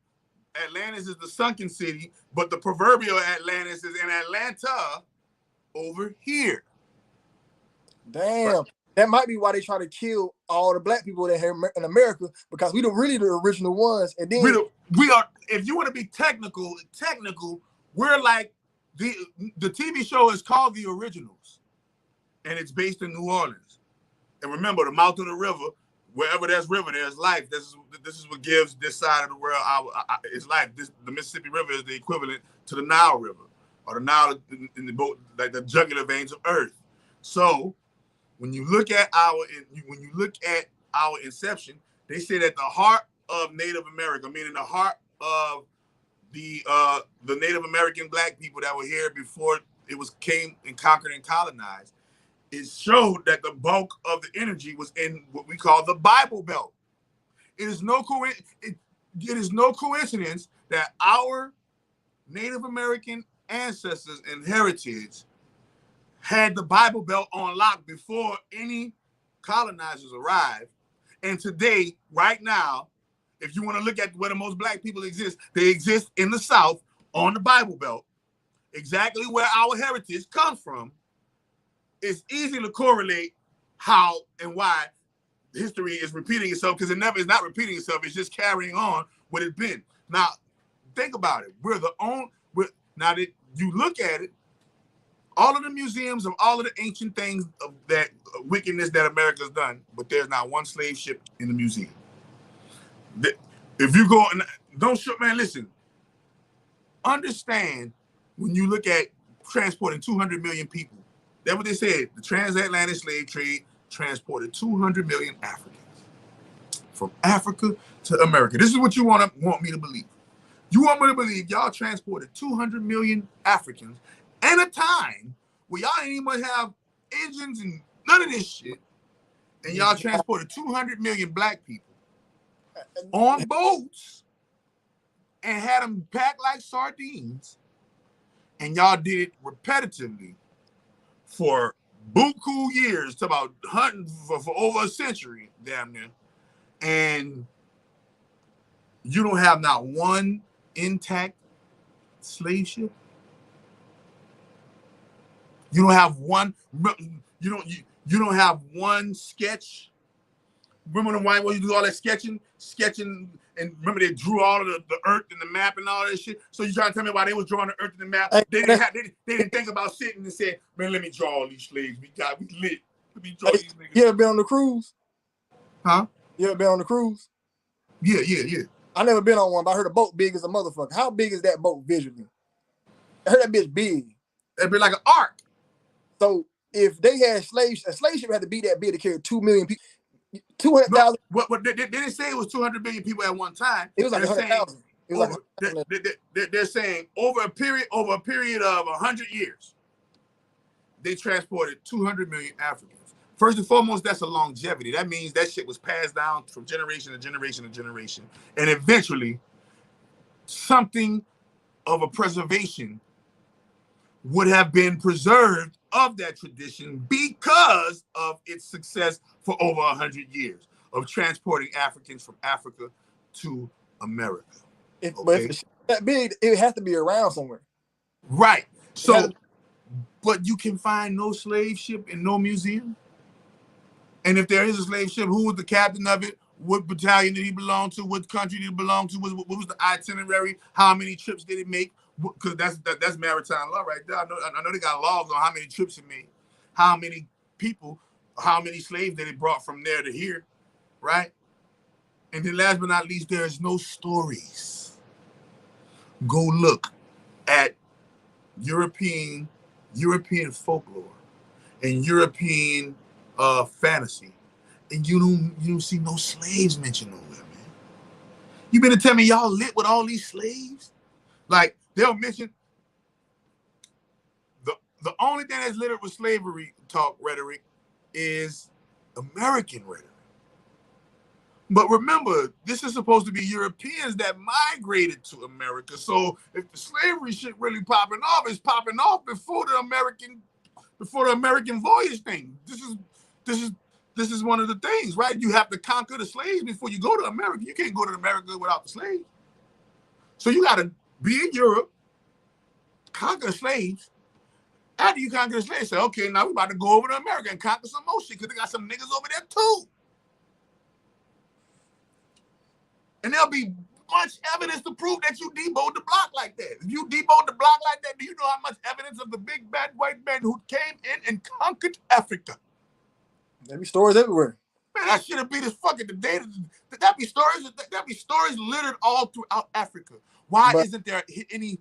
Atlantis is the sunken city, but the proverbial Atlantis is in Atlanta over here. Damn. That might be why they try to kill all the black people that here in America, because we really the original ones. And then we are, if you want to be technical, we're like, the TV show is called The Originals, and it's based in New Orleans. And remember, the mouth of the river, wherever there's river, there's life. This is what gives this side of the world its life. The Mississippi River is the equivalent to the Nile River, or the Nile in the boat, like the jugular veins of Earth. So when you look at our inception, they say that the heart of Native America, meaning the heart of the Native American black people that were here before it came and conquered and colonized, it showed that the bulk of the energy was in what we call the Bible Belt. It is no coincidence that our Native American ancestors and heritage had the Bible Belt on lock before any colonizers arrived. And today, right now, if you want to look at where the most black people exist, they exist in the South on the Bible Belt, exactly where our heritage comes from, it's easy to correlate how and why history is repeating itself, because it never is not repeating itself. It's just carrying on what it's been. Now, think about it. Now that you look at it, all of the museums of all of the ancient things of that wickedness that America's done, but there's not one slave ship in the museum. If you go and don't show, man, listen, understand when you look at transporting 200 million people, that's what they said. The transatlantic slave trade transported 200 million Africans from Africa to America. This is what you want me to believe. You want me to believe y'all transported 200 million Africans at a time where y'all ain't even have engines and none of this shit, and y'all transported 200 million black people on boats and had them packed like sardines, and y'all did it repetitively for buku years, to about hunting for over a century, damn near, and you don't have not one intact slave ship. You don't have one. You don't have one sketch. Remember the white boys used to do all that sketching, and remember they drew all of the earth and the map and all that shit. So you trying to tell me why they was drawing the earth and the map? They didn't think about sitting and say, man, let me draw all these slaves we lit. Let me draw these niggas. You ever been on the cruise? Huh? You ever been on the cruise? Yeah. I never been on one, but I heard a boat big as a motherfucker. How big is that boat visually? I heard that bitch big. It'd be like an ark. So if they had slaves, a slave ship had to be that big to carry 2 million people. 200,000. No, what they didn't say it was 200 million people at one time. It was like 100,000. They're saying over a period of 100 years, they transported 200 million Africans. First and foremost, that's a longevity. That means that shit was passed down from generation to generation to generation, and eventually, something of a preservation would have been preserved of that tradition because of its success for over 100 years of transporting Africans from Africa to America. But if it's that big, it has to be around somewhere. Right. So, but you can find no slave ship in no museum. And if there is a slave ship, who was the captain of it? What battalion did he belong to? What country did he belong to? What was the itinerary? How many trips did it make? Because that's maritime law right there. I know they got laws on how many trips it made, how many people, how many slaves that it brought from there to here, right? And then last but not least, there's no stories. Go look at European folklore and European fantasy, and you don't see no slaves mentioned nowhere, man. You mean to tell me y'all lit with all these slaves? Like, they'll mention the only thing that's littered with slavery talk rhetoric is American rhetoric. But remember, this is supposed to be Europeans that migrated to America. So if the slavery shit really popping off, it's popping off before the American voyage thing. This is one of the things, right? You have to conquer the slaves before you go to America. You can't go to America without the slaves. So you got to be in Europe, conquer the slaves. After you conquer the slaves, say, okay, now we're about to go over to America and conquer some more shit, because they got some niggas over there too. And there'll be much evidence to prove that you deboned the block like that. If you deboned the block like that, do you know how much evidence of the big bad white man who came in and conquered Africa? There be stories everywhere. Man, that should be this fucking the data. That be stories littered all throughout Africa. Why isn't there any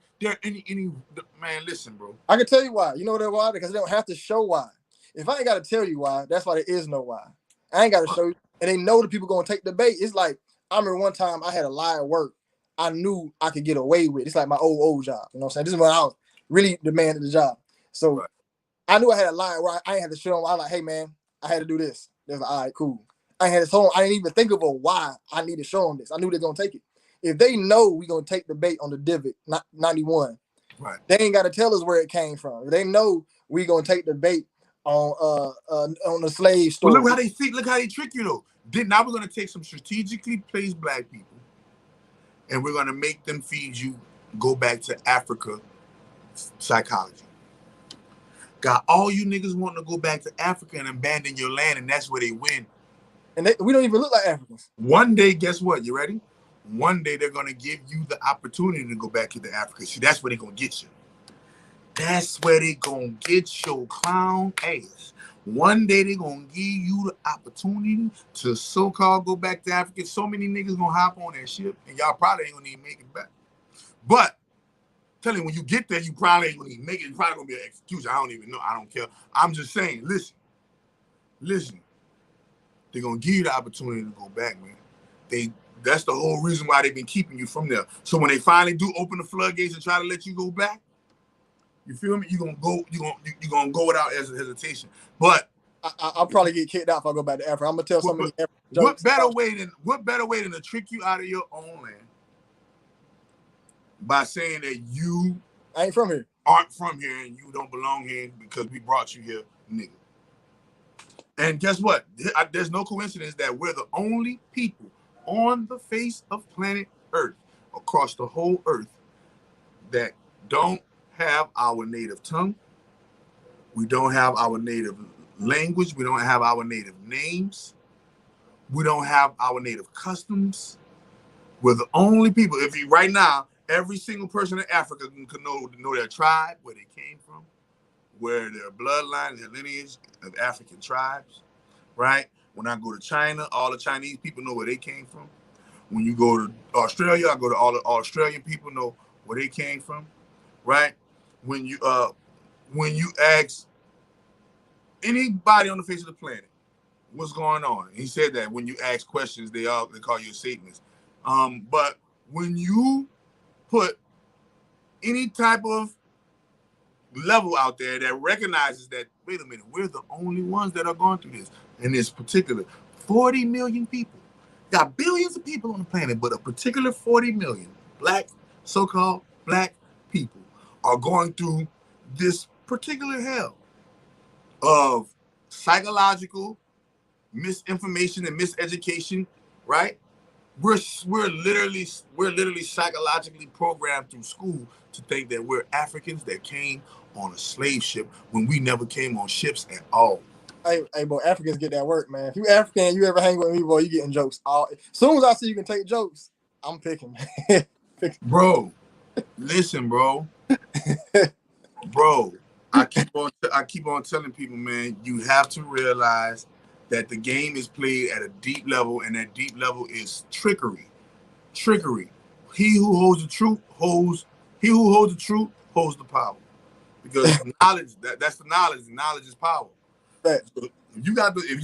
man? Listen, bro. I can tell you why. You know why? Because they don't have to show why. If I ain't got to tell you why, that's why there is no why. I ain't got to show you, and they know the people gonna take the bait. It's like, I remember one time I had a lie at work I knew I could get away with. It's like my old job. You know what I'm saying? This is when I was really demanding the job. So I knew I had a lie where I ain't had to show them. I was like, hey man, I had to do this. They're like, all right, cool. I had this whole, I didn't even think of a why I need to show them this. I knew they're gonna take it. If they know we're gonna take the bait on the divot, 91, they ain't gotta tell us where it came from. If they know we're gonna take the bait on the slave story. Well, look how they trick you though. Now we're gonna take some strategically placed black people, and we're gonna make them feed you go back to Africa psychology. Got all you niggas wanting to go back to Africa and abandon your land, and that's where they win. And we don't even look like Africans. One day, guess what? You ready? One day they're gonna give you the opportunity to go back into Africa. See, that's where they're gonna get you. That's where they gonna get your clown ass. One day they gonna give you the opportunity to so-called go back to Africa. So many niggas gonna hop on that ship, and y'all probably ain't gonna even make it back. But tell you, when you get there, you probably ain't gonna even make it. It's probably gonna be an execution. I don't even know. I don't care. I'm just saying, listen. They're gonna give you the opportunity to go back, man. That's the whole reason why they've been keeping you from there. So when they finally do open the floodgates and try to let you go back, you feel me? You're gonna go without hesitation. But I'll probably get kicked out if I go back to Africa. I'm gonna tell somebody. What better way than to trick you out of your own land by saying that you ain't from here, aren't from here, and you don't belong here because we brought you here, nigga. And guess what? There's no coincidence that we're the only people on the face of planet Earth, across the whole Earth, that don't have our native tongue. We don't have our native language. We don't have our native names. We don't have our native customs. We're the only people. If you right now, every single person in Africa can know their tribe, where they came from, where their bloodline, their lineage of African tribes, right? When I go to China, all the Chinese people know where they came from. When you go to Australia, I go to all the Australian people know where they came from, right? When you ask anybody on the face of the planet what's going on, he said that when you ask questions, they call you a Satanist. But when you put any type of level out there that recognizes that, wait a minute, we're the only ones that are going through this. In this particular 40 million people. Got billions of people on the planet, but a particular 40 million so-called black people are going through this particular hell of psychological misinformation and miseducation, right? We're literally psychologically programmed through school to think that we're Africans that came on a slave ship when we never came on ships at all. Hey, boy, Africans get that work, man. If you African, you ever hang with me, boy, you getting jokes. As soon as I see you can take jokes, I'm picking. Bro, listen, bro. Bro, I keep on telling people, man, you have to realize that the game is played at a deep level, and that deep level is trickery. Trickery. He who holds the truth holds the power. Because knowledge, that's the knowledge. Knowledge is power. Right. So if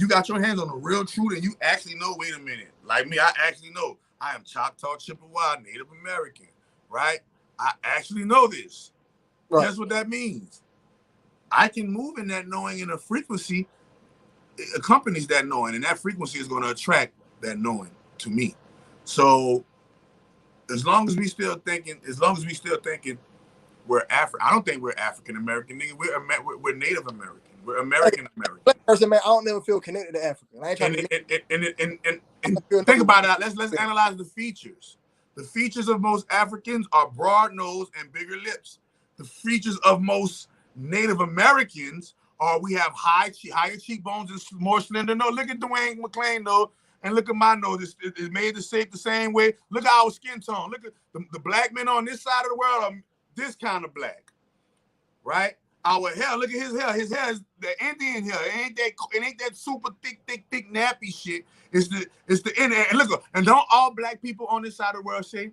you got your hands on the real truth, and you actually know, wait a minute, like me, I actually know I am Choctaw, Chippewa, Native American, right? I actually know this. Right. Guess what that means? I can move in that knowing, in a frequency it accompanies that knowing, and that frequency is going to attract that knowing to me. So as long as we still thinking we're African, I don't think we're African American, nigga. We're Native American. We're American American. Black person, man, I don't never feel connected to Africa. I ain't trying and think about that. Let's analyze the features. The features of most Africans are broad nose and bigger lips. The features of most Native Americans are we have higher cheekbones and more slender nose. Look at Dwayne McClain though, and look at my nose. It's made the shape the same way. Look at our skin tone. Look at the black men on this side of the world are this kind of black, right? Our hair, look at his hair. His hair is the Indian hair. It ain't that super thick, nappy shit. It's the Indian. And look, and don't all black people on this side of the world say,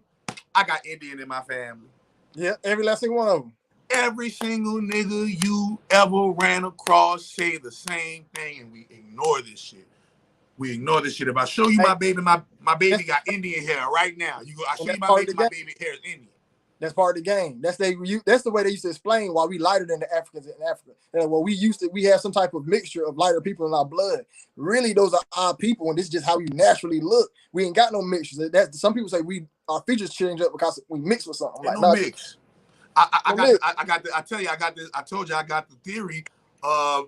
I got Indian in my family? Yeah, every last single one of them. Every single nigga you ever ran across say the same thing, and we ignore this shit. We ignore this shit. If I show you my baby, my baby got Indian hair right now. I show you my baby hair is Indian. That's part of the game. That's the way they used to explain why we lighter than the Africans in Africa. And well, we have some type of mixture of lighter people in our blood. Really, those are our people, and this is just how we naturally look. We ain't got no mixtures. Some people say our features change up because we mix with something. Like, no mix. I told you I got the theory of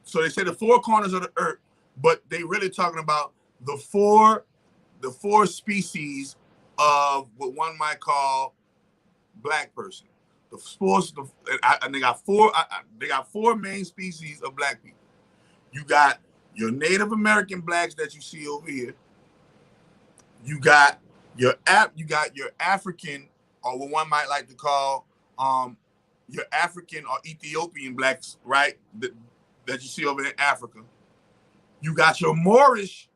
so they say the four corners of the earth, but they really talking about the four species of what one might call black person. The sports, and they got four. They got four main species of black people. You got your Native American blacks that you see over here. You got your African, or what one might like to call your African or Ethiopian blacks, right? That you see over in Africa. You got your Moorish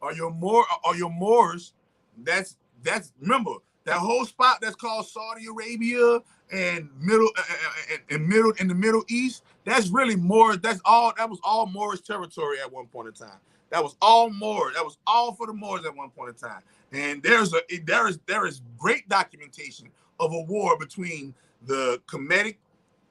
or your Moors. That's remember that whole spot that's called Saudi Arabia and in the Middle East. That's really Moors. That was all Moorish territory at one point in time. That was all Moors. That was all for the Moors at one point in time. And there is great documentation of a war between the Kemetic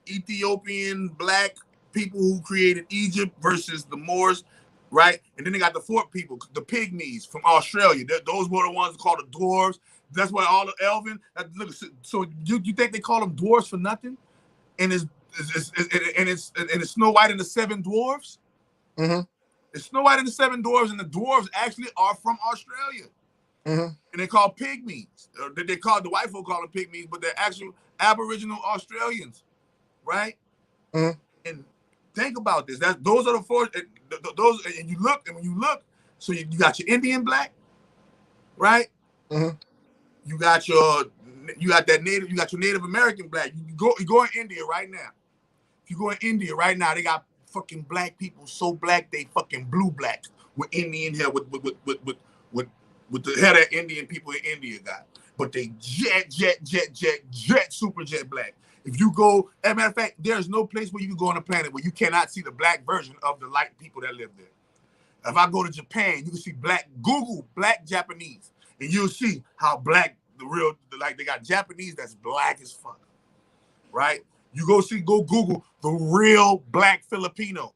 Ethiopian black people who created Egypt versus the Moors, right? And then they got the fourth people, the Pygmies from Australia. Those were the ones called the dwarves. That's why all the Elven. Look, so you think they call them dwarves for nothing? And it's Snow White and the Seven Dwarfs. Mm-hmm. It's Snow White and the Seven Dwarfs, and the dwarves actually are from Australia. Mm-hmm. And they're called Pygmies. They call the white folk call them Pygmies, but they're actual Aboriginal Australians, right? Mm-hmm. And think about this. Those are the four. Those, and when you look, so you got your Indian black, right? Mm-hmm. You got your Native American black. You go in India right now. If you go in India right now, they got fucking black people so black they fucking blue black with Indian hair with the hair that Indian people in India got. But they jet super jet black. If you go, as a matter of fact, there's no place where you can go on the planet where you cannot see the black version of the light people that live there. If I go to Japan, you can see Google black Japanese, and you'll see how black they got Japanese that's black as fuck, right? You go Google the real black Filipino,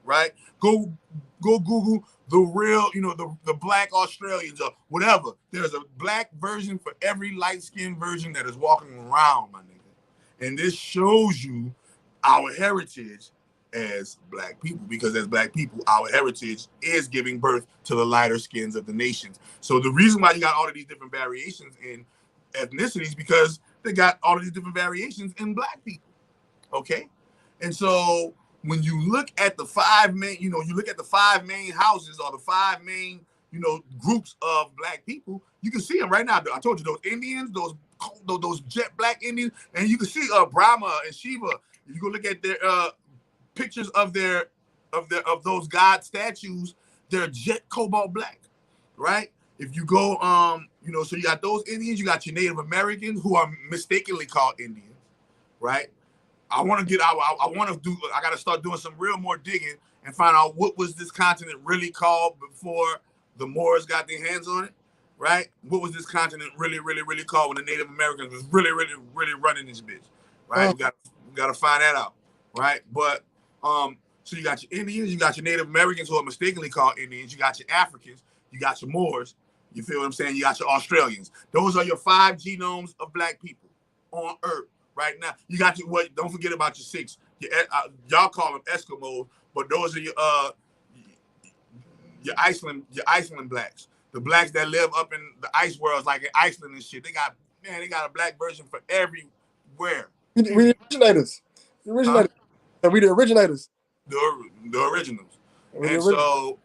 right? Go Google the real, the black Australians or whatever. There's a black version for every light-skinned version that is walking around, my nigga. And this shows you our heritage as black people, because as black people, our heritage is giving birth to the lighter skins of the nations. So the reason why you got all of these different variations in ethnicities, because they got all of these different variations in black people. Okay? And so when you look at the five main, houses or the five main, groups of black people, you can see them right now. I told you those Indians, those jet black Indians, and you can see Brahma and Shiva. If you go look at their pictures of those god statues, they're jet cobalt black, right? If you go, so you got those Indians, you got your Native Americans who are mistakenly called Indians, right? I got to start doing some real more digging and find out what was this continent really called before the Moors got their hands on it, right? What was this continent really, really, really called when the Native Americans was really, really, really running this bitch, right? We got to find that out, right? But so you got your Indians, you got your Native Americans who are mistakenly called Indians, you got your Africans, you got your Moors, you feel what I'm saying? You got your Australians. Those are your 5 genomes of black people on Earth right now. You got don't forget about your 6. Y'all call them Eskimos, but those are your Iceland blacks. The blacks that live up in the ice worlds like in Iceland and shit. They got a black version for everywhere. We the originators. We the originators. The originals. So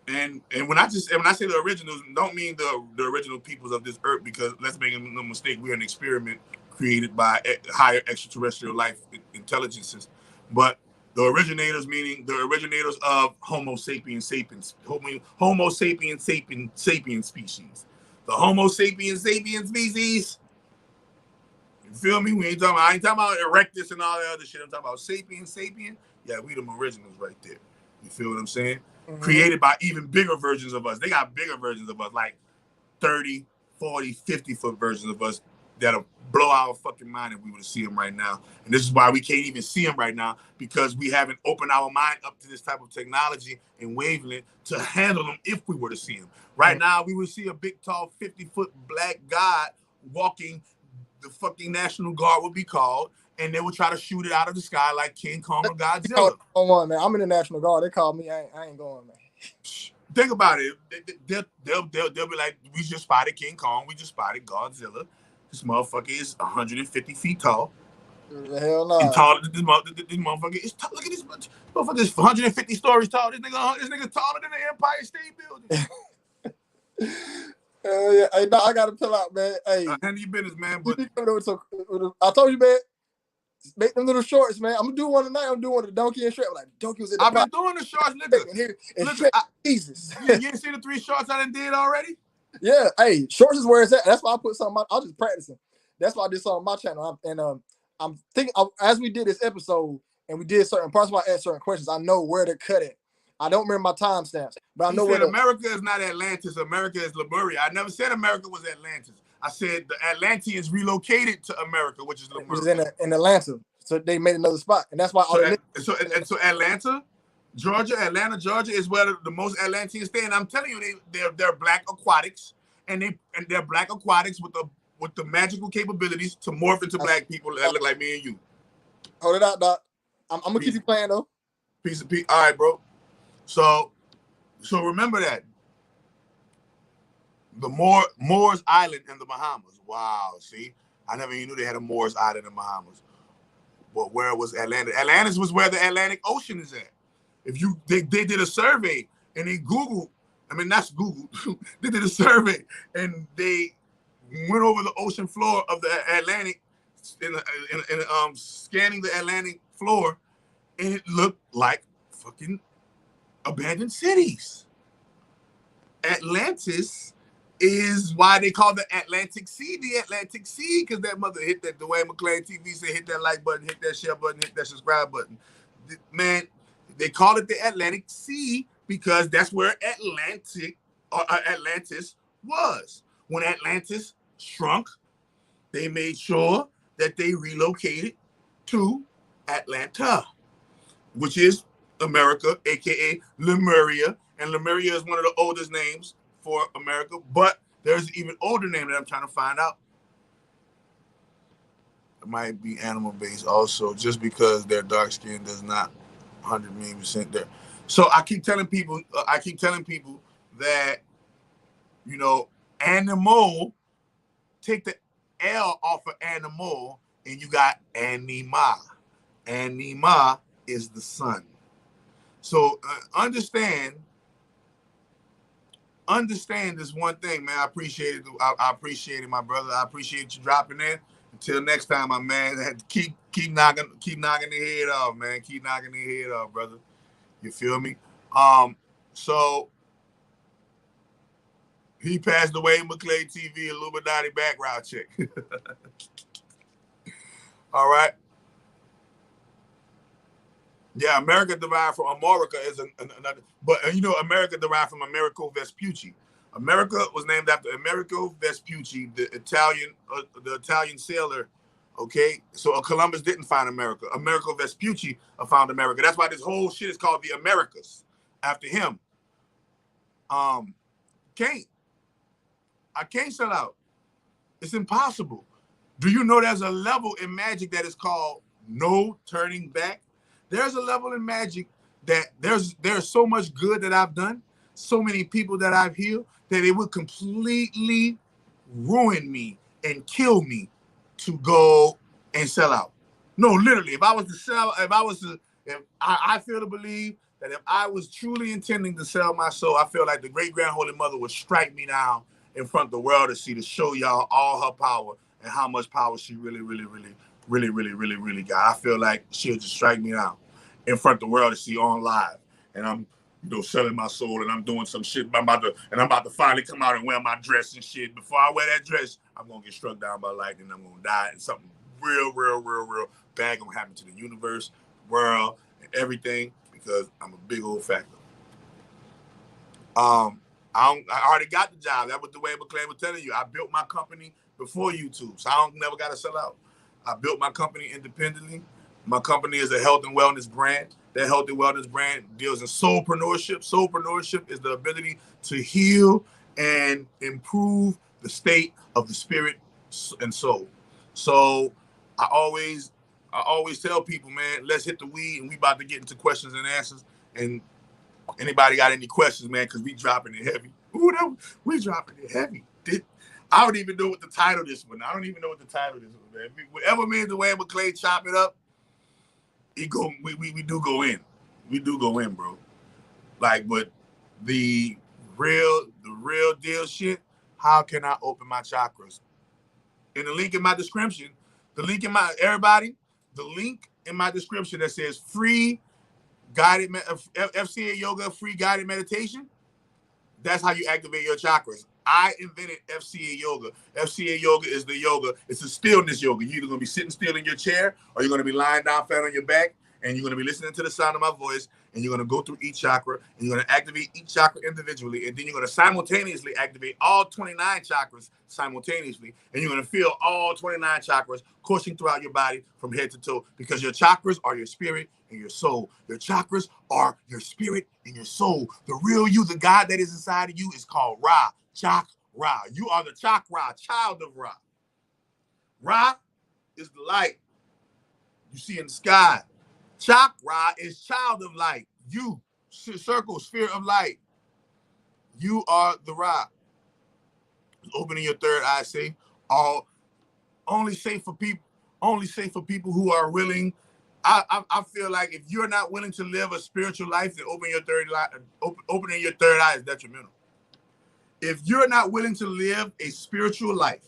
and when I say the originals, don't mean the original peoples of this earth, because let's make no mistake, we're an experiment created by higher extraterrestrial life intelligences. But the originators, meaning the originators of Homo sapiens sapiens, Homo sapiens sapiens species. The Homo sapiens sapiens species. You feel me? I ain't talking about Erectus and all that other shit. I'm talking about sapiens sapien. Yeah, we them originals right there. You feel what I'm saying? Mm-hmm. Created by even bigger versions of us. They got bigger versions of us, like 30, 40, 50-foot versions of us that'll blow our fucking mind if we were to see them right now. And this is why we can't even see them right now, because we haven't opened our mind up to this type of technology and wavelength to handle them if we were to see them. Right now, we would see a big, tall, 50-foot black god walking. The fucking National Guard would be called, and they would try to shoot it out of the sky like King Kong or Godzilla. Man, I'm in the National Guard. They call me. I ain't going, man. Think about it. They'll be like, we just spotted King Kong. We just spotted Godzilla. This motherfucker is 150 feet tall. Hell no. And taller than this motherfucker is tall. Look at this motherfucker is 150 stories tall. This nigga taller than the Empire State Building. Yeah, hey, no, I gotta chill out, man. Hey, handle your business, man. But I told you, man. Make them little shorts, man. I'm gonna do one tonight. I'm doing one of the donkey and Shrek. Like donkey was in the I've been doing the shorts, nigga. Here, and Jesus. You didn't see the 3 shorts I done did already? Yeah, hey, shorts is where it's at. That's why I put something. I'll just practice them. That's why I did something on my channel. I'm thinking as we did this episode and we did certain parts where I asked certain questions. I know where to cut it. I don't remember my timestamps, but I know where. America is not Atlantis. America is Lemuria. I never said America was Atlantis. I said the Atlanteans relocated to America, which is Lemuria. It was in Atlanta, so they made another spot, and that's why. So Atlanta, Georgia is where the most Atlanteans stay. And I'm telling you, they're black aquatics, and they're black aquatics with the magical capabilities to morph into black people that look like me and you. Hold it out, Doc. I'm gonna keep you playing though. Piece of peace. All right, bro. So remember that. The Moors Island in the Bahamas. Wow, see? I never even knew they had a Moors Island in the Bahamas. But where was Atlantis? Atlantis was where the Atlantic Ocean is at. If they did a survey and they Googled, that's Google. They did a survey and they went over the ocean floor of the Atlantic in scanning the Atlantic floor, and it looked like fucking abandoned cities. Atlantis is why they call the Atlantic Sea, because that mother hit that Dwayne McClain TV said hit that like button, hit that share button, hit that subscribe button. Man, they call it the Atlantic Sea because that's where Atlantis was. When Atlantis shrunk, they made sure that they relocated to Atlanta, which is America, aka Lemuria. And Lemuria is one of the oldest names for America, but there's an even older name that I'm trying to find out. It might be animal based also, just because they're dark skin does not 100% there. So I keep telling people that, animal, take the L off of animal and you got anima. Anima is the sun. So understand this one thing, man. I appreciate it. I appreciate it, my brother. I appreciate you dropping in. Until next time, my man. Keep knocking the head off, man. Keep knocking the head off, brother. You feel me? So he passed away. McClay TV, Illuminati background check. All right. Yeah, America derived from America is another, but America derived from Americo Vespucci. America was named after Americo Vespucci, the Italian sailor. Okay, so Columbus didn't find America. Americo Vespucci found America. That's why this whole shit is called the Americas after him. I can't sell out. It's impossible. Do you know there's a level in magic that is called no turning back? There's a level in magic that there's so much good that I've done, so many people that I've healed, that it would completely ruin me and kill me to go and sell out. No, literally, if I was to sell, I feel to believe that if I was truly intending to sell my soul, I feel like the great grand holy mother would strike me down in front of the world to show y'all all her power and how much power she really got. I feel like she'll just strike me down in front of the world to see on live. And I'm, selling my soul and I'm doing some shit. I'm about to finally come out and wear my dress and shit. Before I wear that dress, I'm gonna get struck down by lightning. I'm gonna die, and something real bad gonna happen to the universe, world, and everything, because I'm a big old factor. I already got the job. That was the way McClain was telling you. I built my company before YouTube, so I never got to sell out. I built my company independently. My company is a health and wellness brand. That health and wellness brand deals in soulpreneurship. Soulpreneurship is the ability to heal and improve the state of the spirit and soul. So I always tell people, man, let's hit the weed, and we about to get into questions and answers. And anybody got any questions, man? Because we dropping it heavy. Ooh, we dropping it heavy. I don't even know what the title this one. I don't even know what the title this one, man. Whatever means the way McClay chop it up, we do go in. We do go in, bro. Like, but the real deal shit, how can I open my chakras? In the link in my description, the link in my description that says free guided FCA yoga, free guided meditation. That's how you activate your chakras. I invented FCA yoga. FCA yoga is the yoga. It's a stillness yoga. You're either going to be sitting still in your chair or you're going to be lying down flat on your back and you're going to be listening to the sound of my voice and you're going to go through each chakra and you're going to activate each chakra individually and then you're going to simultaneously activate all 29 chakras simultaneously and you're going to feel all 29 chakras coursing throughout your body from head to toe because your chakras are your spirit and your soul. Your chakras are your spirit and your soul. The real you, the God that is inside of you is called Ra. Chakra. You are the chakra, child of Ra. Ra is the light you see in the sky. Chakra is child of light. You, circle, sphere of light. You are the Ra. Opening your third eye, safe. Only safe for people who are willing. I feel like if you're not willing to live a spiritual life, then opening your third eye is detrimental. If you're not willing to live a spiritual life,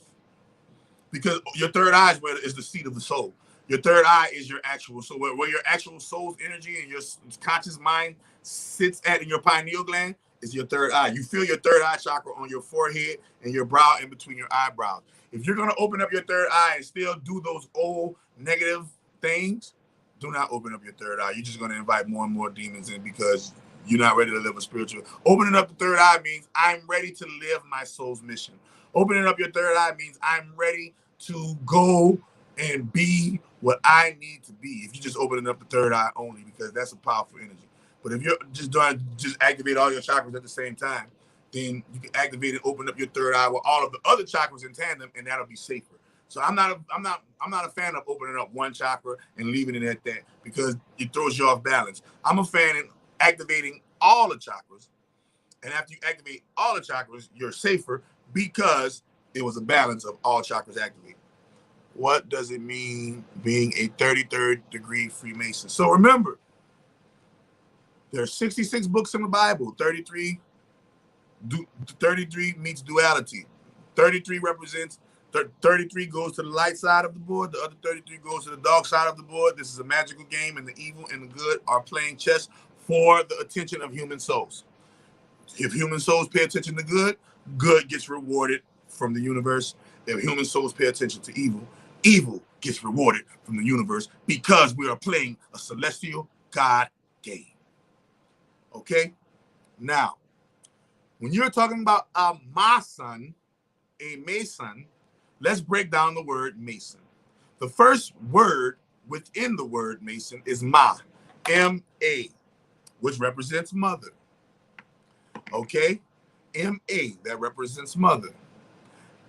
because your third eye is the seat of the soul. Your third eye is your actual soul, where your actual soul's energy and your conscious mind sits at in your pineal gland is your third eye. You feel your third eye chakra on your forehead and your brow in between your eyebrows. If you're going to open up your third eye and still do those old negative things, do not open up your third eye. You're just going to invite more and more demons in because you're not ready to live a spiritual. Opening up the third eye means I'm ready to live my soul's mission. Opening up your third eye means I'm ready to go and be what I need to be. If you're just opening up the third eye only, because that's a powerful energy. But if you're just activate all your chakras at the same time, then you can activate and open up your third eye with all of the other chakras in tandem, and that'll be safer. So I'm not a fan of opening up one chakra and leaving it at that because it throws you off balance. I'm a fan of activating all the chakras, and after you activate all the chakras, you're safer because it was a balance of all chakras activated. What does it mean being a 33rd degree Freemason? So remember, there are 66 books in the Bible. 33 meets duality. 33 represents 33 goes to the light side of the board. The other 33 goes to the dark side of the board. This is a magical game, and the evil and the good are playing chess for the attention of human souls. If human souls pay attention to good, good gets rewarded from the universe. If human souls pay attention to evil, evil gets rewarded from the universe because we are playing a celestial God game. Okay? Now, when you're talking about a Mason, let's break down the word Mason. The first word within the word Mason is Ma, M-A, which represents mother. Okay? M-A, that represents mother.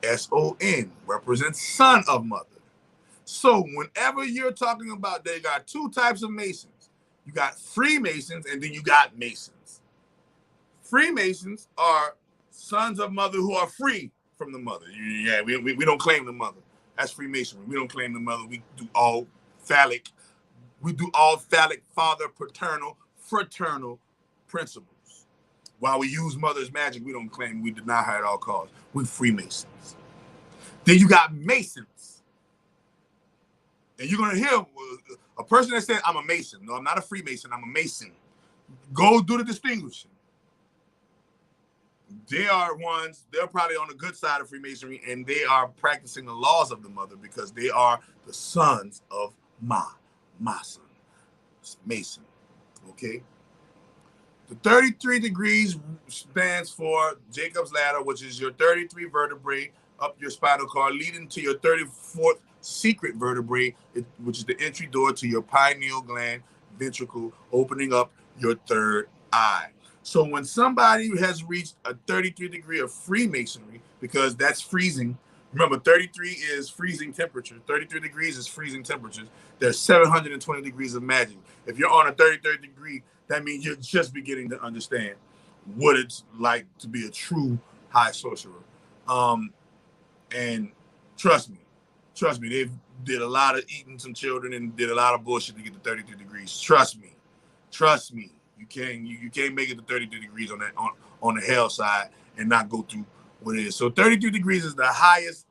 S-O-N represents son of mother. So whenever you're talking about, they got two types of Masons. You got Freemasons and then you got Masons. Freemasons are sons of mother who are free from the mother. Yeah, we don't claim the mother. That's Freemasonry. We don't claim the mother. We do all phallic. We do all phallic, father, paternal, fraternal principles. While we use mother's magic, we don't claim, we deny her at all costs. We're Freemasons. Then you got Masons. And you're going to hear a person that said, I'm a Mason. No, I'm not a Freemason. I'm a Mason. Go do the distinguishing. They are ones, they're probably on the good side of Freemasonry, and they are practicing the laws of the mother because they are the sons of Mason, Mason, okay? The 33 degrees stands for Jacob's ladder, which is your 33 vertebrae up your spinal cord, leading to your 34th secret vertebrae, which is the entry door to your pineal gland ventricle, opening up your third eye. So when somebody has reached a 33 degree of Freemasonry, because that's freezing, remember 33 is freezing temperature, 33 degrees is freezing temperatures, there's 720 degrees of magic. If you're on a 33rd degree, that means you're just beginning to understand what it's like to be a true high sorcerer. And trust me, they did a lot of eating some children and did a lot of bullshit to get to 33 degrees. Trust me. You can't make it to 33 degrees on the hell side and not go through what it is. So 32 degrees is the highest,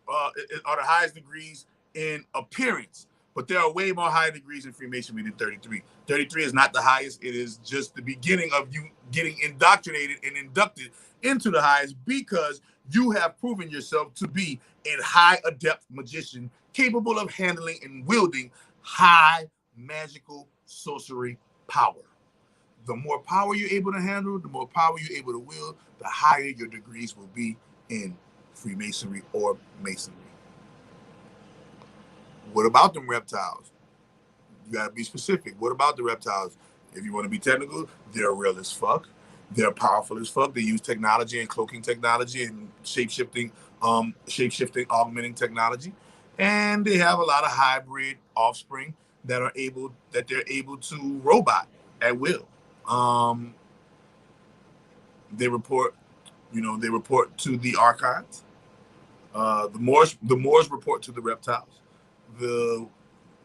are the highest degrees in appearance. But there are way more high degrees in Freemasonry than 33. 33 is not the highest. It is just the beginning of you getting indoctrinated and inducted into the highest, because you have proven yourself to be a high adept magician capable of handling and wielding high magical sorcery power. The more power you're able to handle, the more power you're able to wield, the higher your degrees will be in Freemasonry or Masonry. What about them reptiles? You gotta be specific. What about the reptiles? If you want to be technical, they're real as fuck. They're powerful as fuck. They use technology and cloaking technology and shape-shifting, augmenting technology. And they have a lot of hybrid offspring that they're able to robot at will. They report to the archives. The Moors report to the reptiles. The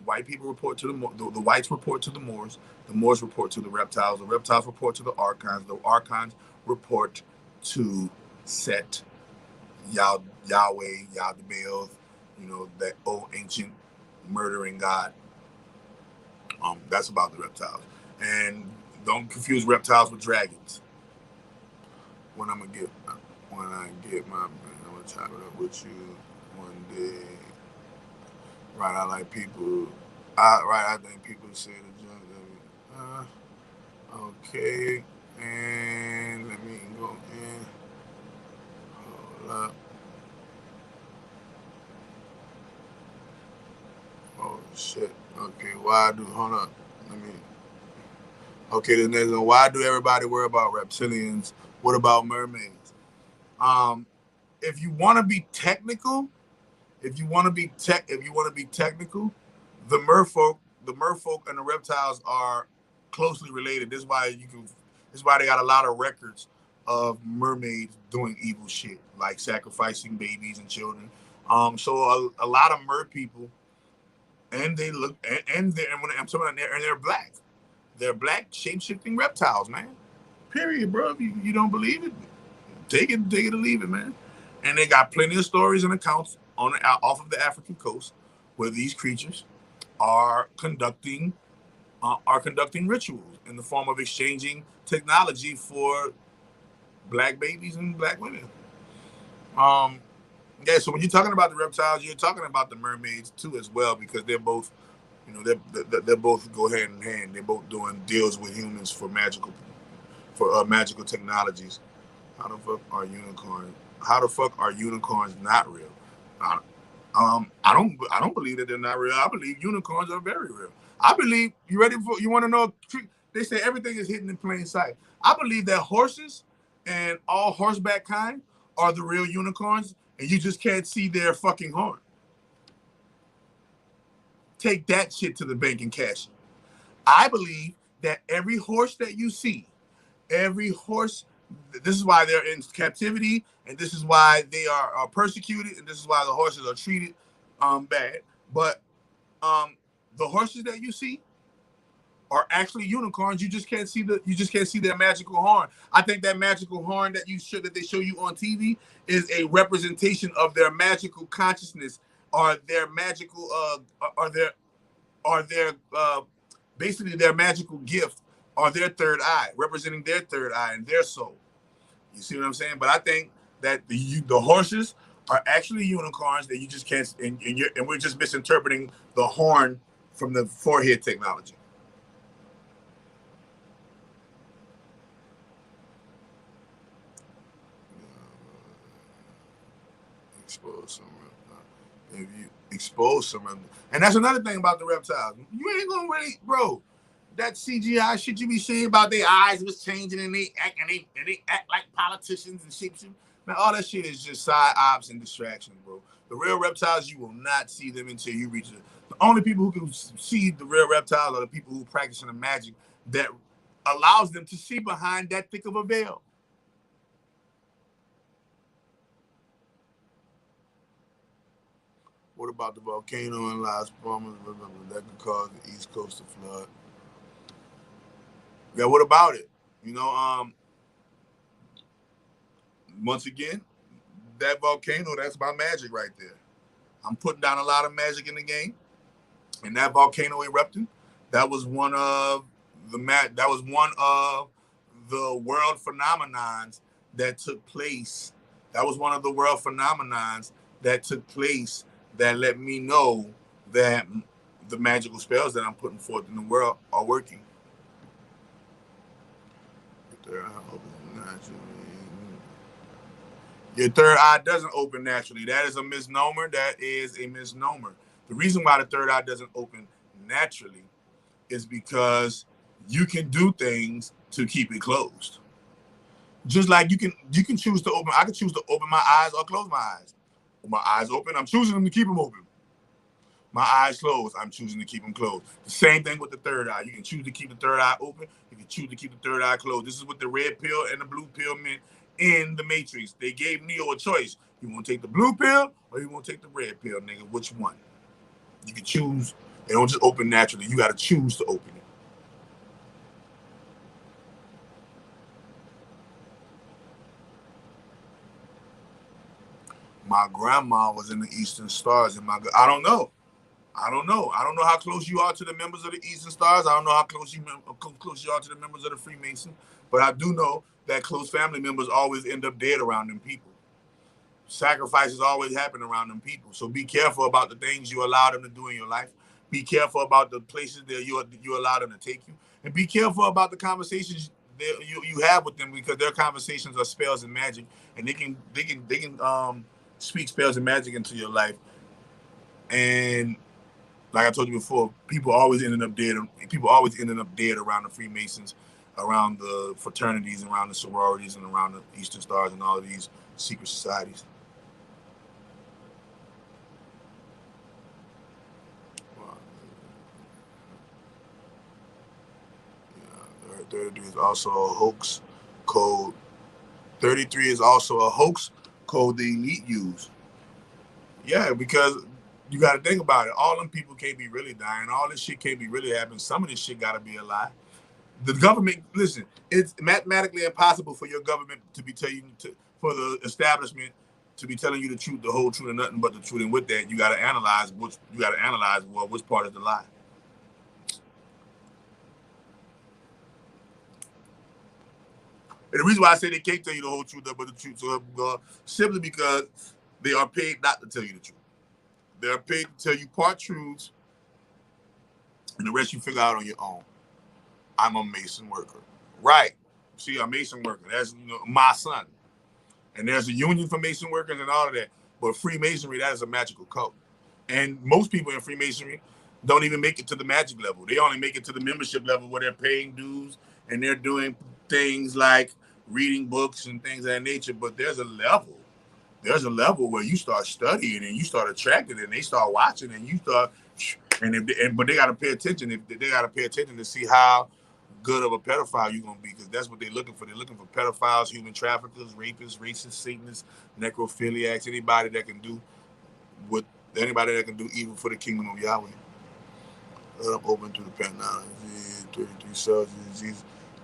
white people report to the whites report to the Moors. The Moors report to the reptiles. The reptiles report to the archons. The archons report to Set, Yahweh, Yaldabaoth, that old ancient murdering god. That's about the reptiles. And don't confuse reptiles with dragons. When I get my, I'm gonna chop it up with you one day. Right, I like people. I think people say the junk. Okay, and let me go in. Hold up. Oh shit. Okay, hold up. Let me. Okay, the next one. Why do everybody worry about reptilians? What about mermaids? If you want to be technical, the merfolk and the reptiles are closely related. This is why they got a lot of records of mermaids doing evil shit, like sacrificing babies and children. So a lot of mer people, and they look, and they're black. They're black shape-shifting reptiles, man. Period, bro. If you don't believe it, take it or leave it, man. And they got plenty of stories and accounts off of the African coast where these creatures are conducting rituals in the form of exchanging technology for black babies and black women. So when you're talking about the reptiles, you're talking about the mermaids too as well, because they're both, they're both go hand in hand. They're both doing deals with humans for magical technologies. How the fuck are unicorns? How the fuck are unicorns not real? I don't believe that they're not real. I believe unicorns are very real. I believe you want to know? They say everything is hidden in plain sight. I believe that horses and all horseback kind are the real unicorns, and you just can't see their fucking horn. Take that shit to the bank and cash it. I believe that every horse that you see, this is why they're in captivity, and this is why they are persecuted, and this is why the horses are treated bad. But the horses that you see are actually unicorns. You just can't see their magical horn. I think that magical horn that they show you on TV is a representation of their magical consciousness, or their magical basically their magical gift, or their third eye, representing their third eye and their soul. You see what I'm saying? But I think that the horses are actually unicorns that you just can't, and we're just misinterpreting the horn from the forehead technology. If you expose some of them, and that's another thing about the reptiles, you ain't gonna really, bro. That CGI shit you be seeing about their eyes was changing, and they act like politicians and shit. Man, all that shit is just side ops and distractions, bro. The real reptiles, you will not see them until you reach it. The only people who can see the real reptiles are the people who practice in the magic that allows them to see behind that thick of a veil. What about the volcano in Las Palmas that could cause the East Coast to flood? Yeah, what about it? You know, once again, that volcano, that's my magic right there. I'm putting down a lot of magic in the game. And that volcano erupting, that was one of the world phenomenons that took place. That was one of the world phenomenons that took place that let me know that the magical spells that I'm putting forth in the world are working. Your third eye doesn't open naturally. That is a misnomer. That is a misnomer. The reason why the third eye doesn't open naturally is because you can do things to keep it closed. Just like you can choose to open. I can choose to open my eyes or close my eyes. With my eyes open, I'm choosing them to keep them open. My eyes closed, I'm choosing to keep them closed. The same thing with the third eye. You can choose to keep the third eye open. You can choose to keep the third eye closed. This is what the red pill and the blue pill meant in the Matrix. They gave Neo a choice. You want to take the blue pill or you want to take the red pill, nigga? Which one? You can choose. They don't just open naturally. You got to choose to open it. My grandma was in the Eastern Stars, and I don't know. I don't know how close you are to the members of the Eastern Stars. I don't know how close you are to the members of the Freemasons. But I do know that close family members always end up dead around them people. Sacrifices always happen around them people. So be careful about the things you allow them to do in your life. Be careful about the places that you allow them to take you. And be careful about the conversations that you have with them, because their conversations are spells and magic. And they can speak spells and magic into your life. And like I told you before, people always ended up dead. People always ended up dead around the Freemasons, around the fraternities, around the sororities, and around the Eastern Stars and all of these secret societies. Yeah, 33 is also a hoax code. 33 is also a hoax code the elite use. Yeah, because you got to think about it. All them people can't be really dying. All this shit can't be really happening. Some of this shit got to be a lie. The government, listen, it's mathematically impossible for your government to be for the establishment to be telling you the truth, the whole truth, and nothing but the truth. And with that, you got to analyze which part is the lie. And the reason why I say they can't tell you the whole truth, but the truth, simply because they are paid not to tell you the truth. They're paid to tell you part truths, and the rest you figure out on your own. I'm a Mason worker. Right. See, a Mason worker. That's my son. And there's a union for Mason workers and all of that. But Freemasonry, that is a magical code. And most people in Freemasonry don't even make it to the magic level. They only make it to the membership level where they're paying dues and they're doing things like reading books and things of that nature. But there's a level. There's a level where you start studying and you start attracting and they start watching and you start but they got to pay attention. They got to pay attention to see how good of a pedophile you're going to be, because that's what they're looking for. They're looking for pedophiles, human traffickers, rapists, racists, Satanists, necrophiliacs, anybody that can do evil for the kingdom of Yahweh. Up open to the Penthouse. 33 cells.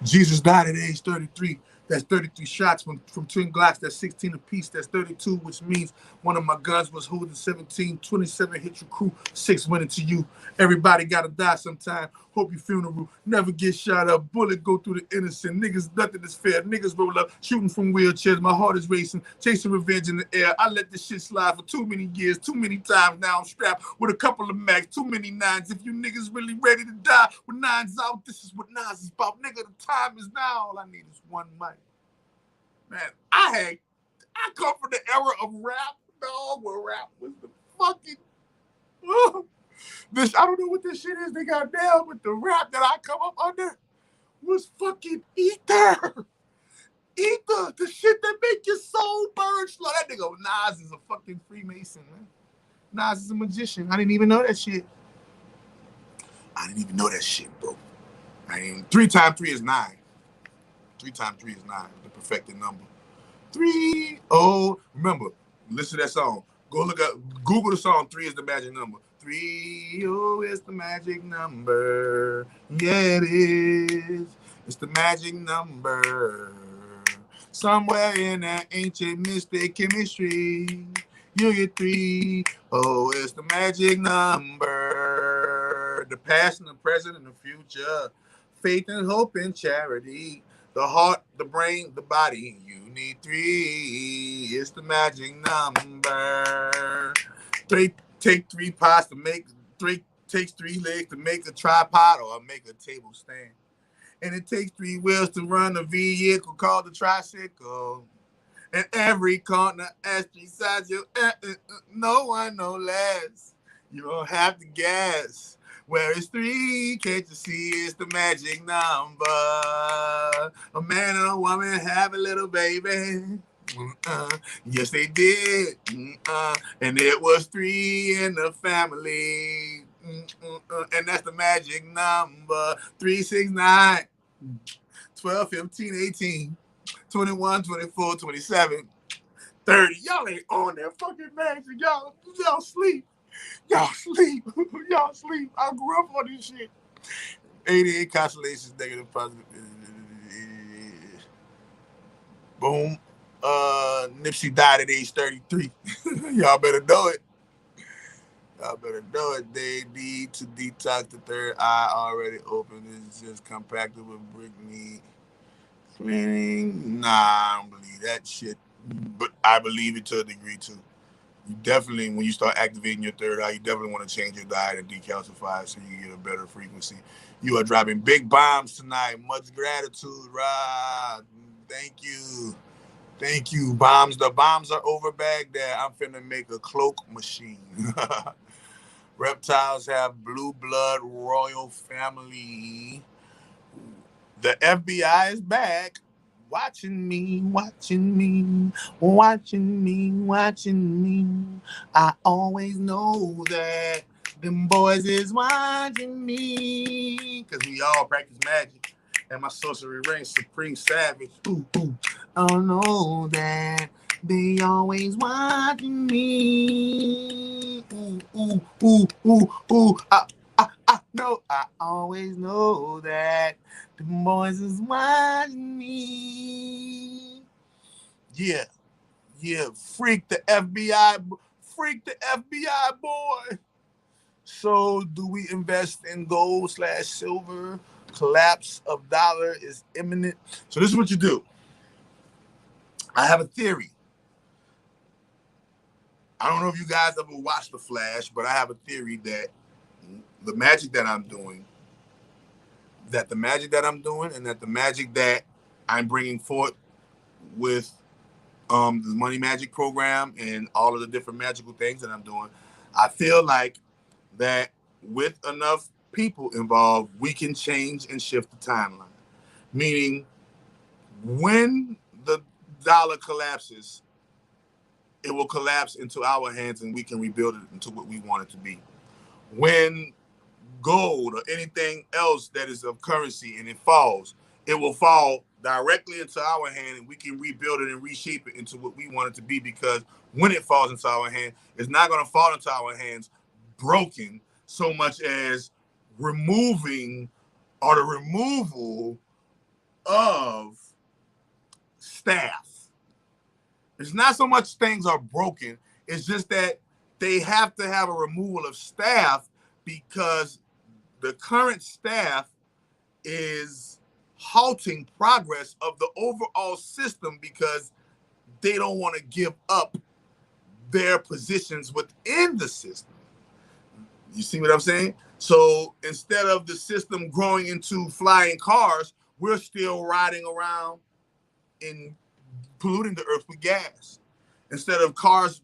Jesus died at age 33. That's 33 shots from twin Glocks. That's 16 apiece. That's 32, which means one of my guns was holding 17. 27 hit your crew. 6 went into you. Everybody got to die sometime. Hope your funeral never get shot up. Bullet go through the innocent. Niggas, nothing is fair. Niggas roll up, shooting from wheelchairs. My heart is racing, chasing revenge in the air. I let this shit slide for too many years, too many times. Now I'm strapped with a couple of mags, too many nines. If you niggas really ready to die with nines out, this is what nines is about. Nigga, the time is now. All I need is one mic. Man, I come from the era of rap, dog, where rap was the fucking this, I don't know what this shit is they got down, but the rap that I come up under was fucking ether. Ether, the shit that make your soul burn slow. That nigga Nas is a fucking Freemason, man. Nas is a magician. I didn't even know that shit. Bro. 3 times 3 is 9. 3 times 3 is 9, the perfected number. 3, oh, remember, listen to that song. Go look up, Google the song 3 is the magic number. 3, oh, it's the magic number. Yeah, it is. It's the magic number. Somewhere in that ancient mystic chemistry, you get 3. Oh, it's the magic number. The past and the present and the future. Faith and hope and charity. The heart, the brain, the body. You need 3. It's the magic number. 3 take 3 pots to make 3 takes 3 legs to make a tripod or make a table stand. And it takes 3 wheels to run a vehicle called the tricycle. And every corner has 3 sides. No one, no less. You don't have to guess. Where it's 3, can't you see it's the magic number? A man and a woman have a little baby. Yes, they did. And it was 3 in the family. And that's the magic number. 3, 6, 9, 12, 15, 18, 21, 24, 27, 30. Y'all ain't on that fucking magic. Y'all sleep. Y'all sleep. Y'all sleep. I grew up on this shit. 88 constellations, negative, positive. Boom. Nipsey died at age 33. Y'all better know it. Y'all better know it. They need to detox the third eye already open. It's just compacted with brick meat. Cleaning. Nah, I don't believe that shit. But I believe it to a degree too. You definitely, when you start activating your third eye, you definitely want to change your diet and decalcify it so you get a better frequency. You are dropping big bombs tonight. Much gratitude, Rod. Thank you. Thank you. Bombs. The bombs are over Baghdad. I'm finna make a cloak machine. Reptiles have blue blood royal family. The FBI is back. Watching me, watching me, watching me, watching me. I always know that them boys is watching me. Because we all practice magic. And my sorcery reigns supreme savage. Ooh, ooh. I know that they always watching me. Ooh, ooh, ooh, ooh, ooh. I know, I always know that the boys is watching me. Yeah, freak the FBI boy. So do we invest in gold/silver? Collapse of dollar is imminent. So this is what you do. I have a theory. I don't know if you guys ever watched The Flash, but I have a theory that the magic that I'm doing, and that the magic that I'm bringing forth with the Money Magic program and all of the different magical things that I'm doing, I feel like that with enough people involved, we can change and shift the timeline. Meaning, when the dollar collapses, it will collapse into our hands and we can rebuild it into what we want it to be. When gold or anything else that is of currency and it falls, it will fall directly into our hand and we can rebuild it and reshape it into what we want it to be, because when it falls into our hand, it's not going to fall into our hands broken so much as removing or the removal of staff. It's not so much things are broken, it's just that they have to have a removal of staff because the current staff is halting progress of the overall system because they don't want to give up their positions within the system. You see what I'm saying? So instead of the system growing into flying cars, we're still riding around in polluting the earth with gas. Instead of cars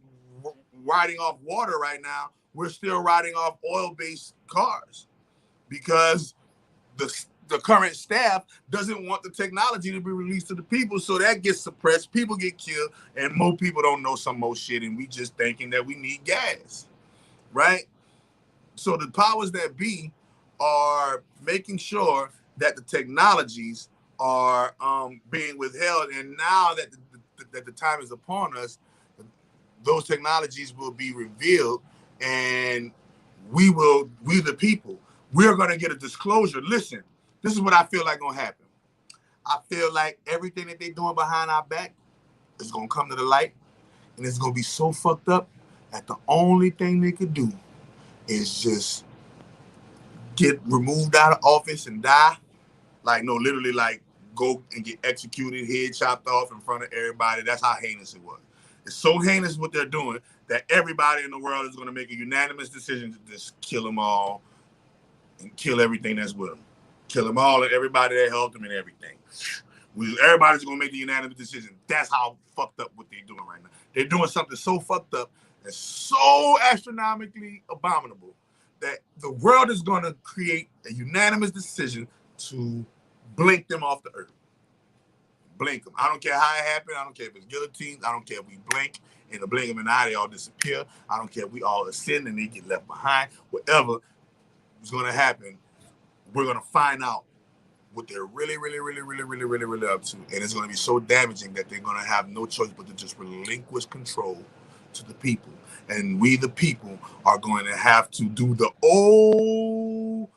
riding off water right now, we're still riding off oil-based cars because the current staff doesn't want the technology to be released to the people, so that gets suppressed, people get killed, and more people don't know some more shit, and we just thinking that we need gas, right? So the powers that be are making sure that the technologies are being withheld, and now that the time is upon us, those technologies will be revealed, and we the people, we're going to get a disclosure. Listen, this is what I feel like going to happen. I feel like everything that they're doing behind our back is going to come to the light, and it's going to be so fucked up that the only thing they could do is just get removed out of office and die. Like, no, literally, like, go and get executed, head chopped off in front of everybody. That's how heinous it was. It's so heinous what they're doing that everybody in the world is going to make a unanimous decision to just kill them all and kill everything that's with them. Kill them all and everybody that helped them and everything. Everybody's going to make the unanimous decision. That's how fucked up what they're doing right now. They're doing something so fucked up and so astronomically abominable that the world is going to create a unanimous decision to blink them off the earth. Blink them. I don't care how it happened. I don't care if it's guillotines. I don't care if we blink. In the blink of an eye, they all disappear. I don't care if we all ascend and they get left behind. Whatever is going to happen, we're going to find out what they're really up to. And it's going to be so damaging that they're going to have no choice but to just relinquish control to the people. And we, the people, are going to have to do the old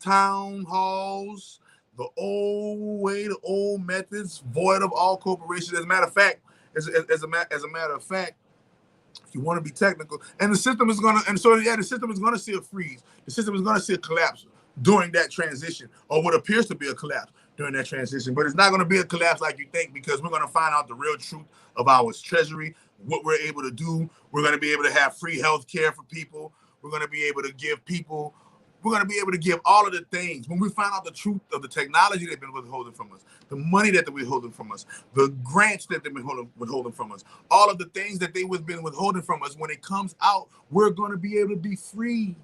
town halls, the old way, the old methods, void of all corporations. As a matter of fact, as a matter of fact, if you want to be technical, and the system is going to, and so yeah, the system is going to see a freeze. The system is going to see a collapse during that transition, or what appears to be a collapse during that transition. But it's not going to be a collapse like you think, because we're going to find out the real truth of our treasury, what we're able to do. We're going to be able to have free health care for people. We're going to be able to give people, we're going to be able to give all of the things. When we find out the truth of the technology they've been withholding from us, the money that they're withholding from us, the grants that they've been withholding from us, all of the things that they've been withholding from us, when it comes out, we're going to be able to be free.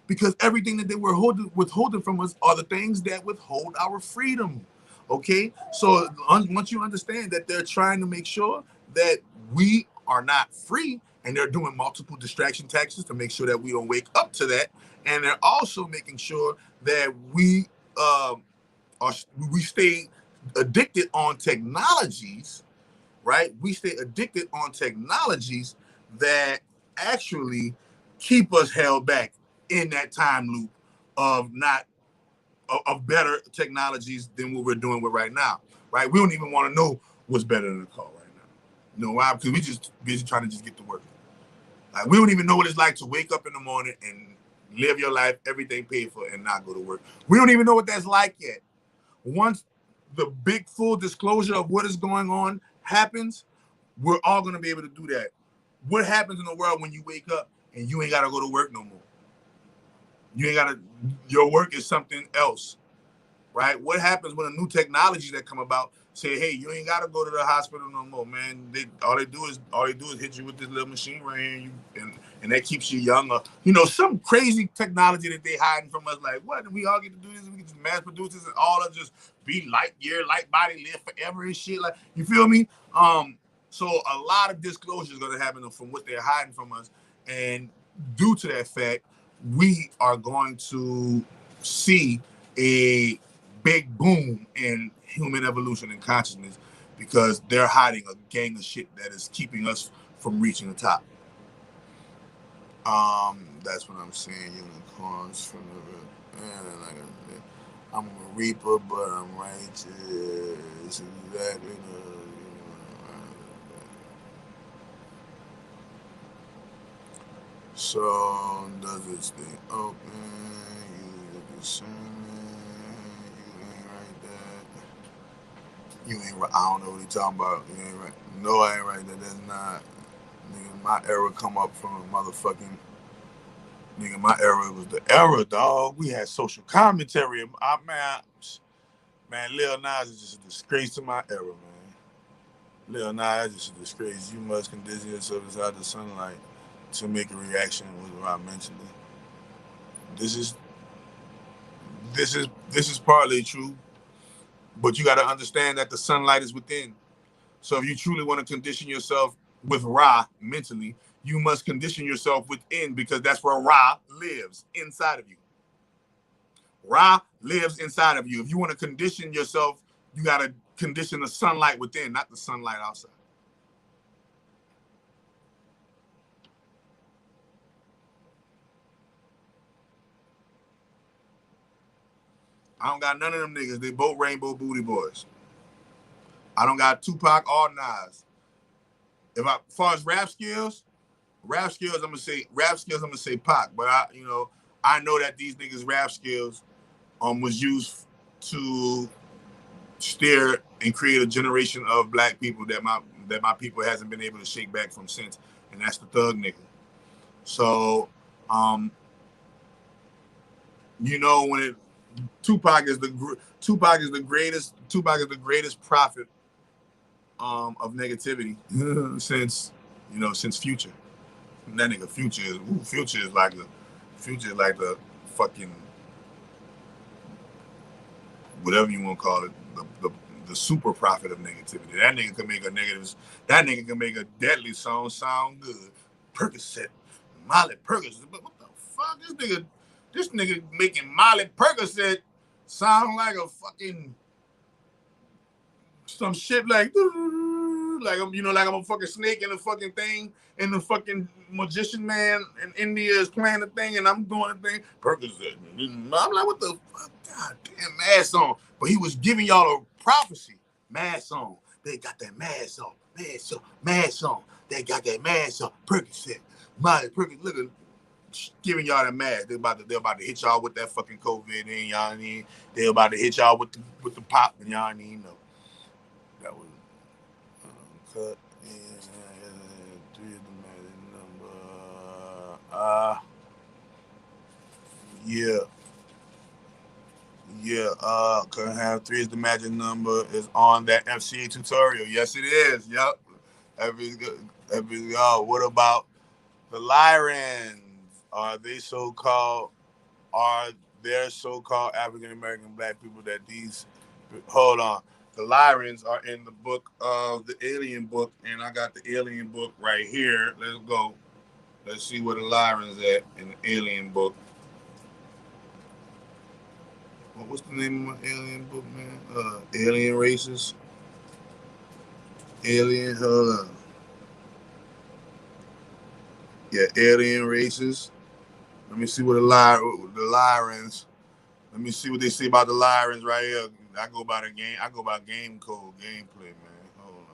Because everything that they were withholding from us are the things that withhold our freedom. Okay? So once you understand that they're trying to make sure that we are not free, and they're doing multiple distraction tactics to make sure that we don't wake up to that, and they're also making sure that we stay addicted on technologies, right? We stay addicted on technologies that actually keep us held back in that time loop of better technologies than what we're doing with right now, right? We don't even want to know what's better than the car right now. You know why? Because we just busy trying to just get to work. Like, we don't even know what it's like to wake up in the morning and live your life, everything paid for, and not go to work. We don't even know what that's like yet. Once the big full disclosure of what is going on happens, we're all going to be able to do that. What happens in the world when you wake up and you ain't got to go to work no more? You ain't got to, your work is something else, right? What happens when a new technology that come about say, hey, you ain't got to go to the hospital no more, man. All they do is hit you with this little machine right here, and that keeps you younger. You know, some crazy technology that they hiding from us. Like, what? We all get to do this? We can just mass produce this and all of just be light body, live forever and shit. Like, you feel me? So a lot of disclosure is going to happen from what they're hiding from us, and due to that fact, we are going to see a big boom in human evolution and consciousness, because they're hiding a gang of shit that is keeping us from reaching the top. That's what I'm saying. Unicorns from the I'm a reaper, but I'm righteous. Exactly. So does it stay open? You discernment. You ain't right there. You ain't right. I don't know what you're talking about. You ain't right. No, I ain't right there. That's not. Nigga, my era come up from a motherfucking. Nigga, my era was the era, dog. We had social commentary. Man, Lil Nas is just a disgrace to my era, man. Lil Nas is just a disgrace. You must condition yourself inside the sunlight to make a reaction with what I mentioned. This is partly true, but you got to understand that the sunlight is within. So if you truly want to condition yourself with Ra mentally, you must condition yourself within, because that's where Ra lives, inside of you. Ra lives inside of you. If you want to condition yourself, you got to condition the sunlight within, not the sunlight outside. I don't got none of them niggas. They both Rainbow Booty Boys. I don't got Tupac or Nas. As far as rap skills, I'm gonna say Pac. But I know that these niggas rap skills was used to steer and create a generation of black people that my people hasn't been able to shake back from since, and that's the thug nigga. So, when Tupac is the greatest prophet of negativity since Future. That nigga Future is like the fucking whatever you want to call it, the super prophet of negativity. That nigga can make a deadly song sound good. Percocet, Molly Percocet. But what the fuck? This nigga making Molly Percocet sound like a fucking some shit like I'm a fucking snake in the fucking thing, and the fucking magician man in India is playing the thing, and I'm doing the thing. Percocet. I'm like, what the fuck? God damn, mad song. But he was giving y'all a prophecy. Mad song. They got that mad song. Mad song. They got that mad song. Percocet. Percocet. Look at giving y'all that mad. They're about to hit y'all with that fucking COVID, and y'all need. They're about to hit y'all with the pop, and y'all need know. That was cut. Three of the magic number. Couldn't have three is the magic number is on that FCA tutorial. Yes, it is. Yep. What about the Lyrans? Are there so-called African American black people that these? Hold on. The Lyrans are in the book of the Alien book, and I got the Alien book right here. Let's go. Let's see where the Lyrans at in the Alien book. What's the name of my Alien book, man? Alien Races. Alien, hold on. Yeah, Alien Races. Let me see what the Lyrans. Let me see what they say about the Lyrans right here. I go by game code, gameplay, man. Hold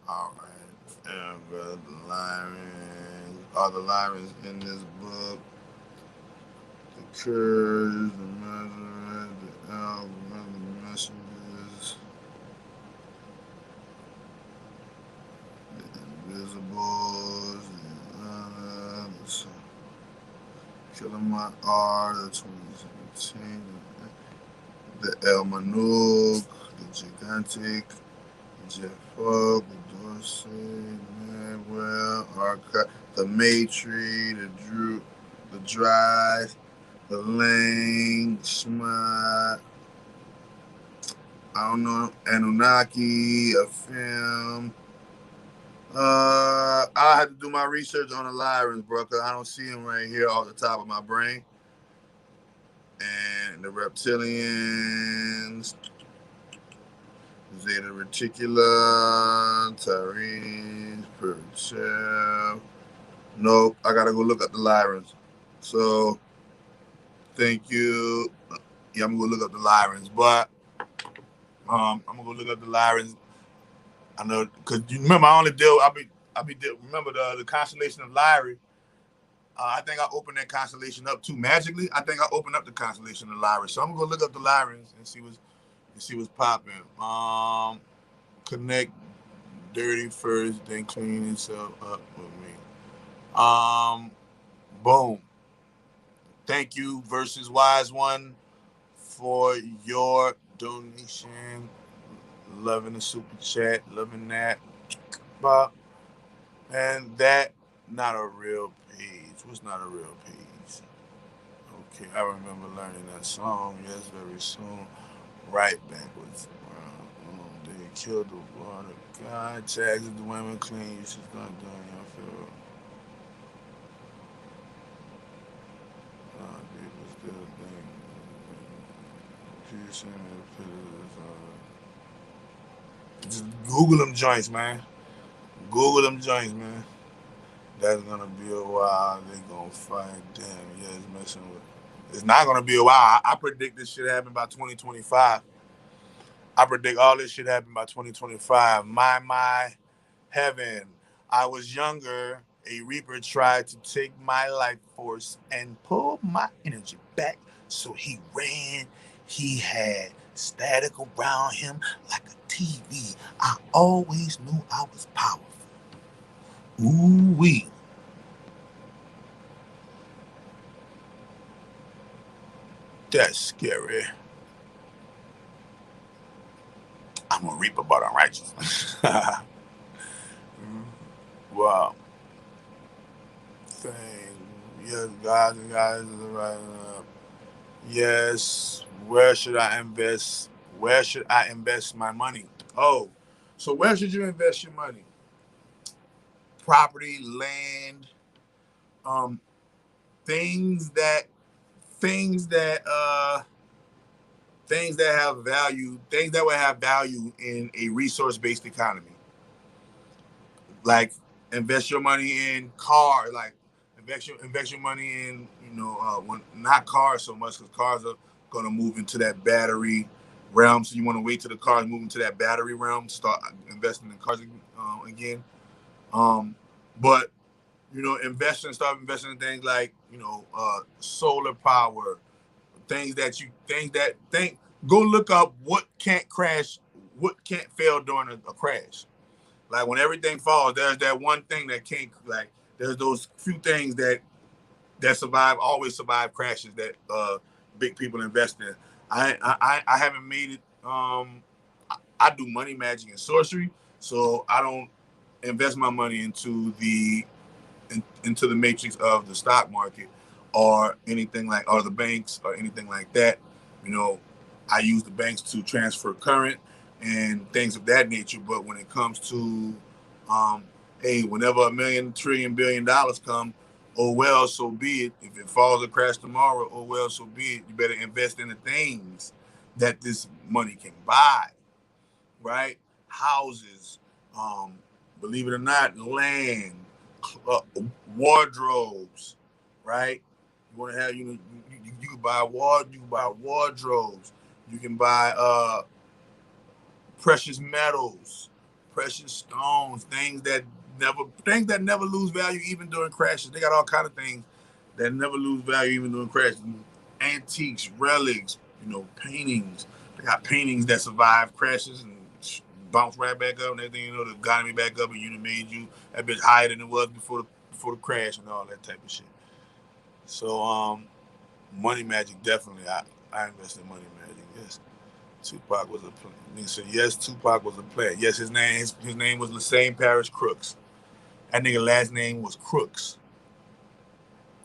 on. All right. The Lyrans. Are the Lyrans in this book? The Kurds, the Mazaret, the Elves, the Messengers, the Invisibles, the Killamont R, the 2017, the El Manuk, the Gigantic, the Jeff Fogg, the Dorsey, the Magwell, Archive, the Matry, the Drive, the Lang, Schmott, I don't know, Anunnaki, a film. I had to do my research on the Lyrans, bro, because I don't see them right here off the top of my brain. And the reptilians, Zeta Reticula, Tyrese, Perchel. Nope, I gotta go look up the Lyrans. So, thank you. Yeah, I'm gonna go look up the Lyrans, but I'm gonna go look up the Lyrans. I know, cause you remember remember the constellation of Lyra. I think I opened that constellation up too magically. I think I opened up the constellation of Lyra, so I'm gonna go look up the Lyrans and see what's popping. Connect dirty first, then clean itself up with me. Boom. Thank you, Versus Wise One, for your donation. Loving the super chat, loving that. But and that not a real page. What's not a real page? Okay, I remember learning that song. Yes, very soon. Right backwards. They killed the water. God tags the women clean. You should start doing your field. People still think. Just Google them joints, man. Google them joints, man. That's gonna be a while. They gonna fight. Damn, yeah, it's messing with. It's not gonna be a while. I predict this shit happen by 2025. I predict all this shit happen by 2025. My heaven. I was younger. A reaper tried to take my life force and pull my energy back. So he ran. He had static around him like a TV. I always knew I was powerful. Ooh-wee. That's scary. I'm a reaper, but I'm righteous. Wow. Thing. Yes, guys. Yes. Where should I invest? Where should I invest my money? Oh, so where should you invest your money? Property, land, um, things that things that uh things that have value, things that would have value in a resource-based economy. Like invest your money in car, like invest your money in, not cars so much, because cars are gonna move into that battery realm. So you want to wait till the cars move into that battery realm, start investing in cars again. But start investing in things like solar power, things that go look up what can't crash, what can't fail during a crash. Like when everything falls, there's that one thing that can't, like there's those few things that always survive crashes that big people invest in. I haven't made it. I do money magic and sorcery, so I don't invest my money into the matrix of the stock market or or the banks or anything like that. You know, I use the banks to transfer current and things of that nature. But when it comes to, hey, whenever a million, trillion, $1 billion come, oh well, so be it. If it falls or crashes tomorrow, oh well, so be it. You better invest in the things that this money can buy, right? Houses, um, believe it or not, land, uh, wardrobes, right? You want to have you can buy wardrobes. You can buy precious metals, precious stones, things that never lose value even during crashes. They got all kind of things that never lose value even during crashes. Antiques, relics, paintings. They got paintings that survive crashes and bounce right back up, and everything that got me back up, and made you a bit higher than it was before the crash and all that type of shit. So money magic, definitely. I invest in money magic. Yes. Tupac was a plan. Nigga said yes, Tupac was a plan. Yes, his name was Lassane Parish Crooks. That nigga last name was Crooks.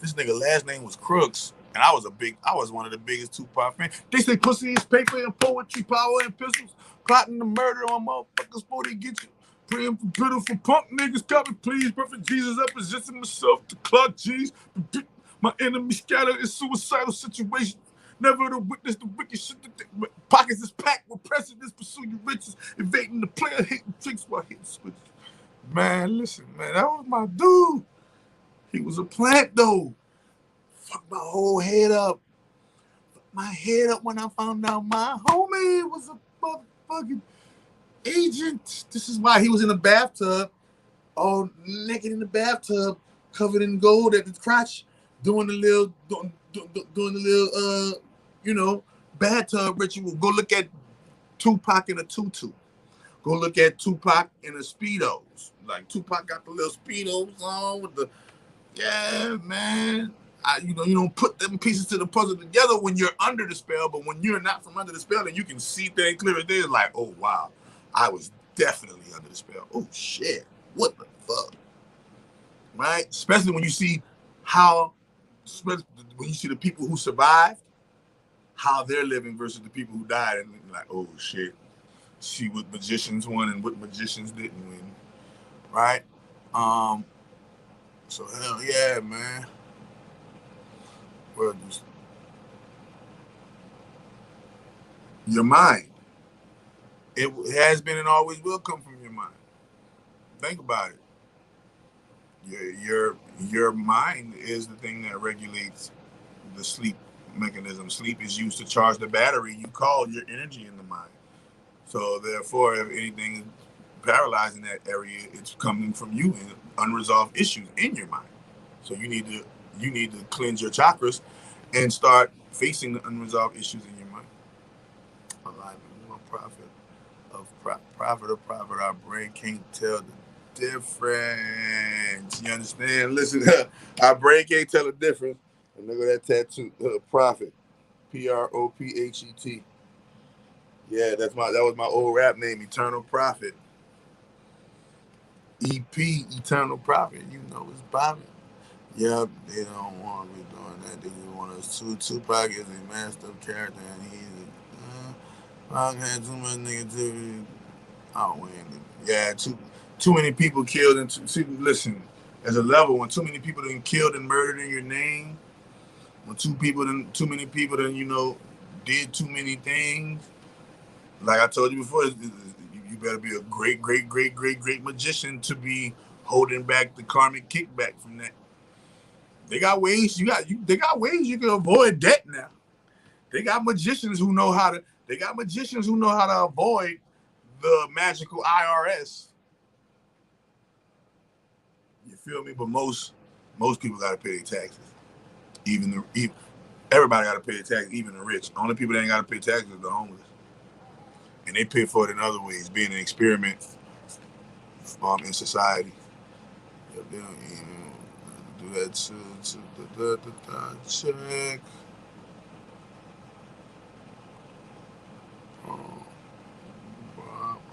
This nigga last name was Crooks. And I was one of the biggest Tupac fans. They say pussy is paper and poetry, power and pistols. Plotting the murder on motherfuckers before they get you. Praying for pitiful punk niggas, copy please. Perfect Jesus, I position myself to clock G's. My enemy scatter in suicidal situations. Never to witness the wicked shit. Pockets is packed with precedents, pursue your riches. Evading the player, hating tricks while hitting switches. Man, listen, man, that was my dude. He was a plant though. Fuck my whole head up. My head up when I found out my homie was a motherfucking agent. This is why he was in the bathtub, all naked in the bathtub, covered in gold at the crotch, doing the little bathtub ritual. Go look at Tupac in a tutu. Go look at Tupac in a Speedos. Like Tupac got the little Speedos on with the, yeah, man. You don't put them pieces to the puzzle together when you're under the spell, but when you're not from under the spell, then you can see things clearly. It's like, oh wow, I was definitely under the spell. Oh shit, what the fuck, right? Especially when you see the people who survived, how they're living versus the people who died, and like, oh shit, see what magicians won and what magicians didn't win, right? Um, so hell yeah, man. Well, your mind. It has been and always will come from your mind. Think about it. Your mind is the thing that regulates the sleep mechanism. Sleep is used to charge the battery you call your energy in the mind. So therefore, if anything is paralyzed in that area, it's coming from you and unresolved issues in your mind. So you need to cleanse your chakras and start facing the unresolved issues in your mind. Alive and more profit of profit. Our brain can't tell the difference. You understand? Listen, our brain can't tell the difference. And look at that tattoo, profit, PROPHET. Yeah, that was my old rap name, Eternal Prophet. EP, Eternal Prophet. You know it's popping. Yep, they don't want to be doing that. They just want us to. Tupac is a messed up character, and he's Pac had too much negativity. I don't win. Yeah, too many people killed and listen. As a level, when too many people done killed and murdered in your name, when too many people did too many things. Like I told you before, you better be a great, great, great, great, great magician to be holding back the karmic kickback from that. They got ways they got ways you can avoid debt now. They got magicians who know how to. They got magicians who know how to avoid the magical IRS. You feel me? But most people got to pay their taxes. Even everybody got to pay their taxes, even the rich. The only people that ain't got to pay taxes are the homeless, and they pay for it in other ways, being an experiment in society. If they don't even do that to check.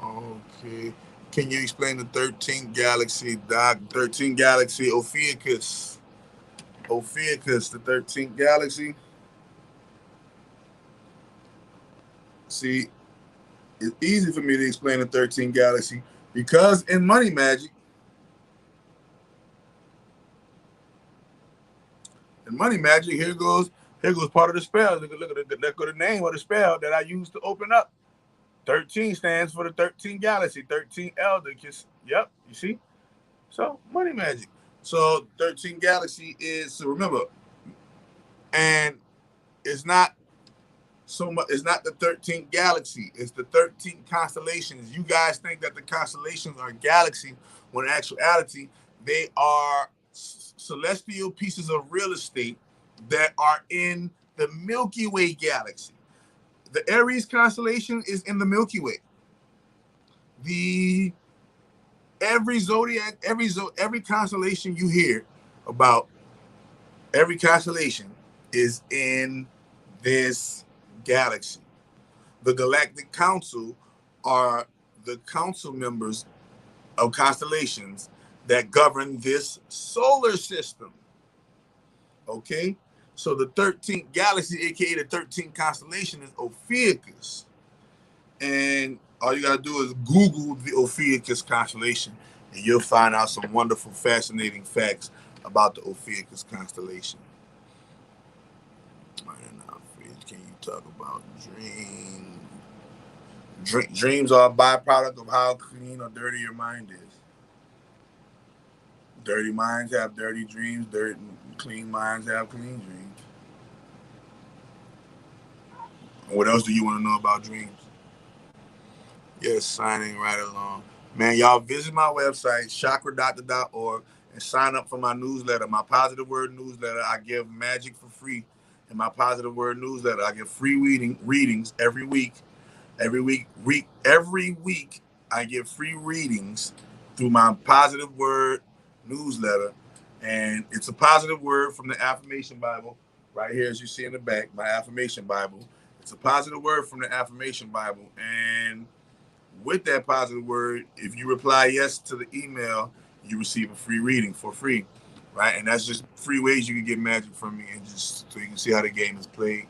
Okay. Can you explain the 13th galaxy, Doc? 13th galaxy, Ophiuchus. Ophiuchus, the 13th galaxy. See, it's easy for me to explain the 13th galaxy because in Money Magic, here goes part of the spell. Look at the name of the spell that I used to open up. 13 stands for the 13th galaxy, 13 elder. Yep, you see? So, Money Magic. So, 13 galaxy is, so remember, and it's not so much, it's not the 13th galaxy, it's the 13 constellations. You guys think that the constellations are galaxies, when in actuality, they are celestial pieces of real estate that are in the Milky Way galaxy. The Aries constellation is in the Milky Way. Every zodiac, every constellation you hear about, every constellation is in this galaxy. The Galactic Council are the council members of constellations that govern this solar system. Okay? So the 13th galaxy, aka the 13th constellation, is Ophiuchus. And all you gotta do is Google the Ophiuchus constellation, and you'll find out some wonderful, fascinating facts about the Ophiuchus constellation. Can you talk about dreams? Dreams are a byproduct of how clean or dirty your mind is. Dirty minds have dirty dreams. Clean minds have clean dreams. What else do you want to know about dreams? Yes, signing right along. Man, y'all visit my website, chakra.org, and sign up for my newsletter, my Positive Word newsletter. I give Magick for free. In my Positive Word newsletter, I give free readings every week. Every week, I give free readings through my Positive Word newsletter. And it's a positive word from the Affirmation Bible. Right here, as you see in the back, my Affirmation Bible. It's a positive word from the Affirmation Bible. And with that positive word, if you reply yes to the email, you receive a free reading for free, right? And that's just free ways you can get magic from me, and just so you can see how the game is played.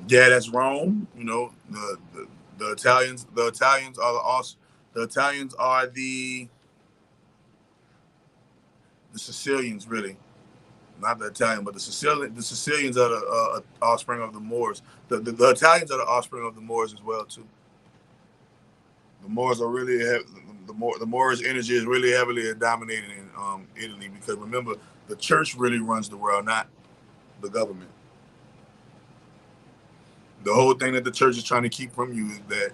Yeah, that's Rome. You know, the Italians. The Italians are the Sicilians, really. Not the Italian, but the Sicilians are the offspring of the Moors. The Italians are the offspring of the Moors as well too. The Moors are really the Moorish energy is really heavily dominating in Italy, because remember, the church really runs the world, not the government. The whole thing that the church is trying to keep from you is that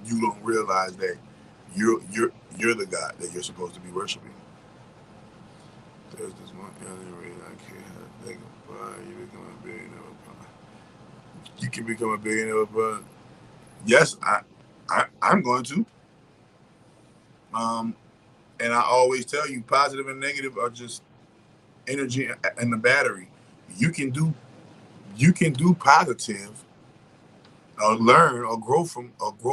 you don't realize that you're the God that you're supposed to be worshiping. There's this one reason I can't think about you become a billionaire. You can become a billionaire, but yes, I'm going to. And I always tell you, positive and negative are just energy and the battery. You can do positive, or learn or grow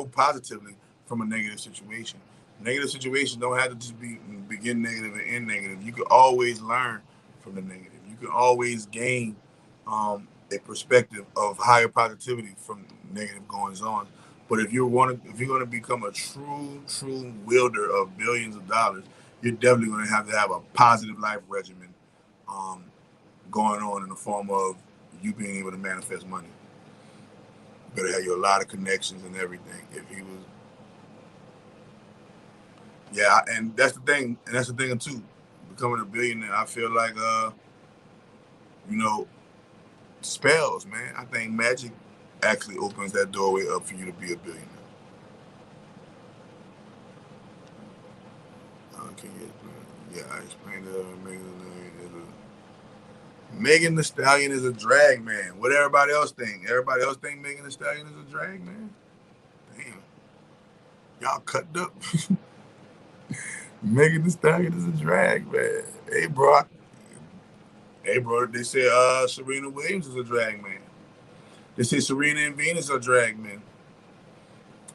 positively from a negative situation. Negative situations don't have to just begin negative and end negative. You can always learn from the negative. You can always gain a perspective of higher positivity from negative goings on. But if you're going to become a true wielder of billions of dollars, you're definitely going to have a positive life regimen um, going on in the form of you being able to manifest money. Better have you a lot of connections and everything. If he was, yeah, and that's the thing, too. Becoming a billionaire, I feel like, you know, spells, man. I think magic actually opens that doorway up for you to be a billionaire. Can you? Yeah, I explained that. Megan Thee Stallion is a drag man. What everybody else think? Everybody else think Megan Thee Stallion is a drag man? Damn, y'all cut up. Megan Thee Stallion is a drag man. Hey, bro. They say Serena Williams is a drag man. They say Serena and Venus are drag men.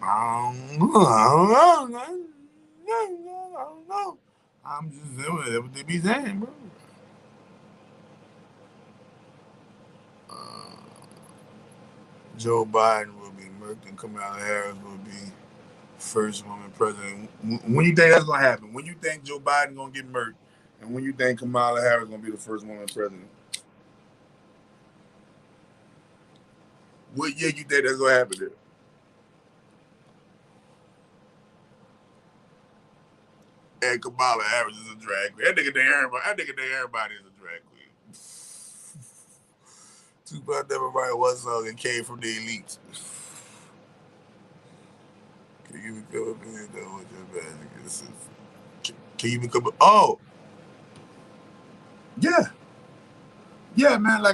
I don't know. I'm just saying whatever they be saying, bro. Uh, Joe Biden will be murked and Kamala Harris will be first woman president. When you think that's gonna happen? When you think Joe Biden gonna get murked, and when you think Kamala Harris gonna be the first woman president? What year you think that's gonna happen there? And Kamala Harris is a drag queen. That nigga think everybody is a drag queen. Tupac never write one song and came from the elites. Can you become a billionaire with your magic? Can you become a... Oh, yeah. Yeah, man.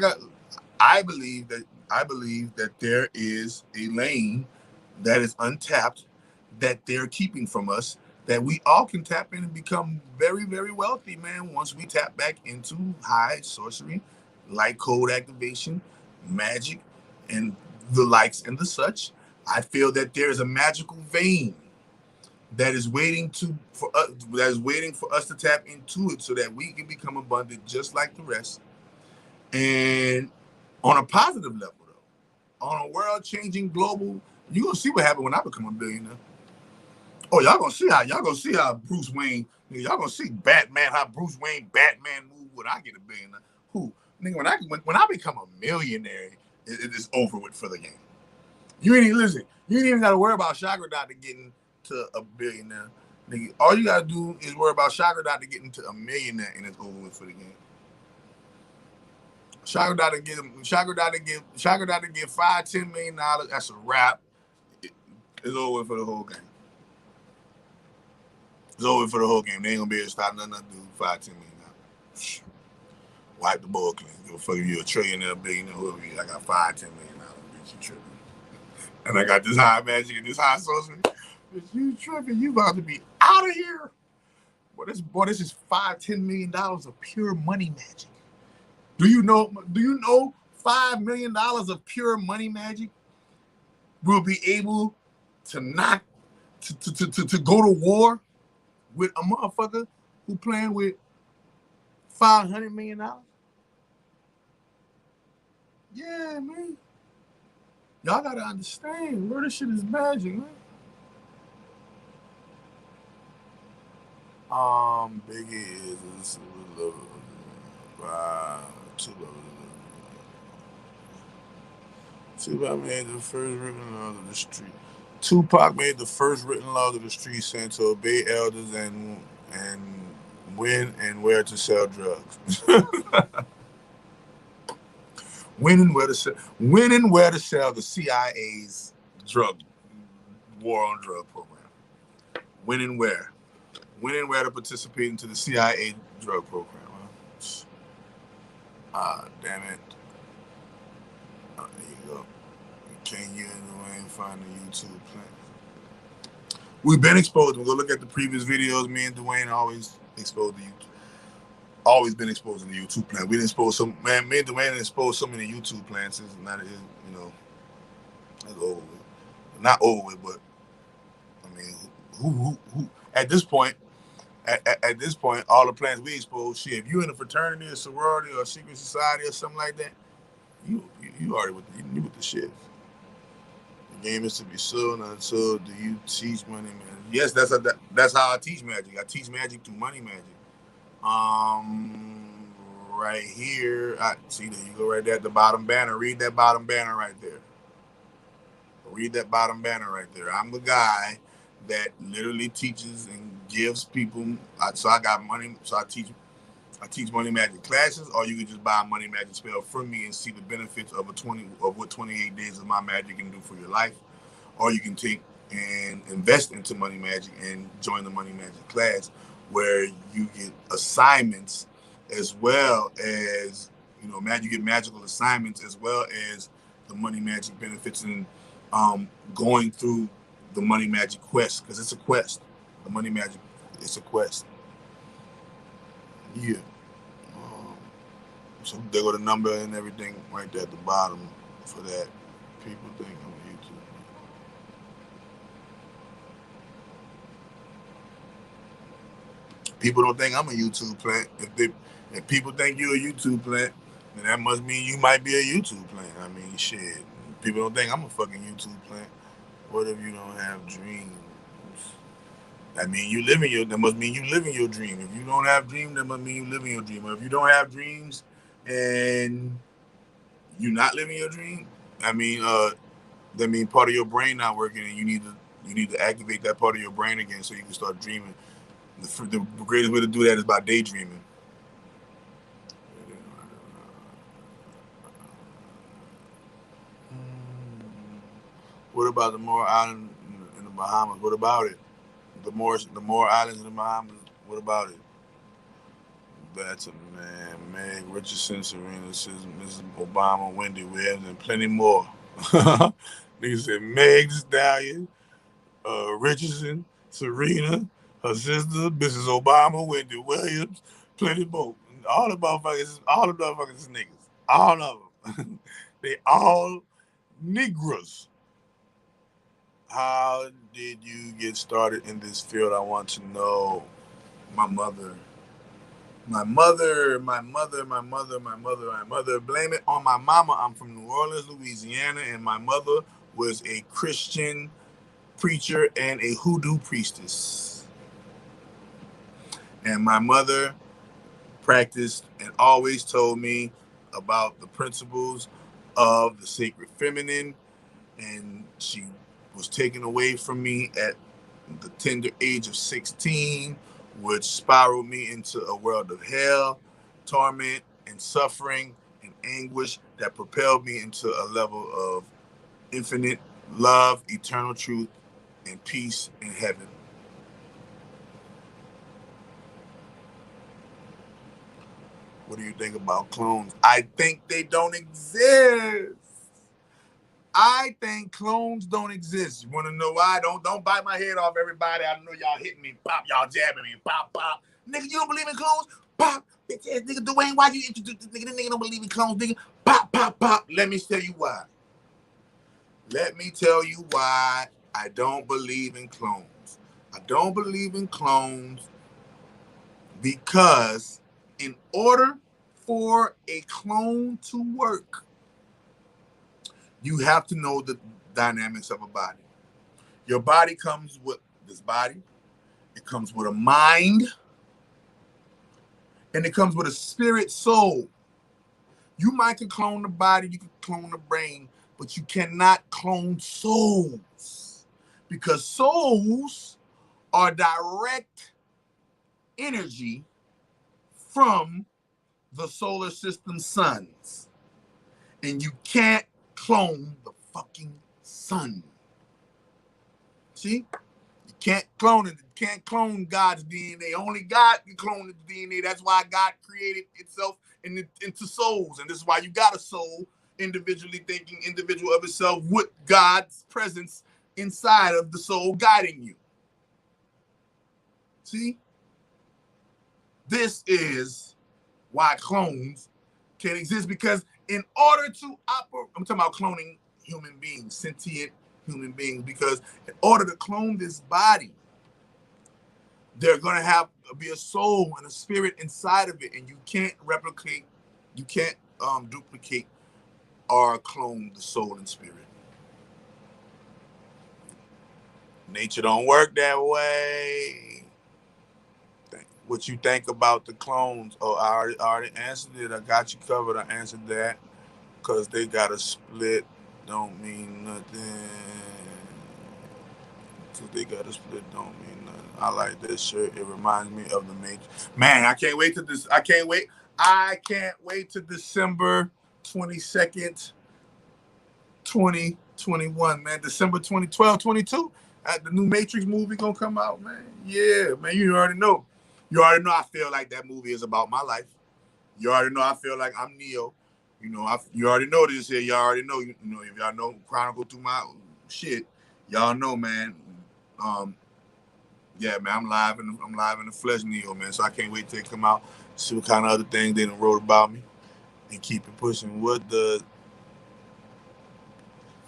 I believe that there is a lane that is untapped that they're keeping from us, that we all can tap in and become very, very wealthy, man, once we tap back into high sorcery, light code activation, magic, and the likes and the such. I feel that there is a magical vein that is waiting for us to tap into it so that we can become abundant just like the rest. And on a positive level, though, on a world-changing global, you're gonna see what happened when I become a billionaire. Oh, y'all gonna see how Bruce Wayne, y'all gonna see Batman, how Bruce Wayne Batman move when I get a billionaire. Who, nigga, when I become a millionaire, it is over with for the game. You ain't even listen. You ain't even gotta worry about Chakra Doctor getting to a billionaire. Nigga, all you gotta do is worry about Chakra Doctor getting to a millionaire, and it's over with for the game. Chakra Doctor get $5-10 million. That's a wrap. It's over for the whole game. It's over for the whole game. They ain't gonna be able to stop nothing I do. $5-10 million. Wipe the ball clean. Give a fuck if you're a trillionaire, billionaire, whoever you is. I got $5-10 million. Bitch, you tripping. And I got this high magic and this high sorcery. Bitch, you tripping. You about to be out of here. This is $5-10 million of pure money magic. Do you know $5 million of pure money magic will be able to not to go to war with a motherfucker who playing with $500 million? Yeah, man. Y'all gotta understand, bro. This shit is magic, man. Biggie is too low. Tupac made the first ripping out of the street. Tupac made the first written laws of the street saying to obey elders and when and where to sell drugs. When and where to sell. When and where to sell the CIA's drug war on drug program. When and where. When and where to participate into the CIA drug program. Damn it. There you go. Can you and Dwayne find the YouTube plan? We've been exposed. We'll go look at the previous videos. Me and Dwayne always exposed the YouTube. Always been exposed to the YouTube plan. We didn't expose some man. Me and Dwayne didn't expose so many YouTube plans. It's not, you know, it's over with. Not over with, but I mean, who at this point? At this point, all the plans we expose, shit. If you in a fraternity, or sorority, or secret society, or something like that, you already with the shit. The game is to be sold, not sold. Do you teach money magic? Yes, that's how I teach magic. I teach magic through money magic. Right here, see, there you go, right there at the bottom banner. Read that bottom banner right there. Read that bottom banner right there. I'm the guy that literally teaches and gives people. So I got money. So I teach money magic classes, or you can just buy a money magic spell from me and see the benefits of what 28 days of my magic can do for your life. Or you can take and invest into money magic and join the money magic class, where you get assignments as well as, you know, you get magical assignments as well as the money magic benefits and going through the money magic quest, because it's a quest. The money magic, it's a quest. Yeah. So there go the number and everything right there at the bottom for that. People think I'm YouTube. People don't think I'm a YouTube plant. If people think you're a YouTube plant, then that must mean you might be a YouTube plant. I mean, shit. People don't think I'm a fucking YouTube plant. What if you don't have dreams? That mean you living your. That must mean you living your dream. If you don't have dreams, that must mean you living your dream. Or if you don't have dreams and you're not living your dream, I mean, that means part of your brain not working, and you need to activate that part of your brain again so you can start dreaming. The greatest way to do that is by daydreaming. What about the Moore Island in the Bahamas? What about it? The Moore Islands in the Bahamas. What about it? That's a man. Meg Richardson, Serena, Mrs. Obama, Wendy Williams, and plenty more. Nigga said Meg Thee Stallion, Richardson, Serena, her sister, Mrs. Obama, Wendy Williams, plenty more. All the motherfuckers is niggas. All of them. They all Negroes. How did you get started in this field? I want to know. My mother. Blame it on my mama. I'm from New Orleans, Louisiana, and my mother was a Christian preacher and a hoodoo priestess. And my mother practiced and always told me about the principles of the sacred feminine, and she was taken away from me at the tender age of 16, which spiraled me into a world of hell, torment, and suffering and anguish that propelled me into a level of infinite love, eternal truth, and peace in heaven. What do you think about clones? I think they don't exist. I think clones don't exist. You want to know why? Don't bite my head off, everybody. I know y'all hitting me, pop, y'all jabbing me, pop, pop. Nigga, you don't believe in clones? Pop. Bitch ass nigga, Dwayne, why you introduce this nigga? This nigga don't believe in clones, nigga. Pop, pop, pop. Let me tell you why. Let me tell you why I don't believe in clones. I don't believe in clones because in order for a clone to work, you have to know the dynamics of a body. Your body comes with this body. It comes with a mind. And it comes with a spirit soul. You might can clone the body, you can clone the brain, but you cannot clone souls. because souls are direct energy from the solar system suns. And you can't clone the fucking sun. See? You can't clone it. You can't clone God's DNA. Only God can clone the DNA. That's why God created itself into souls. And this is why you got a soul, individually thinking individual of itself with God's presence inside of the soul guiding you. See? This is why clones can exist, because in order to operate, I'm talking about cloning human beings, sentient human beings, because in order to clone this body, they're going to have be a soul and a spirit inside of it, and you can't replicate, you can't duplicate or clone the soul and spirit. Nature don't work that way. What you think about the clones? Oh, I already answered it. I got you covered. I answered that. Because they got a split don't mean nothing. Because they got a split don't mean nothing. I like this shirt. It reminds me of the Matrix. Man, I can't wait to this. I can't wait to December 22nd, 2021, man. December 2012, 22. The new Matrix movie gonna come out, man. Yeah, man, you already know. You already know I feel like that movie is about my life. You already know I feel like I'm Neo. You know, you already know this here. Y'all already know. You know, if y'all know Chronicle through my shit, y'all know, man. Yeah, man, I'm live in the flesh, Neo, man. So I can't wait till it come out. See what kind of other things they done wrote about me, and keep it pushing.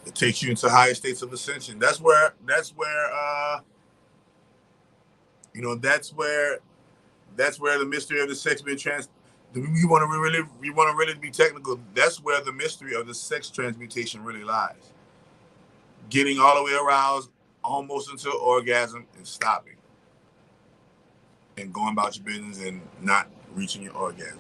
It takes you into higher states of ascension. That's where you know, that's where the mystery of the sex being you want to really be technical. That's where the mystery of the sex transmutation really lies. Getting all the way aroused, almost until orgasm, and stopping, and going about your business and not reaching your orgasm.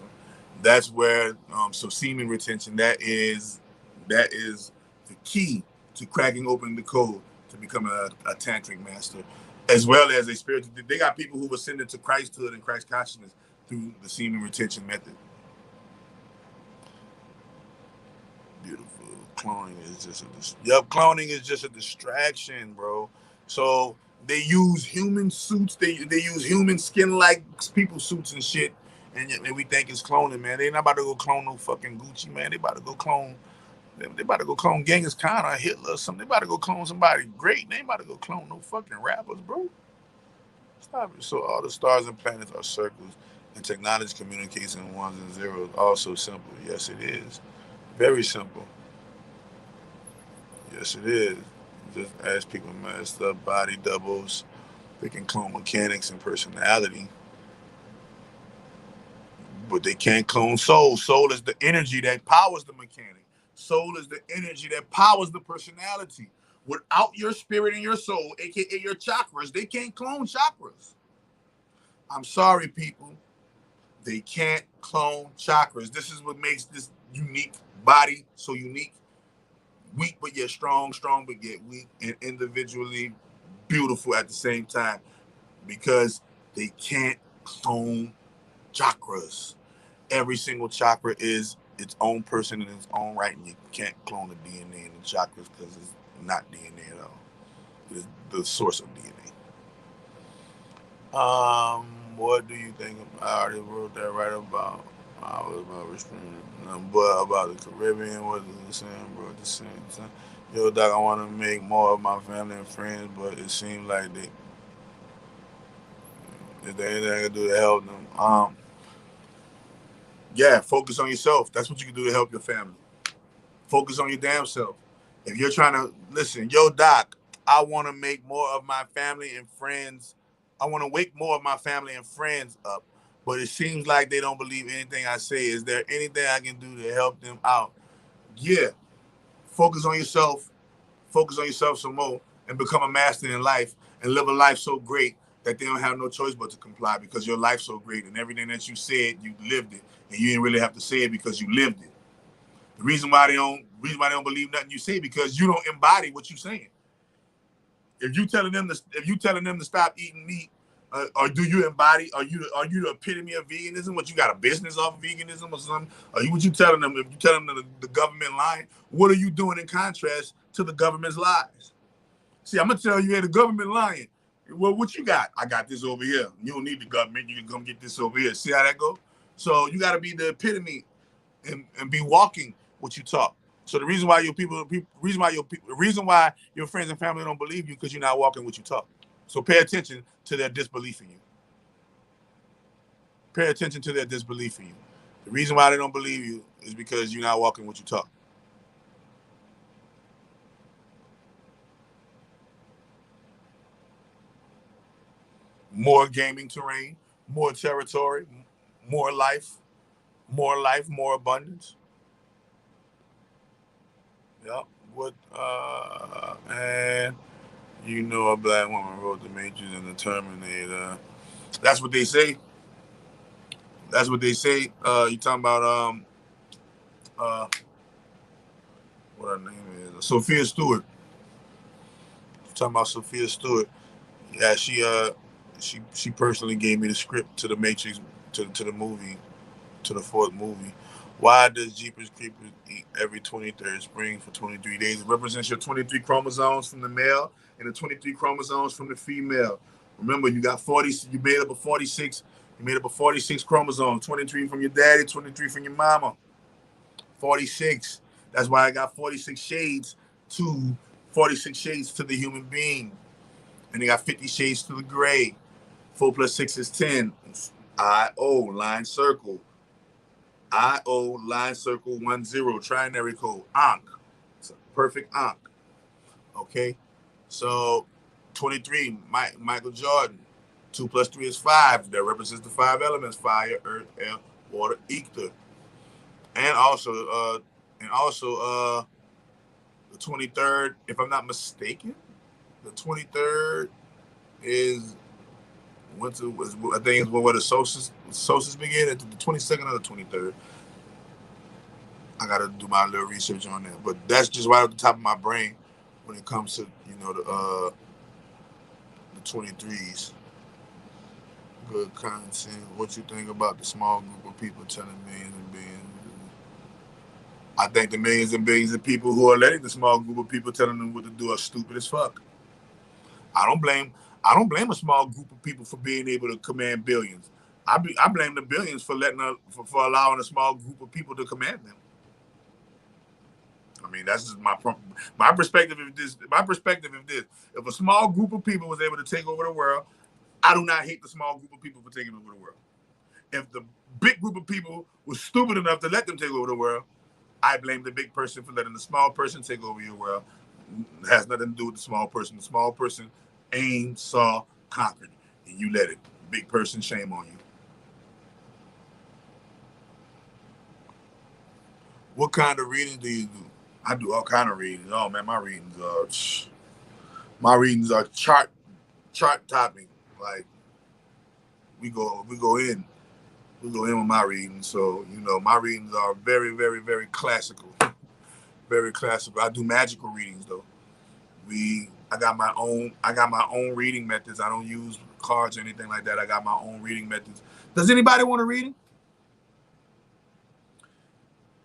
That's where so semen retention. That is the key to cracking open the code to become a tantric master, as well as a spiritual. They got people who ascended to Christhood and Christ consciousness through the semen retention method. Beautiful. Cloning is just a distraction, bro. So they use human suits. They use human skin like people suits and shit, and we think it's cloning, man. They not about to go clone no fucking Gucci, man. They about to go clone. They about to go clone Genghis Khan or Hitler or something. They about to go clone somebody great. They ain't about to go clone no fucking rappers, bro. Stop it. So all the stars and planets are circles, and technology communicates in ones and zeros. Also simple. Yes, it is. Very simple. Yes, it is. Just as people messed up body doubles, they can clone mechanics and personality, but they can't clone soul. Soul is the energy that powers the mechanic. Soul is the energy that powers the personality. Without your spirit and your soul, aka your chakras, they can't clone chakras. I'm sorry, people. They can't clone chakras. This is what makes this unique body so unique. Weak but yet strong, strong but yet weak, and individually beautiful at the same time, because they can't clone chakras. Every single chakra is its own person in its own right, and you can't clone the DNA in the chakras because it's not DNA at all. It's the source of DNA. What do you think? I already wrote that right about. I was about restraining. But about the Caribbean, what is the same, bro? At the same time, yo, Doc, I want to make more of my family and friends, but it seems like is there anything I can do to help them? Yeah, focus on yourself. That's what you can do to help your family. Focus on your damn self. If you're trying to listen, yo, Doc, I want to make more of my family and friends. I want to wake more of my family and friends up, but it seems like they don't believe anything I say. Is there anything I can do to help them out? Yeah, focus on yourself. Focus on yourself some more, and become a master in life, and live a life so great that they don't have no choice but to comply, because your life's so great and everything that you said, you lived it, and you didn't really have to say it because you lived it. The reason why they don't believe nothing you say, because you don't embody what you're saying. if you telling them to stop eating meat, or do you embody? Are you the epitome of veganism? What, you got a business off of veganism or something? Are you, what you telling them? If you telling them the government lying, what are you doing in contrast to the government's lies? See, I'm gonna tell you, hey, the government lying. Well, what you got? I got this over here. You don't need the government. You can come get this over here. See how that go? So you got to be the epitome and be walking what you talk. So the reason why your friends and family don't believe you, because you're not walking what you talk. So pay attention to their disbelief in you. Pay attention to their disbelief in you. The reason why they don't believe you is because you're not walking what you talk. More gaming terrain, more territory, more life, more abundance. Yep. What and you know, a black woman wrote the Matrix and the Terminator. That's what they say. That's what they say. You talking about what her name is? Sophia Stewart. You talking about Sophia Stewart? Yeah, she personally gave me the script to the Matrix, to the movie, to the fourth movie. Why does Jeepers Creepers eat every 23rd spring for 23 days? It represents your 23 chromosomes from the male and the 23 chromosomes from the female. Remember, you got 40. You made up of 46. You made up of 46 chromosomes. 23 from your daddy, 23 from your mama. 46. That's why I got 46 shades to 46 shades to the human being, and they got 50 shades to the gray. 4 plus 6 is 10. I-O, line circle. I-O, line circle, 10, trinary code, Ankh. It's a perfect Ankh. Okay? So, 23, Michael Jordan. 2 plus 3 is 5. That represents the 5 elements: fire, earth, air, water, ether. And also, the 23rd, if I'm not mistaken, the 23rd is I think it's where the solstice begin, at the 22nd or the 23rd. I gotta do my little research on that, but that's just right off the top of my brain when it comes to the 23s. Good content. What you think about the small group of people telling millions and billions? I think the millions and billions of people who are letting the small group of people telling them what to do are stupid as fuck. I don't blame a small group of people for being able to command billions. I blame the billions for for allowing a small group of people to command them. I mean, that's just my perspective. My perspective is this: if a small group of people was able to take over the world, I do not hate the small group of people for taking over the world. If the big group of people was stupid enough to let them take over the world, I blame the big person for letting the small person take over your world. It has nothing to do with the small person. The small person aimed, saw, conquered, and you let it. Big person, shame on you. What kind of reading do you do? I do all kind of readings. Oh man, my readings are chart topping. Like we go in with my readings. So my readings are very, very, very classical. Very classical. I do magical readings though. I got my own reading methods. I don't use cards or anything like that. I got my own reading methods. Does anybody want a reading?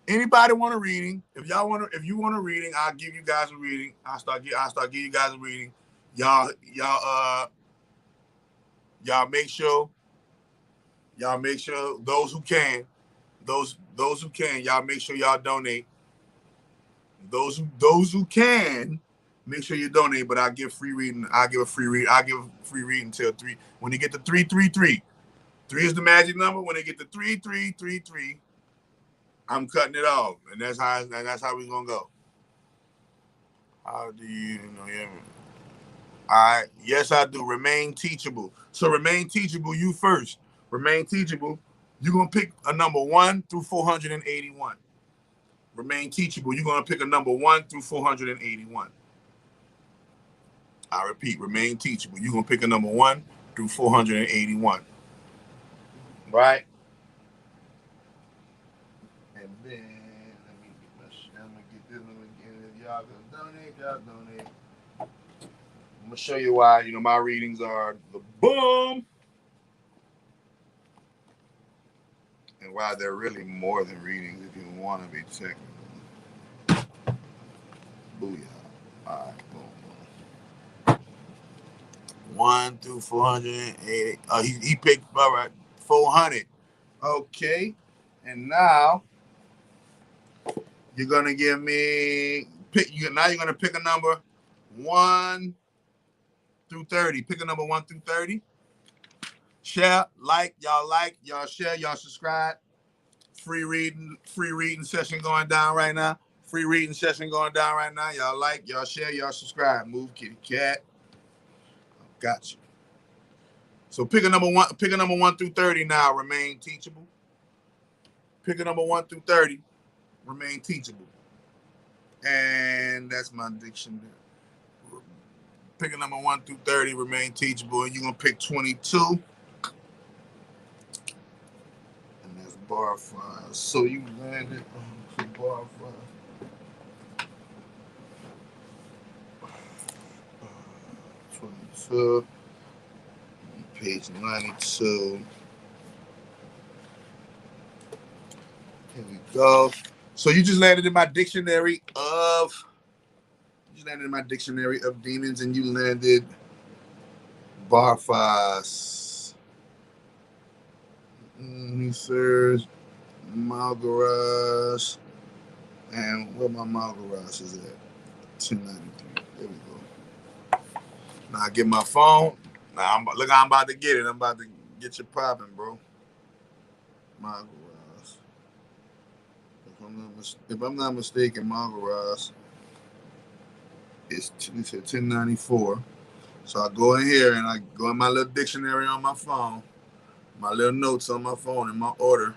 Anybody want a reading? If you want a reading, I'll give you guys a reading. I'll start giving you guys a reading. Y'all make sure those who can, y'all make sure y'all donate. Those who can, make sure you donate. But I'll give free reading. I'll give free reading till 3. When you get to 333, 3 is the magic number. When they get to 3333, I'm cutting it off, and that's how we're gonna go. How do you know? Yeah. Yes, I do. Remain teachable. So remain teachable. You first. Remain teachable. You're gonna pick a number 1 through 481. Remain teachable. You're gonna pick a number 1 through 481. I repeat. Remain teachable. You're gonna pick a number 1 through 481. Right. And then let me get this one again. If y'all gonna donate, y'all donate. I'm gonna show you why. You know, my readings are the boom, and why they're really more than readings if you want to be technical. Booyah! All right, boom, boom. 1 through 480. Oh, he picked all right 400. Okay, and now you're gonna give me pick. Now you're gonna pick a number 1 through 30. Pick a number 1 through 30. Share, y'all share, y'all subscribe. Free reading session going down right now. Free reading session going down right now. Y'all like, y'all share, y'all subscribe. Move kitty cat. Got you. So pick a number 1 through 30 now. Remain teachable. Pick a number 1 through 30. Remain teachable. And that's my dictionary. Pick a number 1 through 30. Remain teachable. And you're gonna pick 22. Bar 5. So you landed on bar 5. 22. Page 92. Here we go. So you just landed in my dictionary of demons, and you landed bar 5. He says Malgaras. And where my Malgaras is at? 1093. There we go. Now I get my phone. Now I'm about to get it. I'm about to get you popping, bro. Malgaras. If I'm not mistaken, Malgaras is 1094. So I go in here and I go in my little dictionary on my phone, my little notes on my phone in my order,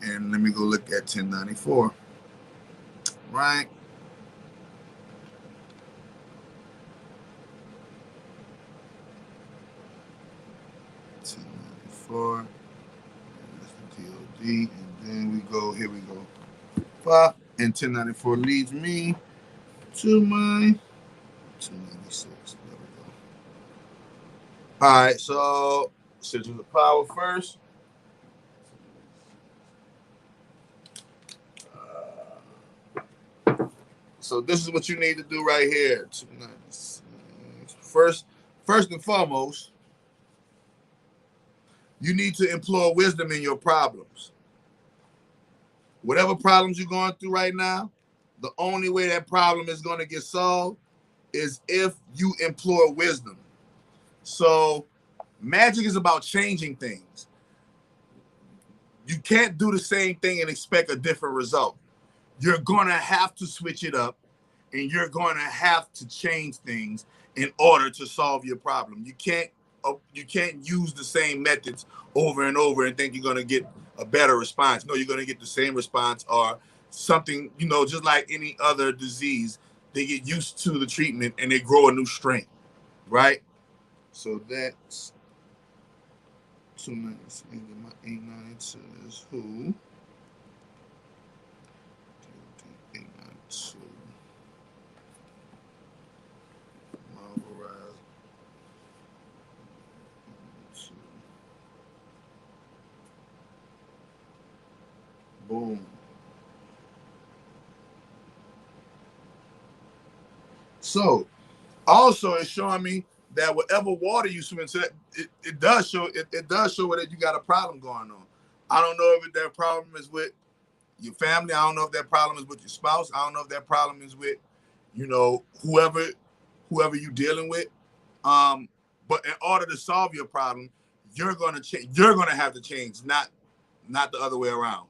and let me go look at 1094. Right? $10.94. That's the DOD. And then we go, here we go. 5 and 1094 leads me to my 296. There we go. All right, so Sigils of Power first. So this is what you need to do right here. First and foremost, you need to employ wisdom in your problems. Whatever problems you're going through right now, the only way that problem is going to get solved is if you employ wisdom. So magic is about changing things. You can't do the same thing and expect a different result. You're going to have to switch it up, and you're going to have to change things in order to solve your problem. You can't use the same methods over and over and think you're going to get a better response. No, you're going to get the same response or something, just like any other disease. They get used to the treatment and they grow a new strain, right? So that's 296. My 892 is who? 892. Boom. So also it's showing me that whatever water you swim into, it does show that you got a problem going on. I don't know if that problem is with your family. I don't know if that problem is with your spouse. I don't know if that problem is with, whoever you're dealing with. But in order to solve your problem, you're gonna change. You're gonna have to change, not the other way around.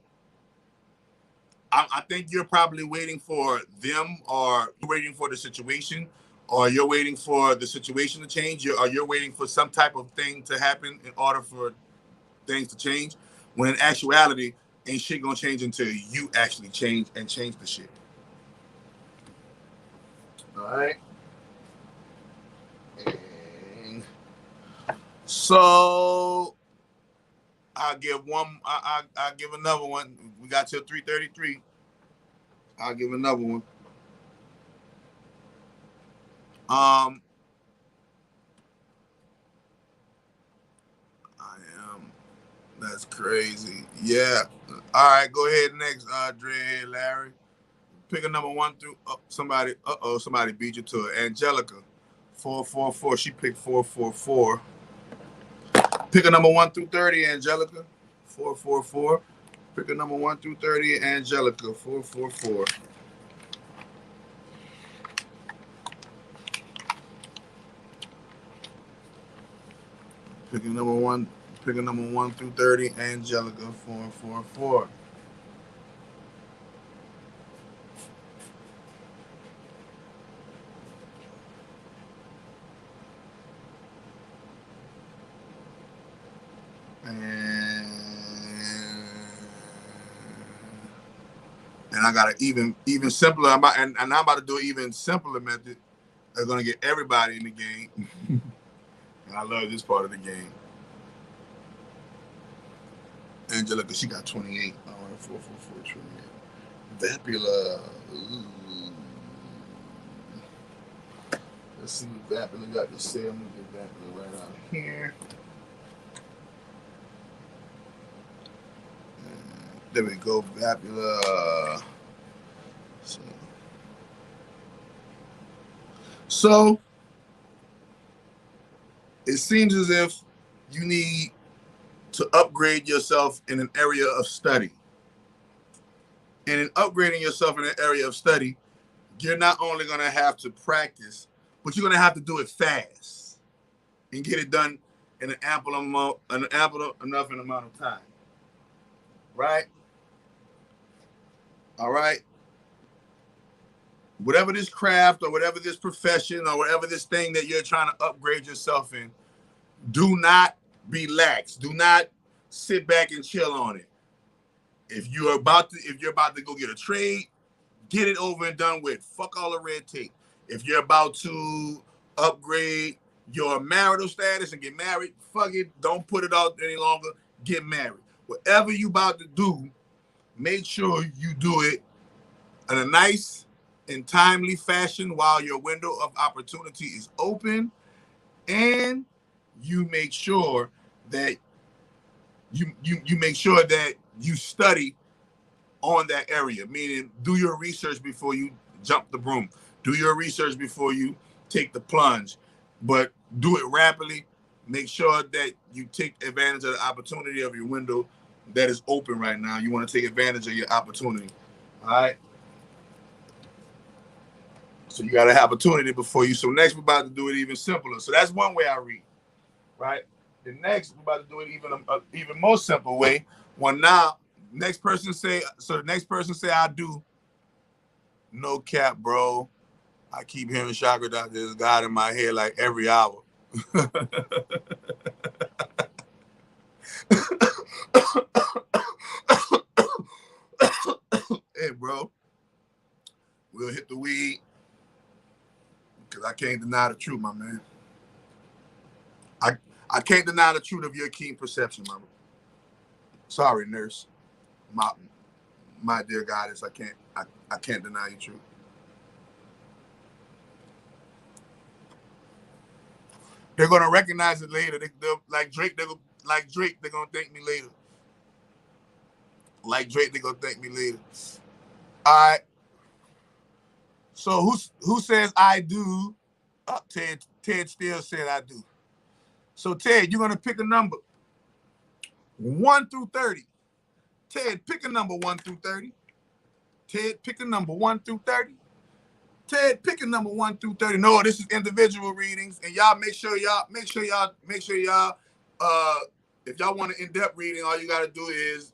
I think you're probably waiting for them, or waiting for the situation, or you're waiting for the situation to change, or you're waiting for some type of thing to happen in order for things to change. When in actuality, ain't shit gonna change until you actually change the shit. All right. And so I'll give one. I'll give another one. We got till 3:33. I'll give another one. That's crazy. Yeah. All right, go ahead next, Dread Larry. Pick a number 1 through somebody. Somebody beat you to it. Angelica, 444. She picked 444. Pick a number 1 through 30, Angelica, 444. Pick a number 1 through 30, Angelica, 444. Pick a number 1. Pick a number 1 through 30, Angelica, 444. And I got an even simpler. I'm about to do an even simpler method that's gonna get everybody in the game. And I love this part of the game. Angelica, she got 28. All right, 444, 28. Vapula. Ooh. Let's see what Vapula got to say. I'm gonna get Vapula right out here. There we go, Vapula. So it seems as if you need to upgrade yourself in an area of study. And in upgrading yourself in an area of study, you're not only going to have to practice, but you're going to have to do it fast and get it done in an ample enough amount of time. Right? All right? Whatever this craft or whatever this profession or whatever this thing that you're trying to upgrade yourself in, do not relax. Do not sit back and chill on it. If you're about to go get a trade, get it over and done with. Fuck all the red tape. If you're about to upgrade your marital status and get married, fuck it. Don't put it out any longer. Get married. Whatever you about to do, make sure you do it in a nice and timely fashion while your window of opportunity is open, and you make sure that you make sure that you study on that area, meaning do your research before you jump the broom. Do your research before you take the plunge, but do it rapidly. Make sure that you take advantage of the opportunity of your window that is open right now. You want to take advantage of your opportunity. All right. So you got an opportunity before you. So next we're about to do it even simpler. So that's one way I read, right? The next we're about to do it even more simple way. Well, now next person say, the next person say I do. No cap, bro. I keep hearing Chakra Doctor. There's God in my head like every hour. Hey, bro. We'll hit the weed because I can't deny the truth, my man. I can't deny the truth of your keen perception, my. Sorry, nurse. My dear goddess, I can't deny your truth. They're gonna recognize it later. They'll like Drake. They're gonna thank me later. Like Drake, they're gonna thank me later. All right. So who says I do? Ted still said I do. So Ted, you're gonna pick a number 1 through 30. Ted, pick a number 1 through 30. Ted, pick a number 1 through 30. Ted, pick a number 1 through 30. No, this is individual readings, and y'all make sure y'all if y'all want an in-depth reading, all you gotta do is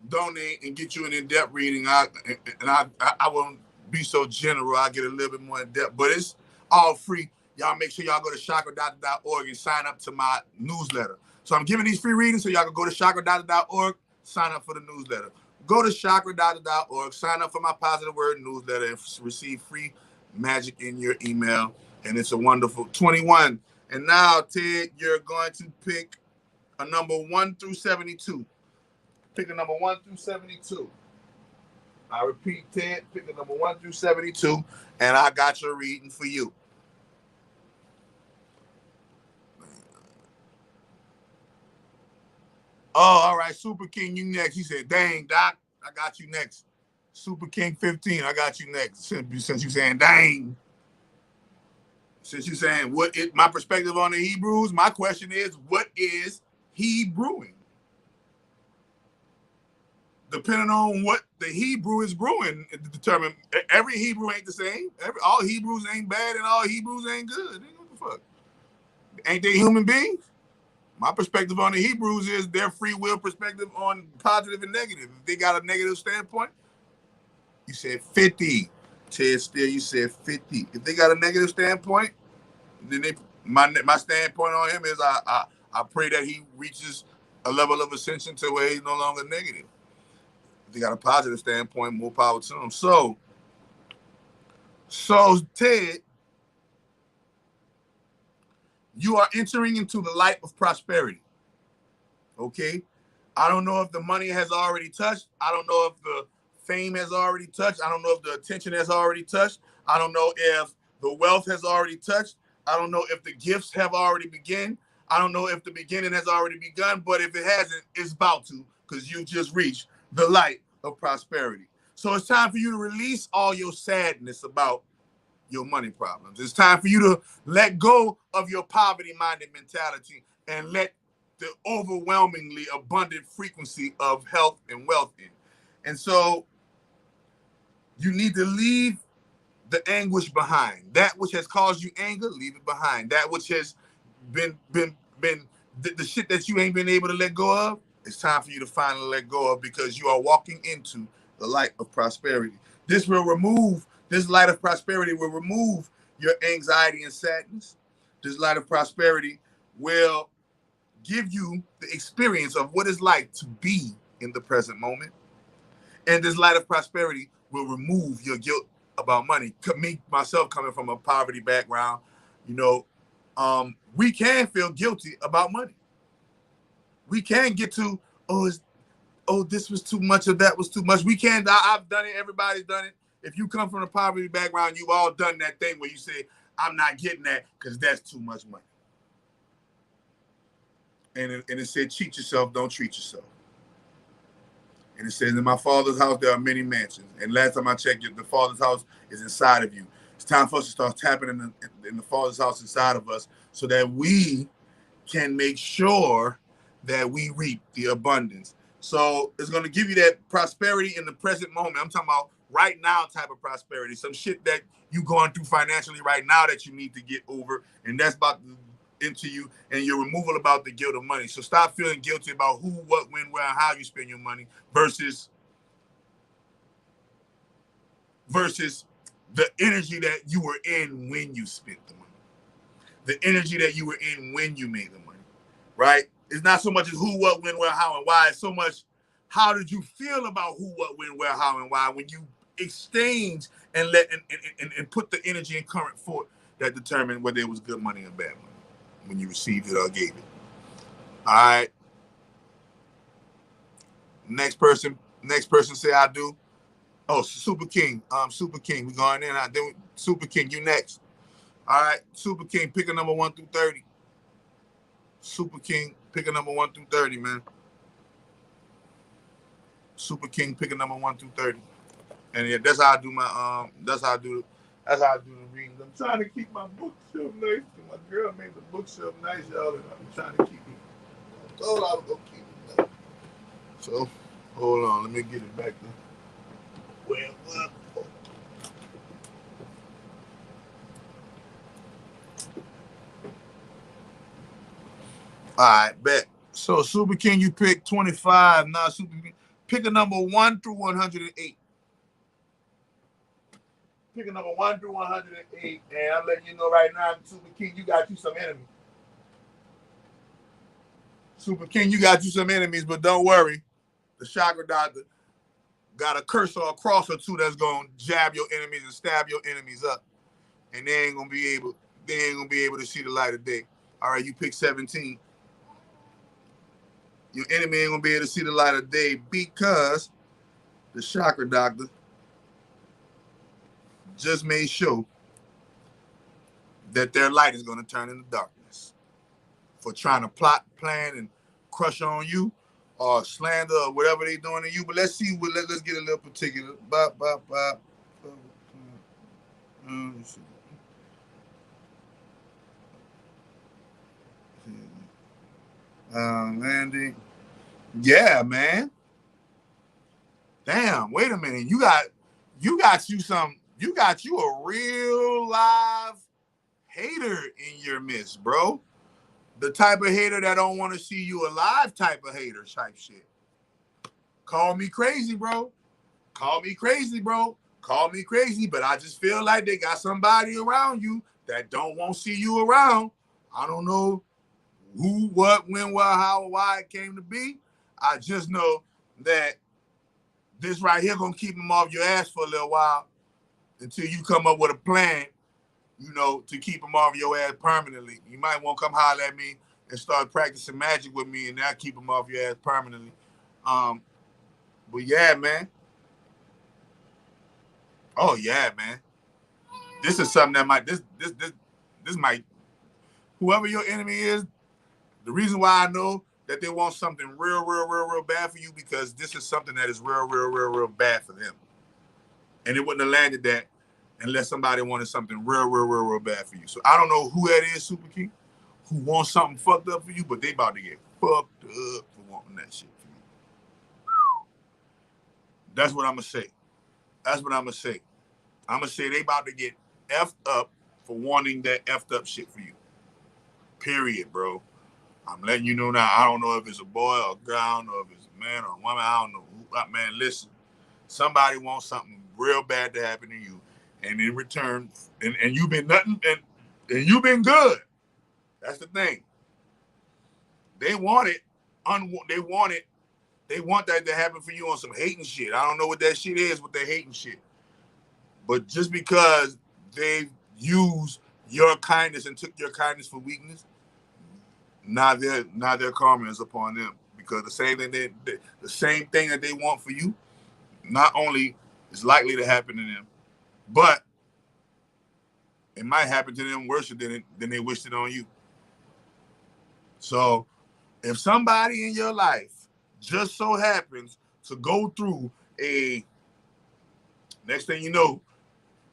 donate and get you an in-depth reading. I won't be so general. I get a little bit more in-depth, but it's all free. Y'all make sure y'all go to chakradoctor.org and sign up to my newsletter. So I'm giving these free readings so y'all can go to chakradoctor.org, sign up for the newsletter. Go to chakradoctor.org, sign up for my Positive Word newsletter, and receive free magic in your email. And it's a wonderful 21. And now, Ted, you're going to pick a number 1 through 72. Pick a number 1 through 72. I repeat, Ted, pick a number 1 through 72, and I got your reading for you. Oh, all right, Super King, you next. He said, dang, Doc, I got you next. Super King 15, I got you next. Since you saying, dang. Since you saying, my perspective on the Hebrews, my question is, what is Hebrewing? Depending on what the Hebrew is brewing, it determine every Hebrew ain't the same. All Hebrews ain't bad and all Hebrews ain't good. What the fuck? Ain't they human beings? My perspective on the Hebrews is their free will perspective on positive and negative. If they got a negative standpoint, you said 50. Ted Steele, you said 50. If they got a negative standpoint, then my standpoint on him is I pray that he reaches a level of ascension to where he's no longer negative. If they got a positive standpoint, more power to them. So Ted, you are entering into the light of prosperity. Okay? I don't know if the money has already touched. I don't know if the fame has already touched. I don't know if the attention has already touched. I don't know if the wealth has already touched. I don't know if the gifts have already begun. I don't know if the beginning has already begun, but if it hasn't, it's about to, because you just reached the light of prosperity. So it's time for you to release all your sadness about your money problems. It's time for you to let go of your poverty-minded mentality and let the overwhelmingly abundant frequency of health and wealth in. And so you need to leave the anguish behind. That which has caused you anger, leave it behind. That which has been the shit that you ain't been able to let go of, it's time for you to finally let go of, because you are walking into the light of prosperity. This light of prosperity will remove your anxiety and sadness. This light of prosperity will give you the experience of what it's like to be in the present moment. And this light of prosperity will remove your guilt about money. Me, myself, coming from a poverty background, we can feel guilty about money. We can get to, this was too much, or that was too much. We can. I've done it. Everybody's done it. If you come from a poverty background, you've all done that thing where you say, I'm not getting that because that's too much money. And it said, cheat yourself, don't treat yourself. And it says, in my Father's house, there are many mansions. And last time I checked, the Father's house is inside of you. It's time for us to start tapping in the Father's house inside of us so that we can make sure that we reap the abundance. So it's going to give you that prosperity in the present moment. I'm talking about right now type of prosperity. Some shit that you're going through financially right now that you need to get over. And that's about into you, and your removal about the guilt of money. So stop feeling guilty about who, what, when, where, and how you spend your money versus the energy that you were in when you spent the money, the energy that you were in when you made the money, right? It's not so much as who, what, when, where, how, and why. It's so much how did you feel about who, what, when, where, how, and why when you exchange and let and put the energy and current forth that determined whether it was good money or bad money when you received it or gave it. All right. Next person say I do. Oh, Super King. Super King. We going in. Then Super King, you next. All right. Super King, pick a number 1 through 30. Super King, pick a number 1 through 30, man. Super King, pick a number 1 through 30. And yeah, that's how I do the readings. I'm trying to keep my bookshelf nice. My girl made the bookshelf nice, y'all, and I'm trying to keep it. I told her I was gonna keep it nice. So hold on, let me get it back to where it was. All right, bet. So Super King, you pick 25. Now Super King, pick a number 1 through 108. Pick a number 1 through 108, and I'm letting you know right now, Super King, you got you some enemies. Super King, you got you some enemies, but don't worry. The chakra doctor got a curse or a cross or two that's gonna jab your enemies and stab your enemies up, and they ain't gonna be able to see the light of day. All right, you pick 17. Your enemy ain't gonna be able to see the light of day because the chakra doctor just made sure that their light is gonna turn into darkness for trying to plot, plan, and crush on you. or slander or whatever they doing to you. But let's see. Let's get a little particular. Bop, bop, bop. Landing. Yeah, man. Damn. Wait a minute. You got you a real live hater in your midst, bro. The type of hater that don't want to see you alive type of hater type shit. Call me crazy, bro. Call me crazy, bro. Call me crazy, but I just feel like they got somebody around you that don't want to see you around. I don't know who, what, when, what, how, why it came to be. I just know that this right here gonna keep them off your ass for a little while until you come up with a plan, you know, to keep them off your ass permanently. You might want to come holler at me and start practicing magic with me, and that'll keep them off your ass permanently. But yeah, man. Oh yeah, man. This is something that might this might, whoever your enemy is, the reason why I know that they want something real bad for you, because this is something that is real bad for them. And it wouldn't have landed that unless somebody wanted something real bad for you. So I don't know who that is, Super King, who wants something fucked up for you, but they about to get fucked up for wanting that shit for you. That's what I'm gonna say. That's what I'm gonna say. I'm gonna say they about to get effed up for wanting that effed up shit for you. Period, bro. I'm letting you know now. I don't know if it's a boy or a girl, I don't know if it's a man or a woman. I don't know who. Man, listen. Somebody wants something real bad to happen to you, and in return, and you've been nothing, and you've been good. That's the thing. They want it. They want that to happen for you on some hating shit. I don't know what that shit is with the hating shit. But just because they used your kindness and took your kindness for weakness, now their karma is upon them. Because the same thing that they want for you, not only is likely to happen to them, but it might happen to them worse than they wished it on you. So if somebody in your life just so happens to go through next thing you know,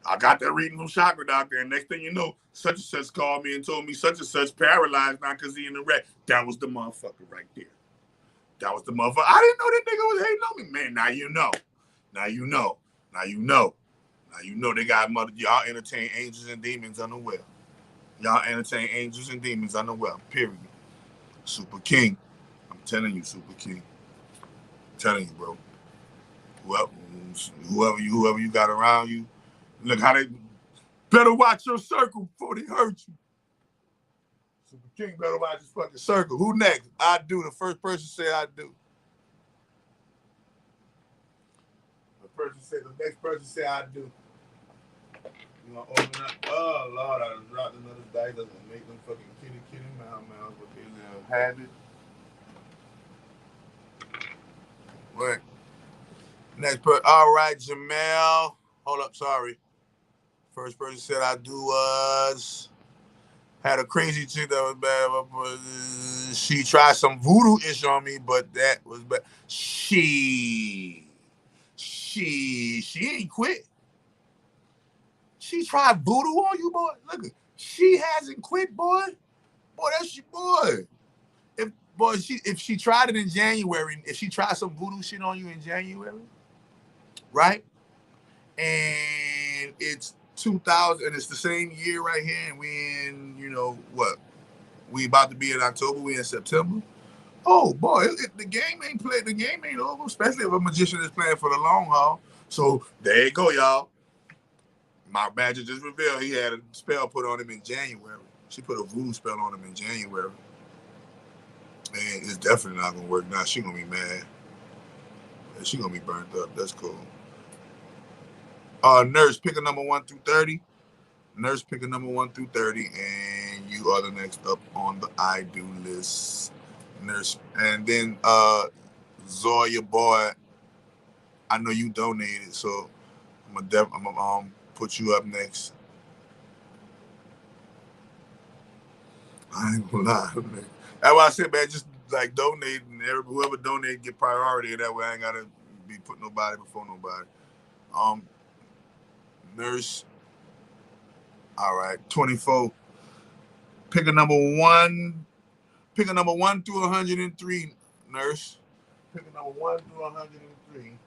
I got that reading from Chakra Doctor, and next thing you know, such and such called me and told me such and such paralyzed now because he in the wreck. That was the motherfucker right there. That was the motherfucker. I didn't know that nigga was hating on me. Man, now you know. Now you know. Now you know. Now you know they got y'all entertain angels and demons unaware. Y'all entertain angels and demons unaware. Period. Super King. I'm telling you, Super King. I'm telling you, bro. Whoever you got around you, look how they better watch your circle before they hurt you. Super King better watch his fucking circle. Who next? I do. The first person say I do. The next person say I do. You want to open up? Oh Lord, I just dropped another dice. That's gonna make them fucking kitty mouse with their little habit. What? Next person. All right, Jamel. Hold up, sorry. First person said I do was had a crazy chick that was bad. She tried some voodoo-ish on me, but that was bad. She ain't quit. She tried voodoo on you, boy. Look, she hasn't quit, boy. Boy, that's your boy. If she tried it in January, if she tried some voodoo shit on you in January, right? And it's 2000, and it's the same year right here, and we in, you know what? We about to be in October. We in September. Oh boy, the game ain't played. The game ain't over, especially if a magician is playing for the long haul. So there you go, y'all. My badger just revealed he had a spell put on him in January. She put a voodoo spell on him in January. And it's definitely not gonna work now. She gonna be mad. She gonna be burnt up. That's cool. Nurse, pick a number 1 through 30. Nurse, pick a number 1 through 30, and you are the next up on the I do list. Nurse, and then Zoya boy, I know you donated, so I'm gonna put you up next. I ain't gonna lie, man. That's why I said, man, just like donate, and whoever donate get priority. That way I ain't gotta be putting nobody before nobody. Nurse. All right, 24. Pick a number one. Pick a number 1 through 103, nurse. Pick a number 1 through 103. And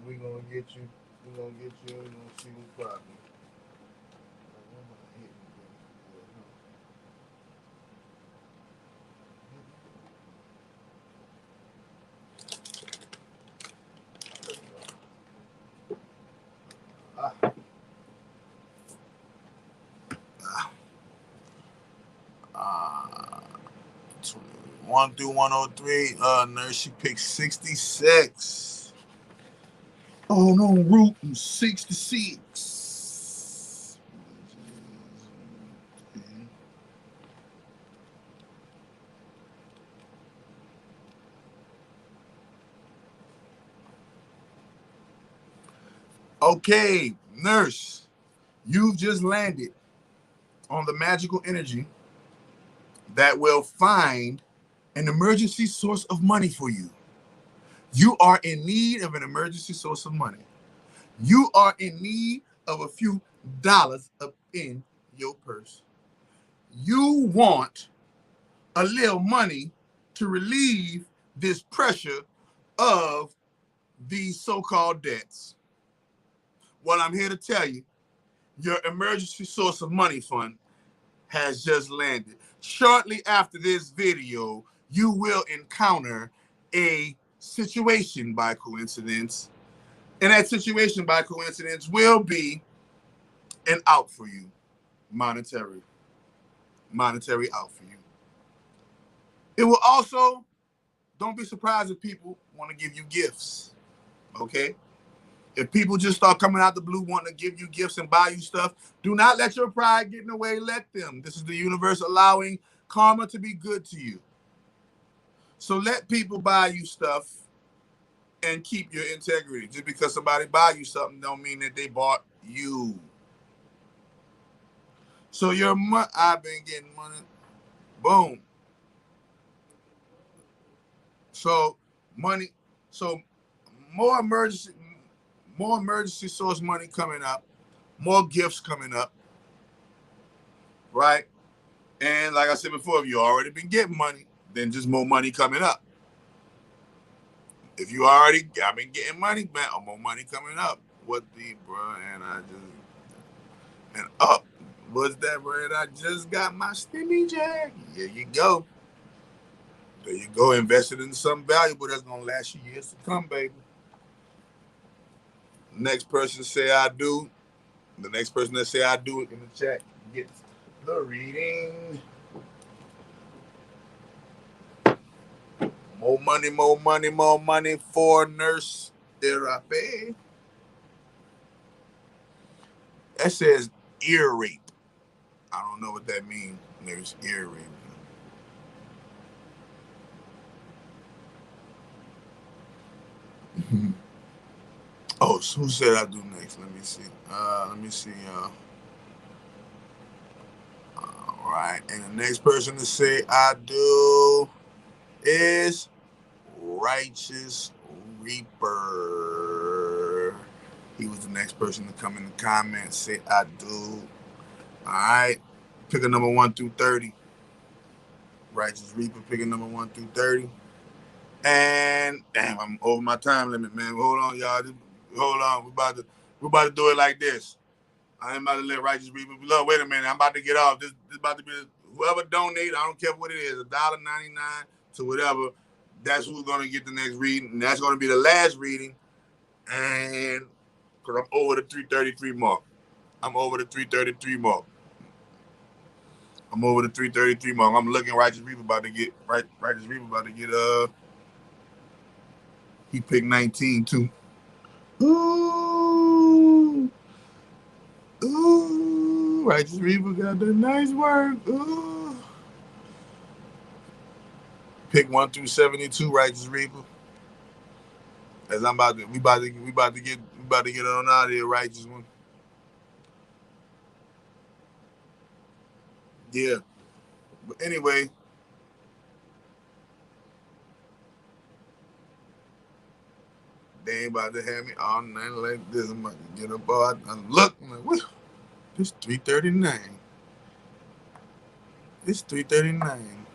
we're gonna get you. We're gonna get you. We're gonna see what's problem. Uh, 1 through 103. Nurse, she picked 66. Oh no, root 66. Okay, nurse, you've just landed on the magical energy that will find an emergency source of money for you. You are in need of an emergency source of money. You are in need of a few dollars up in your purse. You want a little money to relieve this pressure of these so-called debts. Well, I'm here to tell you, your emergency source of money fund has just landed. Shortly after this video, you will encounter a situation by coincidence. And that situation by coincidence will be an out for you, monetary out for you. It will also, don't be surprised if people want to give you gifts, okay? If people just start coming out the blue wanting to give you gifts and buy you stuff, do not let your pride get in the way. Let them. This is the universe allowing karma to be good to you. So let people buy you stuff and keep your integrity. Just because somebody buy you something don't mean that they bought you. So your money, I've been getting money. Boom. So money, so more emergency source money coming up, more gifts coming up, right? And like I said before, if you already been getting money, then just more money coming up. If you already I've been getting money, man, more money coming up. What the bro? And I just and up. What's that, bro? And I just got my stimmy jack. There you go. There you go. Invested in something valuable that's gonna last you years to come, baby. Next person say I do. The next person that say I do it in the chat gets the reading. More money, more money, more money for nurse therapy. That says ear rape. I don't know what that means. Nurse ear rape. Oh, so who said I do next? Let me see. All right. And the next person to say I do is Righteous Reaper. He was the next person to come in the comments, say I do. All right. Pick a number 1 through 30. Righteous Reaper, pick a number 1 through 30. And damn, I'm over my time limit, man. Hold on, y'all. Hold on. We're about to do it like this. I ain't about to let Righteous Reaper. Look, wait a minute. I'm about to get off. This about to be whoever donate. I don't care what it is, $1.99 to whatever. That's who's gonna get the next reading, and that's gonna be the last reading. And because I'm over the 333 mark. I'm over the 333 mark. I'm looking Righteous Reaper about to get he picked 19 too. Ooh. Righteous Reaper got the nice work. Ooh. Pick 1 through 72, Righteous Reaper. As we about to get on out of here, Righteous One. Yeah. But anyway, they ain't about to have me all night like this. I'm about to get up, I look, I'm like, what? It's 3:39. It's 3:39.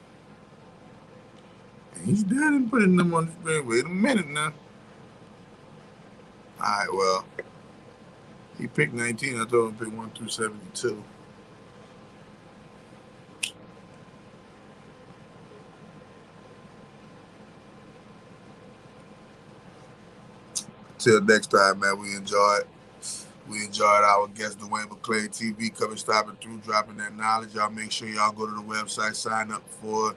And he's done and putting them on the screen. Wait a minute now. All right, well, he picked 19. I told him to pick 1 through 72. Till next time, man, we enjoyed our guest, Dwayne McClay TV, coming, stopping through, dropping that knowledge. Y'all make sure y'all go to the website, sign up for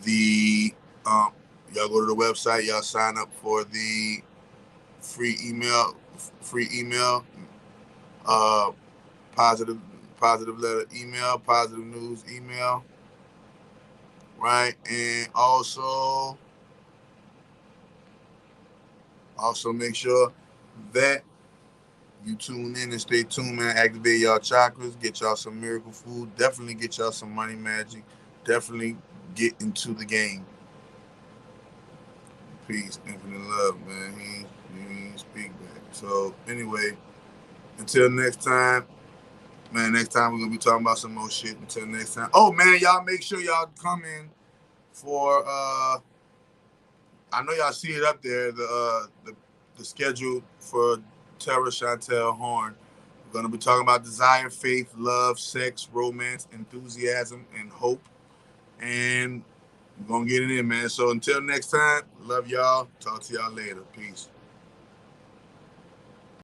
the, y'all go to the website, y'all sign up for the free email, positive letter email, positive news email, right? And also make sure that you tune in and stay tuned, man. Activate y'all chakras, get y'all some miracle food, definitely get y'all some money magic, definitely get into the game. Peace, infinite love, man. He ain't speak back. So anyway, until next time, man, next time we're gonna be talking about some more shit. Until next time. Oh man, y'all make sure y'all come in for I know y'all see it up there, the schedule for Tara Chantel Horn. We're going to be talking about desire, faith, love, sex, romance, enthusiasm, and hope. And we're going to get it in, man. So until next time, love y'all. Talk to y'all later. Peace.